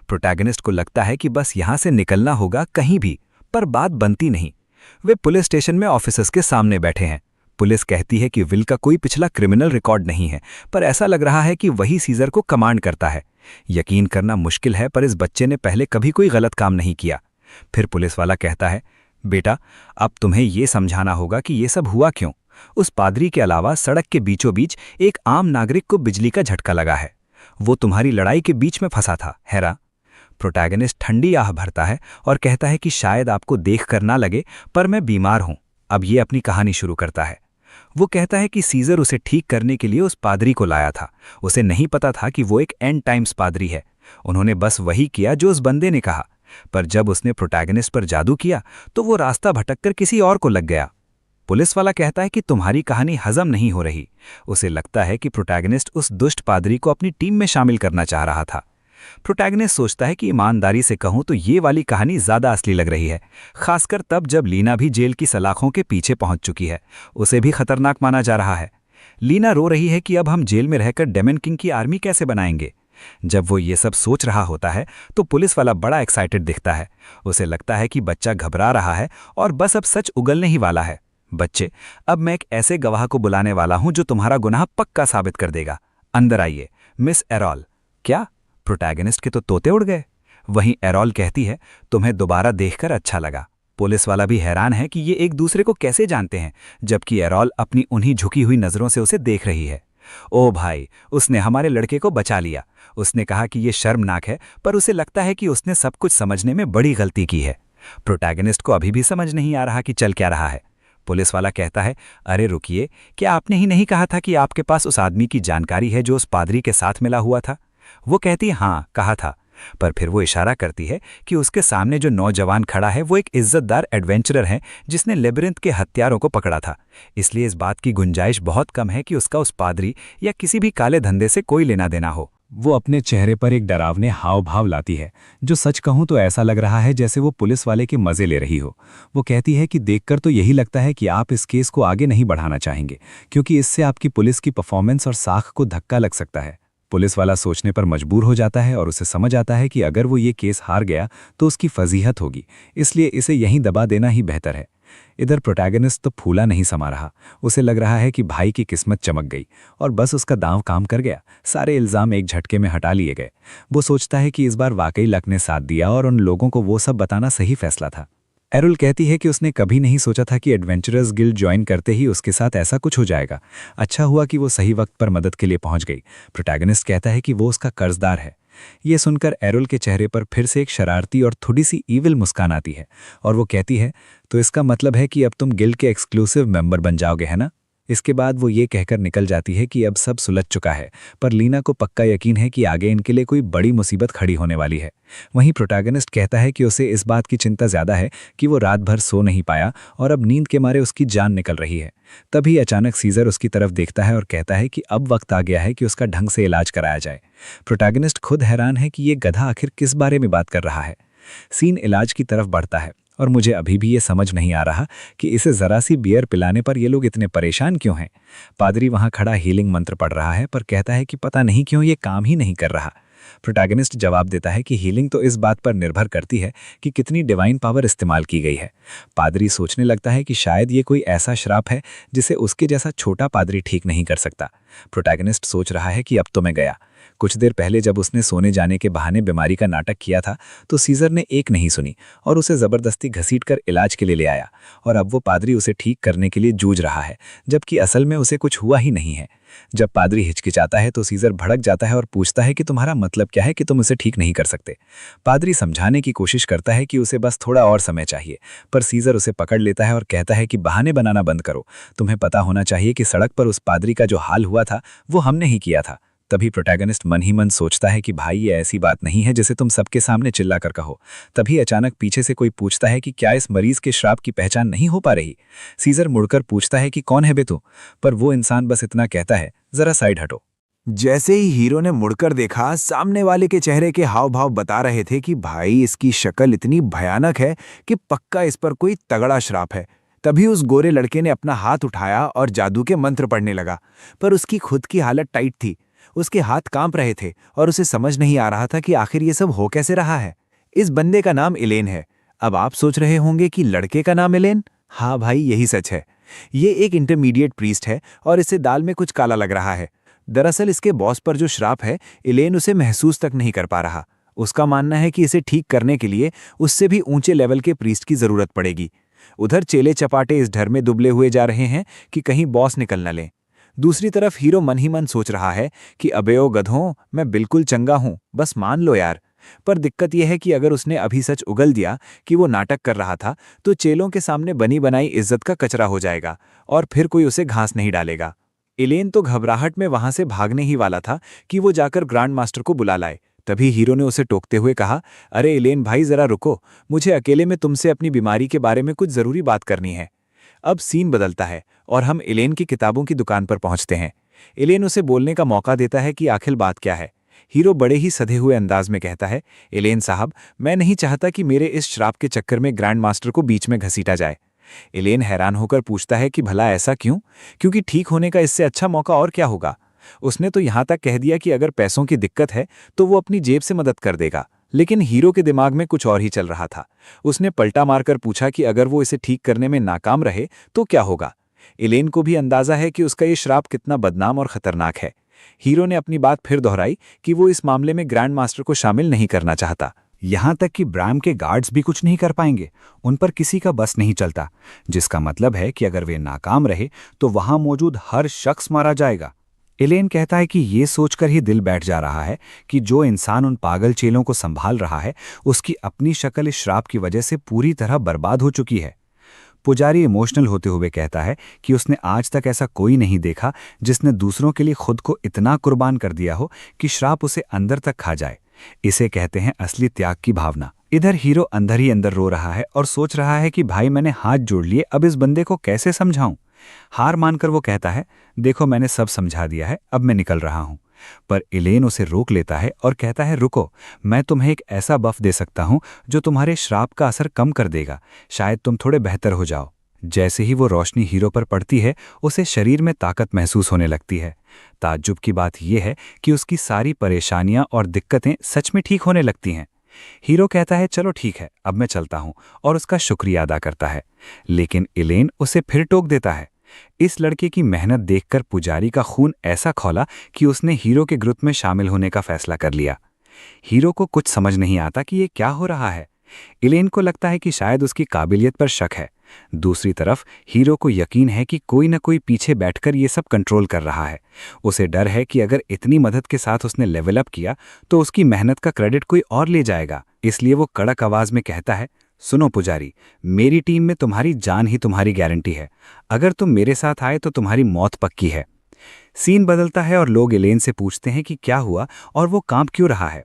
प्रोटैगनिस्ट को लगता है कि बस यहां से निकलना होगा कहीं भी, पर बात बनती नहीं। वे पुलिस स्टेशन में ऑफिसर्स के सामने बैठे हैं। पुलिस कहती है कि विल का कोई पिछला क्रिमिनल रिकॉर्ड नहीं है, पर ऐसा लग रहा है कि वही सीजर को कमांड करता है। यकीन करना मुश्किल है, पर इस बच्चे ने पहले कभी कोई गलत काम नहीं किया। फिर पुलिस वाला कहता है, बेटा, अब तुम्हें ये समझाना होगा कि ये सब हुआ क्यों। उस पादरी के अलावा सड़क के बीचों बीच एक आम नागरिक को बिजली का झटका लगा है। वो तुम्हारी लड़ाई के बीच में फंसा था, हैरा। प्रोटैगनिस्ट ठंडी आह भरता है और कहता है कि शायद आपको देखकर ना लगे, पर मैं बीमार हूं। अब ये अपनी कहानी शुरू करता है। वो कहता है कि सीजर उसे ठीक करने के लिए उस पादरी को लाया था। उसे नहीं पता था कि वो एक एंड टाइम्स पादरी है। उन्होंने बस वही किया जो उस बंदे ने कहा, पर जब उसने प्रोटैगनिस्ट पर जादू किया तो वो रास्ता भटककर किसी और को लग गया। पुलिस वाला कहता है कि तुम्हारी कहानी हजम नहीं हो रही। उसे लगता है कि प्रोटैगनिस्ट उस दुष्ट पादरी को अपनी टीम में शामिल करना चाह रहा था। प्रोटैगनिस्ट सोचता है कि ईमानदारी से कहूं तो ये वाली कहानी ज्यादा असली लग रही है, खासकर तब जब लीना भी जेल की सलाखों के पीछे पहुंच चुकी है। उसे भी खतरनाक माना जा रहा है। लीना रो रही है कि अब हम जेल में रहकर डेमन किंग की आर्मी कैसे बनाएंगे। जब वो ये सब सोच रहा होता है तो पुलिस वाला बड़ा एक्साइटेड दिखता है। उसे लगता है कि बच्चा घबरा रहा है और बस अब सच उगलने ही वाला है। बच्चे, अब मैं एक ऐसे गवाह को बुलाने वाला हूं जो तुम्हारा गुनाह पक्का साबित कर देगा। अंदर आइए, मिस एरॉल। क्या? प्रोटैगनिस्ट के तो तोते उड़ गए। वहीं एरॉल कहती है, तुम्हें दोबारा देखकर अच्छा लगा। पुलिस वाला भी हैरान है कि ये एक दूसरे को कैसे जानते हैं, जबकि एरॉल अपनी उन्हीं झुकी हुई नजरों से उसे देख रही है। ओ भाई, उसने हमारे लड़के को बचा लिया। उसने कहा कि ये शर्मनाक है, पर उसे लगता है कि उसने सब कुछ समझने में बड़ी गलती की है। प्रोटैगनिस्ट को अभी भी समझ नहीं आ रहा कि चल क्या रहा है। पुलिस वाला कहता है, अरे रुकिए, क्या आपने ही नहीं कहा था कि आपके पास उस आदमी की जानकारी है जो उस पादरी के साथ मिला हुआ था? वो कहती है, हाँ कहा था, पर फिर वो इशारा करती है कि उसके सामने जो नौजवान खड़ा है वो एक इज्जतदार एडवेंचरर है जिसने लेबिरिंथ के हत्यारों को पकड़ा था। इसलिए इस बात की गुंजाइश बहुत कम है कि उसका उस पादरी या किसी भी काले धंधे से कोई लेना देना हो। वो अपने चेहरे पर एक डरावने हाव भाव लाती है, जो सच कहूं तो ऐसा लग रहा है जैसे वो पुलिस वाले के मजे ले रही हो। वो कहती है कि देखकर तो यही लगता है कि आप इस केस को आगे नहीं बढ़ाना चाहेंगे, क्योंकि इससे आपकी पुलिस की परफॉर्मेंस और साख को धक्का लग सकता है। पुलिस वाला सोचने पर मजबूर हो जाता है और उसे समझ आता है कि अगर वो ये केस हार गया तो उसकी फजीहत होगी, इसलिए इसे यहीं दबा देना ही बेहतर है। इधर प्रोटैगनिस्ट तो फूला नहीं समा रहा। उसे लग रहा है कि भाई की किस्मत चमक गई और बस उसका दांव काम कर गया। सारे इल्ज़ाम एक झटके में हटा लिए गए। वो सोचता है कि इस बार वाकई लक ने साथ दिया और उन लोगों को वो सब बताना सही फैसला था। एरुल कहती है कि उसने कभी नहीं सोचा था कि एडवेंचरर्स गिल्ड ज्वाइन करते ही उसके साथ ऐसा कुछ हो जाएगा। अच्छा हुआ कि वो सही वक्त पर मदद के लिए पहुंच गई। प्रोटैगनिस्ट कहता है कि वो उसका कर्जदार है। ये सुनकर एरुल के चेहरे पर फिर से एक शरारती और थोड़ी सी ईविल मुस्कान आती है और वो कहती है, तो इसका मतलब है कि अब तुम गिल्ड के एक्सक्लूसिव मेंबर बन जाओगे, है ना? इसके बाद वो ये कहकर निकल जाती है कि अब सब सुलझ चुका है, पर लीना को पक्का यकीन है कि आगे इनके लिए कोई बड़ी मुसीबत खड़ी होने वाली है। वहीं प्रोटैगनिस्ट कहता है कि उसे इस बात की चिंता ज़्यादा है कि वो रात भर सो नहीं पाया और अब नींद के मारे उसकी जान निकल रही है। तभी अचानक सीजर उसकी तरफ देखता है और कहता है कि अब वक्त आ गया है कि उसका ढंग से इलाज कराया जाए। प्रोटैगनिस्ट खुद हैरान है कि ये गधा आखिर किस बारे में बात कर रहा है। सीन इलाज की तरफ बढ़ता है और मुझे अभी भी ये समझ नहीं आ रहा कि इसे ज़रा सी बियर पिलाने पर ये लोग इतने परेशान क्यों हैं। पादरी वहाँ खड़ा हीलिंग मंत्र पढ़ रहा है पर कहता है कि पता नहीं क्यों ये काम ही नहीं कर रहा। प्रोटैगनिस्ट जवाब देता है कि हीलिंग तो इस बात पर निर्भर करती है कि कितनी डिवाइन पावर इस्तेमाल की गई है। पादरी सोचने लगता है कि शायद ये कोई ऐसा श्राप है जिसे उसके जैसा छोटा पादरी ठीक नहीं कर सकता। प्रोटैगनिस्ट सोच रहा है कि अब तो मैं गया। कुछ देर पहले जब उसने सोने जाने के बहाने बीमारी का नाटक किया था तो सीजर ने एक नहीं सुनी और उसे ज़बरदस्ती घसीटकर इलाज के लिए ले आया और अब वो पादरी उसे ठीक करने के लिए जूझ रहा है, जबकि असल में उसे कुछ हुआ ही नहीं है। जब पादरी हिचकिचाता है तो सीजर भड़क जाता है और पूछता है कि तुम्हारा मतलब क्या है कि तुम उसे ठीक नहीं कर सकते। पादरी समझाने की कोशिश करता है कि उसे बस थोड़ा और समय चाहिए, पर सीजर उसे पकड़ लेता है और कहता है कि बहाने बनाना बंद करो। तुम्हें पता होना चाहिए कि सड़क पर उस पादरी का जो हाल हुआ था वो हमने ही किया था। तभी प्रोटैगनिस्ट मन ही मन सोचता है कि भाई ये ऐसी बात नहीं है जिसे तुम सबके सामने चिल्ला कर कहो। तभी अचानक पीछे से कोई पूछता है कि क्या इस मरीज के श्राप की पहचान नहीं हो पा रही। सीजर मुड़कर पूछता है कि कौन है बे तू, पर वो इंसान बस इतना कहता है, जरा साइड हटो। जैसे ही हीरो ने मुड़कर देखा, सामने वाले के चेहरे के हाव भाव बता रहे थे कि भाई इसकी शक्ल इतनी भयानक है कि पक्का इस पर कोई तगड़ा श्राप है। तभी उस गोरे लड़के ने अपना हाथ उठाया और जादू के मंत्र पढ़ने लगा, पर उसकी खुद की हालत टाइट थी। उसके हाथ कांप रहे थे और उसे समझ नहीं आ रहा था कि आखिर ये सब हो कैसे रहा है। इस बंदे का नाम इलेन है। अब आप सोच रहे होंगे कि लड़के का नाम इलेन? हाँ भाई, यही सच है। ये एक इंटरमीडिएट प्रीस्ट है और इसे दाल में कुछ काला लग रहा है। दरअसल इसके बॉस पर जो श्राप है, इलेन उसे महसूस तक नहीं कर पा रहा। उसका मानना है कि इसे ठीक करने के लिए उससे भी ऊंचे लेवल के प्रीस्ट की जरूरत पड़ेगी। उधर चेले चपाटे इस डर में दुबले हुए जा रहे हैं कि कहीं बॉस निकल न लें। दूसरी तरफ हीरो मन ही मन सोच रहा है कि अबे ओ गधों, मैं बिल्कुल चंगा हूं, बस मान लो यार। पर दिक्कत यह है कि अगर उसने अभी सच उगल दिया कि वो नाटक कर रहा था तो चेलों के सामने बनी बनाई इज्जत का कचरा हो जाएगा और फिर कोई उसे घास नहीं डालेगा। इलेन तो घबराहट में वहां से भागने ही वाला था कि वो जाकर ग्रैंड मास्टर को बुला लाए। तभी हीरो ने उसे टोकते हुए कहा, अरे इलेन भाई जरा रुको, मुझे अकेले में तुमसे अपनी बीमारी के बारे में कुछ जरूरी बात करनी है। अब सीन बदलता है और हम इलेन की किताबों की दुकान पर पहुंचते हैं। इलेन उसे बोलने का मौका देता है कि आखिर बात क्या है। हीरो बड़े ही सधे हुए अंदाज में कहता है, इलेन साहब, मैं नहीं चाहता कि मेरे इस श्राप के चक्कर में ग्रैंड मास्टर को बीच में घसीटा जाए। इलेन हैरान होकर पूछता है कि भला ऐसा क्यों, क्योंकि ठीक होने का इससे अच्छा मौका और क्या होगा। उसने तो यहां तक कह दिया कि अगर पैसों की दिक्कत है तो वो अपनी जेब से मदद कर देगा, लेकिन हीरो के दिमाग में कुछ और ही चल रहा था। उसने पलटा मारकर पूछा कि अगर वो इसे ठीक करने में नाकाम रहे तो क्या होगा। इलेन को भी अंदाजा है कि उसका ये श्राप कितना बदनाम और खतरनाक है। हीरो ने अपनी बात फिर दोहराई कि वो इस मामले में ग्रैंड मास्टर को शामिल नहीं करना चाहता। यहां तक कि ब्रैम के गार्ड्स भी कुछ नहीं कर पाएंगे, उन पर किसी का बस नहीं चलता, जिसका मतलब है कि अगर वे नाकाम रहे तो वहां मौजूद हर शख्स मारा जाएगा। इलेन कहता है कि ये सोचकर ही दिल बैठ जा रहा है कि जो इंसान उन पागल चेलों को संभाल रहा है उसकी अपनी शक्ल इस श्राप की वजह से पूरी तरह बर्बाद हो चुकी है। पुजारी इमोशनल होते हुए कहता है कि उसने आज तक ऐसा कोई नहीं देखा जिसने दूसरों के लिए खुद को इतना कुर्बान कर दिया हो कि श्राप उसे अंदर तक खा जाए। इसे कहते हैं असली त्याग की भावना। इधर हीरो अंदर ही अंदर रो रहा है और सोच रहा है कि भाई मैंने हाथ जोड़ लिए, अब इस बंदे को कैसे समझाऊं। हार मानकर वो कहता है, देखो मैंने सब समझा दिया है, अब मैं निकल रहा हूं। पर इलेन उसे रोक लेता है और कहता है, रुको, मैं तुम्हें एक ऐसा बफ दे सकता हूं जो तुम्हारे श्राप का असर कम कर देगा, शायद तुम थोड़े बेहतर हो जाओ। जैसे ही वो रोशनी हीरो पर पड़ती है उसे शरीर में ताकत महसूस होने लगती है। ताज्जुब की बात यह है कि उसकी सारी परेशानियां और दिक्कतें सच में ठीक होने लगती हैं। हीरो कहता है चलो ठीक है अब मैं चलता हूं और उसका शुक्रिया अदा करता है, लेकिन इलेन उसे फिर टोक देता है। इस लड़के की मेहनत देखकर पुजारी का खून ऐसा खौला कि उसने हीरो के ग्रुप में शामिल होने का फैसला कर लिया। हीरो को कुछ समझ नहीं आता कि ये क्या हो रहा है। इलेन को लगता है कि शायद उसकी काबिलियत पर शक है। दूसरी तरफ हीरो को यकीन है कि कोई न कोई पीछे बैठकर ये सब कंट्रोल कर रहा है। उसे डर है कि अगर इतनी मदद के साथ उसने लेवल अप किया तो उसकी मेहनत का क्रेडिट कोई और ले जाएगा। इसलिए वो कड़क आवाज में कहता है, सुनो पुजारी, मेरी टीम में तुम्हारी जान ही तुम्हारी गारंटी है। अगर तुम मेरे साथ आए तो तुम्हारी मौत पक्की है। सीन बदलता है और लोग इलेन से पूछते हैं कि क्या हुआ और वो कांप क्यों रहा है।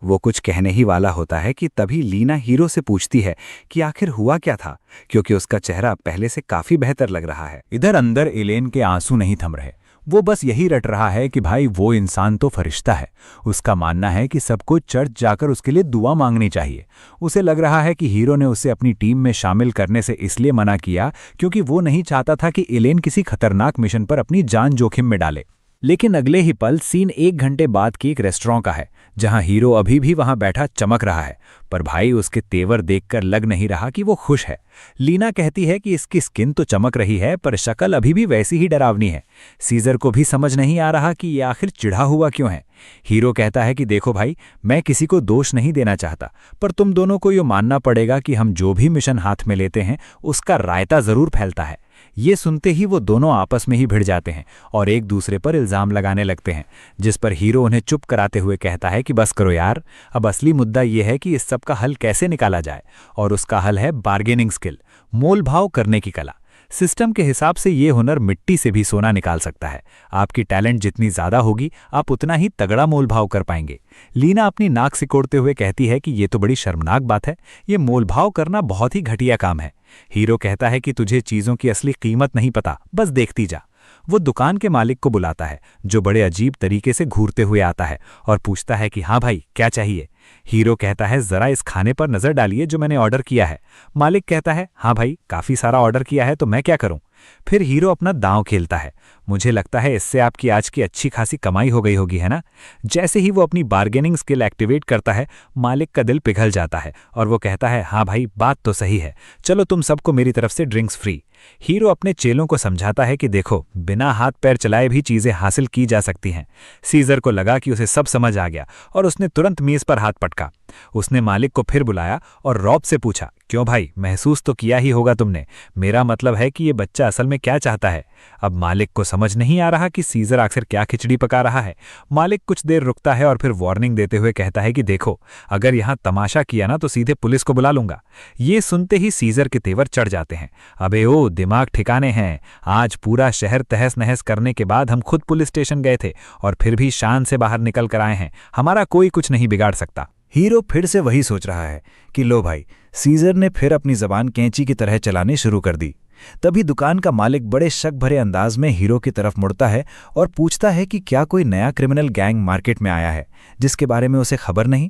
वो कुछ कहने ही वाला होता है कि तभी लीना हीरो से पूछती है कि आखिर हुआ क्या था, क्योंकि उसका चेहरा पहले से काफी बेहतर लग रहा है। इधर अंदर इलेन के आंसू नहीं थम रहे। वो बस यही रट रहा है कि भाई वो इंसान तो फरिश्ता है। उसका मानना है कि सबको चर्च जाकर उसके लिए दुआ मांगनी चाहिए। उसे लग रहा है कि हीरो ने उसे अपनी टीम में शामिल करने से इसलिए मना किया क्योंकि वो नहीं चाहता था कि इलेन किसी खतरनाक मिशन पर अपनी जान जोखिम में डाले। लेकिन अगले ही पल सीन 1 घंटे बाद की एक रेस्टोरेंट का है, जहां हीरो अभी भी वहां बैठा चमक रहा है, पर भाई उसके तेवर देखकर लग नहीं रहा कि वो खुश है। लीना कहती है कि इसकी स्किन तो चमक रही है पर शक्ल अभी भी वैसी ही डरावनी है। सीजर को भी समझ नहीं आ रहा कि ये आखिर चिढ़ा हुआ क्यों है। हीरो कहता है कि देखो भाई, मैं किसी को दोष नहीं देना चाहता, पर तुम दोनों को ये मानना पड़ेगा कि हम जो भी मिशन हाथ में लेते हैं उसका रायता जरूर फैलता है। ये सुनते ही वो दोनों आपस में ही भिड़ जाते हैं और एक दूसरे पर इल्जाम लगाने लगते हैं, जिस पर हीरो उन्हें चुप कराते हुए कहता है कि बस करो यार, अब असली मुद्दा ये है कि इस सब का हल कैसे निकाला जाए, और उसका हल है बार्गेनिंग स्किल, मोल भाव करने की कला। सिस्टम के हिसाब से ये हुनर मिट्टी से भी सोना निकाल सकता है। आपकी टैलेंट जितनी ज्यादा होगी आप उतना ही तगड़ा मोल भाव कर पाएंगे। लीना अपनी नाक सिकोड़ते हुए कहती है कि ये तो बड़ी शर्मनाक बात है, ये मोल भाव करना बहुत ही घटिया काम है। हीरो कहता है कि तुझे चीजों की असली कीमत नहीं पता, बस देखती जा। वो दुकान के मालिक को बुलाता है, जो बड़े अजीब तरीके से घूरते हुए आता है और पूछता है कि हाँ भाई क्या चाहिए। हीरो कहता है जरा इस खाने पर नजर डालिए जो मैंने ऑर्डर किया है। मालिक कहता है हाँ भाई, काफी सारा ऑर्डर किया है तो मैं क्या करूं। फिर हीरो अपना दांव खेलता है, मुझे लगता है इससे आपकी आज की अच्छी खासी कमाई हो गई होगी, है ना। जैसे ही वो अपनी बार्गेनिंग स्किल एक्टिवेट करता है, मालिक का दिल पिघल जाता है और वो कहता है हाँ भाई बात तो सही है, चलो तुम सबको मेरी तरफ से ड्रिंक्स फ्री। हीरो अपने चेलों को समझाता है कि देखो, बिना हाथ पैर चलाए भी चीजें हासिल की जा सकती हैं। सीजर को लगा कि उसे सब समझ आ गया और उसने तुरंत मेज पर हाथ पटका। उसने मालिक को फिर बुलाया और रॉब से पूछा, क्यों भाई, महसूस तो किया ही होगा तुमने, मेरा मतलब है कि ये बच्चा असल में क्या चाहता है। अब मालिक को समझ नहीं आ रहा कि सीजर आखिर क्या खिचड़ी पका रहा है। मालिक कुछ देर रुकता है और फिर वार्निंग देते हुए कहता है कि देखो, अगर यहां तमाशा किया ना तो सीधे पुलिस को बुला लूंगा। ये सुनते ही सीजर के तेवर चढ़ जाते हैं। अबे ओ, दिमाग ठिकाने हैं, आज पूरा शहर तहस नहस करने के बाद हम खुद पुलिस स्टेशन गए थे और फिर भी शान से बाहर निकल कर आए हैं, हमारा कोई कुछ नहीं बिगाड़ सकता। हीरो फिर से वही सोच रहा है कि लो भाई, सीजर ने फिर अपनी जबान कैंची की तरह चलानी शुरू कर दी। तभी दुकान का मालिक बड़े शक भरे अंदाज में हीरो की तरफ मुड़ता है और पूछता है कि क्या कोई नया क्रिमिनल गैंग मार्केट में आया है जिसके बारे में उसे खबर नहीं।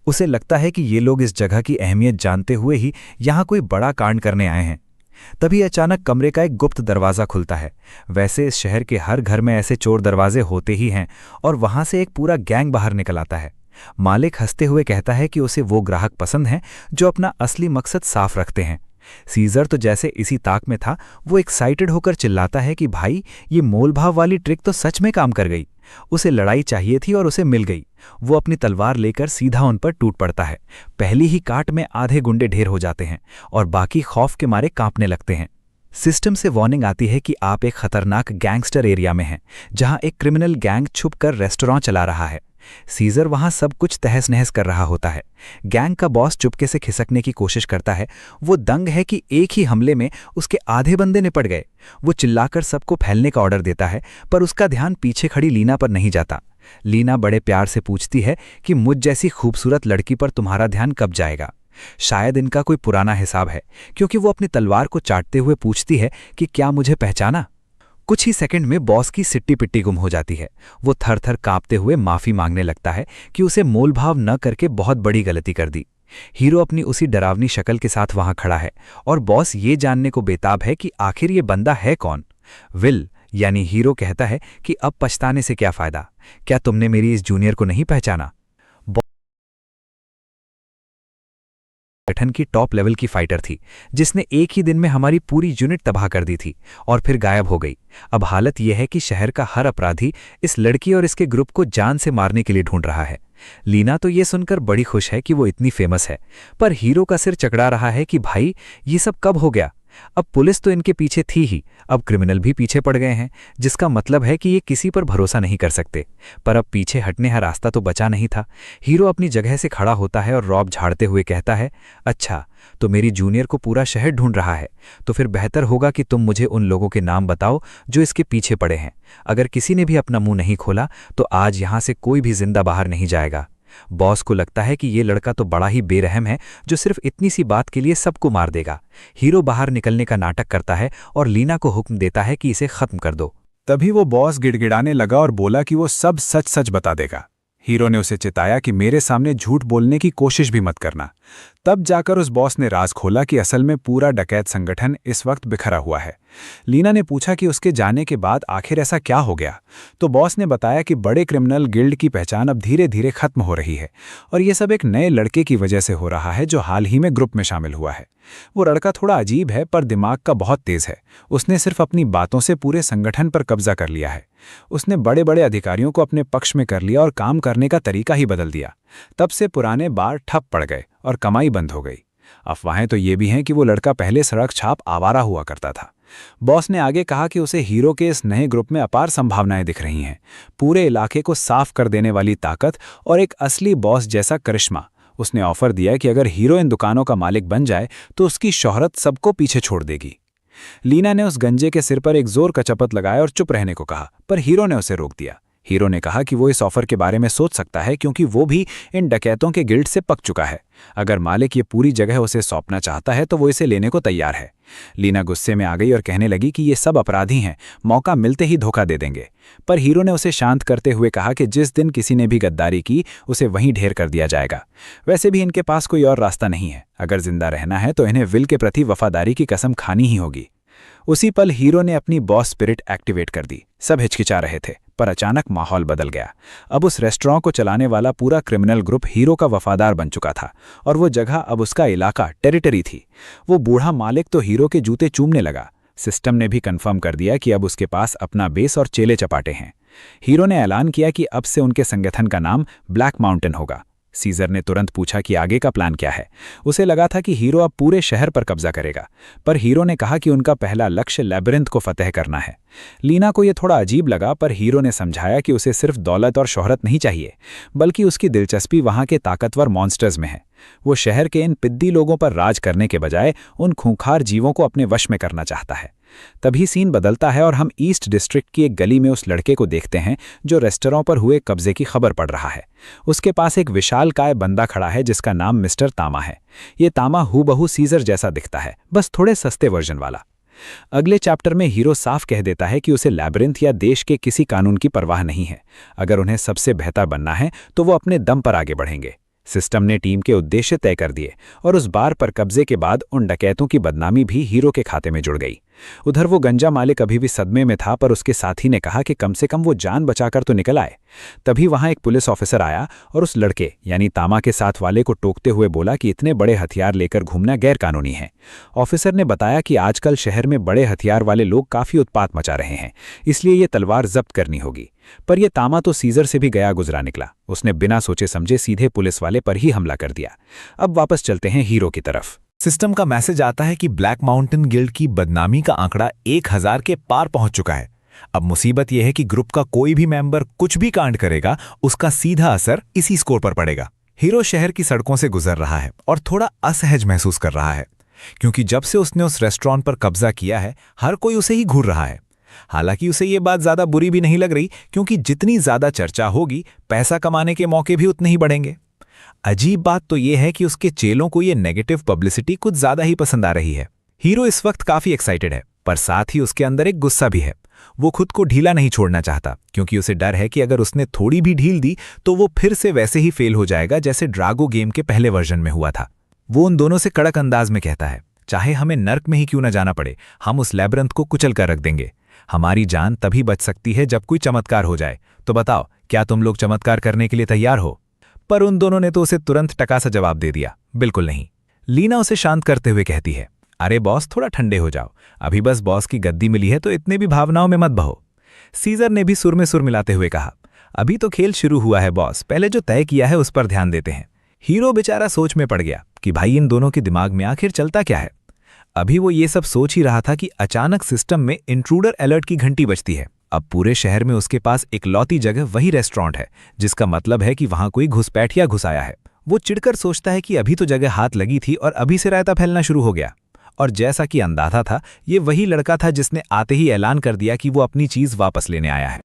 उसे लगता है कि ये लोग इस जगह की अहमियत जानते हुए ही यहाँ कोई बड़ा कांड करने आए हैं। तभी अचानक कमरे का एक गुप्त दरवाजा खुलता है। वैसे इस शहर के हर घर में ऐसे चोर दरवाजे होते ही हैं, और वहां से एक पूरा गैंग बाहर निकल आता है। मालिक हंसते हुए कहता है कि उसे वो ग्राहक पसंद हैं जो अपना असली मकसद साफ रखते हैं। सीजर तो जैसे इसी ताक में था, वो एक्साइटेड होकर चिल्लाता है कि भाई, ये मोलभाव वाली ट्रिक तो सच में काम कर गई। उसे लड़ाई चाहिए थी और उसे मिल गई। वो अपनी तलवार लेकर सीधा उन पर टूट पड़ता है। पहली ही काट में आधे गुंडे ढेर हो जाते हैं और बाकी खौफ के मारे कांपने लगते हैं। सिस्टम से वार्निंग आती है कि आप एक खतरनाक गैंगस्टर एरिया में हैं, जहां एक क्रिमिनल गैंग छुपकर रेस्टोरेंट चला रहा है। सीजर वहां सब कुछ तहस नहस कर रहा होता है। गैंग का बॉस चुपके से खिसकने की कोशिश करता है। वो दंग है कि एक ही हमले में उसके आधे बंदे निपट गए। वो चिल्लाकर सबको फैलने का ऑर्डर देता है, पर उसका ध्यान पीछे खड़ी लीना पर नहीं जाता। लीना बड़े प्यार से पूछती है कि मुझ जैसी खूबसूरत लड़की पर तुम्हारा ध्यान कब जाएगा। शायद इनका कोई पुराना हिसाब है, क्योंकि वो अपनी तलवार को चाटते हुए पूछती है कि क्या मुझे पहचाना। कुछ ही सेकंड में बॉस की सिट्टी पिट्टी गुम हो जाती है। वो थर थर कांपते हुए माफी मांगने लगता है कि उसे मोलभाव न करके बहुत बड़ी गलती कर दी। हीरो अपनी उसी डरावनी शक्ल के साथ वहां खड़ा है और बॉस ये जानने को बेताब है कि आखिर ये बंदा है कौन। विल यानी हीरो कहता है कि अब पछताने से क्या फायदा, क्या तुमने मेरी इस जूनियर को नहीं पहचाना। संगठन की टॉप लेवल की फाइटर थी जिसने एक ही दिन में हमारी पूरी यूनिट तबाह कर दी थी और फिर गायब हो गई। अब हालत यह है कि शहर का हर अपराधी इस लड़की और इसके ग्रुप को जान से मारने के लिए ढूंढ रहा है। लीना तो ये सुनकर बड़ी खुश है कि वो इतनी फेमस है, पर हीरो का सिर चकरा रहा है कि भाई ये सब कब हो गया। अब पुलिस तो इनके पीछे थी ही, अब क्रिमिनल भी पीछे पड़ गए हैं, जिसका मतलब है कि ये किसी पर भरोसा नहीं कर सकते। पर अब पीछे हटने का रास्ता तो बचा नहीं था। हीरो अपनी जगह से खड़ा होता है और रौब झाड़ते हुए कहता है, अच्छा तो मेरी जूनियर को पूरा शहर ढूंढ रहा है, तो फिर बेहतर होगा कि तुम मुझे उन लोगों के नाम बताओ जो इसके पीछे पड़े हैं। अगर किसी ने भी अपना मुंह नहीं खोला तो आज यहां से कोई भी जिंदा बाहर नहीं जाएगा। बॉस को लगता है कि ये लड़का तो बड़ा ही बेरहम है जो सिर्फ इतनी सी बात के लिए सबको मार देगा। हीरो बाहर निकलने का नाटक करता है और लीना को हुक्म देता है कि इसे खत्म कर दो। तभी वो बॉस गिड़गिड़ाने लगा और बोला कि वो सब सच सच बता देगा। हीरो ने उसे चिताया कि मेरे सामने झूठ बोलने की कोशिश भी मत करना। तब जाकर उस बॉस ने राज खोला कि असल में पूरा डकैत संगठन इस वक्त बिखरा हुआ है। लीना ने पूछा कि उसके जाने के बाद आखिर ऐसा क्या हो गया, तो बॉस ने बताया कि बड़े क्रिमिनल गिल्ड की पहचान अब धीरे धीरे खत्म हो रही है और ये सब एक नए लड़के की वजह से हो रहा है जो हाल ही में ग्रुप में शामिल हुआ है। वो लड़का थोड़ा अजीब है पर दिमाग का बहुत तेज है। उसने सिर्फ अपनी बातों से पूरे संगठन पर कब्जा कर लिया है। उसने बड़े बड़े अधिकारियों को अपने पक्ष में कर लिया और काम करने का तरीका ही बदल दिया। तब से पुराने बार ठप पड़ गए और कमाई बंद हो गई। अफवाहें तो ये भी हैं कि वो लड़का पहले सड़क छाप आवारा हुआ करता था। बॉस ने आगे कहा कि उसे हीरो के इस नए ग्रुप में अपार संभावनाएं दिख रही हैं, पूरे इलाके को साफ कर देने वाली ताकत और एक असली बॉस जैसा करिश्मा। उसने ऑफर दिया कि अगर हीरो इन दुकानों का मालिक बन जाए तो उसकी शोहरत सबको पीछे छोड़ देगी। लीना ने उस गंजे के सिर पर एक जोर का चपत लगाया और चुप रहने को कहा, पर हीरो ने उसे रोक दिया। हीरो ने कहा कि वो इस ऑफर के बारे में सोच सकता है क्योंकि वो भी इन डकैतों के गिल्ड से पक चुका है। अगर मालिक ये पूरी जगह उसे सौंपना चाहता है तो वो इसे लेने को तैयार है। लीना गुस्से में आ गई और कहने लगी कि ये सब अपराधी हैं, मौका मिलते ही धोखा दे देंगे। पर हीरो ने उसे शांत करते हुए कहा कि जिस दिन किसी ने भी गद्दारी की उसे वहीं ढेर कर दिया जाएगा। वैसे भी इनके पास कोई और रास्ता नहीं है। अगर जिंदा रहना है तो इन्हें विल के प्रति वफादारी की कसम खानी ही होगी। उसी पल हीरो ने अपनी बॉस स्पिरिट एक्टिवेट कर दी। सब हिचकिचा रहे थे, पर अचानक माहौल बदल गया। अब उस रेस्टोरेंट को चलाने वाला पूरा क्रिमिनल ग्रुप हीरो का वफादार बन चुका था और वो जगह अब उसका इलाका, टेरिटरी थी। वो बूढ़ा मालिक तो हीरो के जूते चूमने लगा। सिस्टम ने भी कंफर्म कर दिया कि अब उसके पास अपना बेस और चेले चपाटे हैं। हीरो ने ऐलान किया कि अब से उनके संगठन का नाम ब्लैक माउंटेन होगा। सीजर ने तुरंत पूछा कि आगे का प्लान क्या है। उसे लगा था कि हीरो अब पूरे शहर पर कब्जा करेगा, पर हीरो ने कहा कि उनका पहला लक्ष्य लैबिरिंथ को फतेह करना है। लीना को यह थोड़ा अजीब लगा, पर हीरो ने समझाया कि उसे सिर्फ दौलत और शोहरत नहीं चाहिए, बल्कि उसकी दिलचस्पी वहां के ताकतवर मॉन्स्टर्स में है। वो शहर के इन पिद्दी लोगों पर राज करने के बजाय उन खूंखार जीवों को अपने वश में करना चाहता है। तभी सीन बदलता है और हम ईस्ट डिस्ट्रिक्ट की एक गली में उस लड़के को देखते हैं जो रेस्टोरेंट पर हुए कब्जे की खबर पड़ रहा है। उसके पास एक विशालकाय बंदा खड़ा है जिसका नाम मिस्टर तामा है। ये तामा हूबहू सीजर जैसा दिखता है, बस थोड़े सस्ते वर्जन वाला। अगले चैप्टर में हीरो साफ कह देता है कि उसे लैबिरिंथ या देश के किसी कानून की परवाह नहीं है। अगर उन्हें सबसे बेहतर बनना है तो वो अपने दम पर आगे बढ़ेंगे। सिस्टम ने टीम के उद्देश्य तय कर दिए और उस बार पर कब्जे के बाद उन डकैतों की बदनामी भी हीरो के खाते में जुड़ गई। उधर वो गंजा मालिक अभी भी सदमे में था, पर उसके साथी ने कहा कि कम से कम वो जान बचाकर तो निकल आए। तभी वहां एक पुलिस ऑफिसर आया और उस लड़के यानी तामा के साथ वाले को टोकते हुए बोला कि इतने बड़े हथियार लेकर घूमना गैर कानूनी है। ऑफिसर ने बताया कि आजकल शहर में बड़े हथियार वाले लोग काफी उत्पात मचा रहे हैं, इसलिए ये तलवार जब्त करनी होगी। पर यह तामा तो सीजर से भी गया गुजरा निकला। उसने बिना सोचे समझे सीधे पुलिस वाले पर ही हमला कर दिया। अब वापस चलते हैं हीरो की तरफ। सिस्टम का मैसेज आता है कि ब्लैक माउंटेन गिल्ड की बदनामी का आंकड़ा 1000 के पार पहुंच चुका है। अब मुसीबत यह है कि ग्रुप का कोई भी मेंबर कुछ भी कांड करेगा, उसका सीधा असर इसी स्कोर पर पड़ेगा। हीरो शहर की सड़कों से गुजर रहा है और थोड़ा असहज महसूस कर रहा है, क्योंकि जब से उसने उस रेस्टोरेंट पर कब्जा किया है हर कोई उसे ही घूर रहा है। हालांकि उसे ये बात ज्यादा बुरी भी नहीं लग रही, क्योंकि जितनी ज्यादा चर्चा होगी पैसा कमाने के मौके भी उतने ही बढ़ेंगे। अजीब बात तो यह है कि उसके चेलों को ये नेगेटिव पब्लिसिटी कुछ ज्यादा ही पसंद आ रही है। हीरो इस वक्त काफी एक्साइटेड है। पर साथ ही उसके अंदर एक गुस्सा भी है। वो खुद को ढीला नहीं छोड़ना चाहता, क्योंकि उसे डर है कि अगर उसने थोड़ी भी ढील दी तो वो फिर से वैसे ही फेल हो जाएगा जैसे ड्रागो गेम के पहले वर्जन में हुआ था। वो उन दोनों से कड़क अंदाज में कहता है, चाहे हमें नर्क में ही क्यों न जाना पड़े, हम उस लैब्रिंथ को कुचल कर रख देंगे। हमारी जान तभी बच सकती है जब कोई चमत्कार हो जाए। तो बताओ, क्या तुम लोग चमत्कार करने के लिए तैयार हो? पर उन दोनों ने तो उसे तुरंत टका सा जवाब दे दिया, बिल्कुल नहीं। लीना उसे शांत करते हुए कहती है, अरे बॉस, थोड़ा ठंडे हो जाओ, अभी बस बॉस की गद्दी मिली है तो इतने भी भावनाओं में मत बहो। सीजर ने भी सुर में सुर मिलाते हुए कहा, अभी तो खेल शुरू हुआ है बॉस, पहले जो तय किया है उस पर ध्यान देते हैं। हीरो बेचारा सोच में पड़ गया कि भाई इन दोनों के दिमाग में आखिर चलता क्या है। अभी वो ये सब सोच ही रहा था कि अचानक सिस्टम में इंट्रूडर अलर्ट की घंटी बजती है। अब पूरे शहर में उसके पास इकलौती जगह वही रेस्टोरेंट है, जिसका मतलब है कि वहां कोई घुसपैठिया घुस आया है। वो चिढ़कर सोचता है कि अभी तो जगह हाथ लगी थी और अभी से रायता फैलना शुरू हो गया। और जैसा कि अंदाजा था, ये वही लड़का था जिसने आते ही ऐलान कर दिया कि वो अपनी चीज वापस लेने आया है।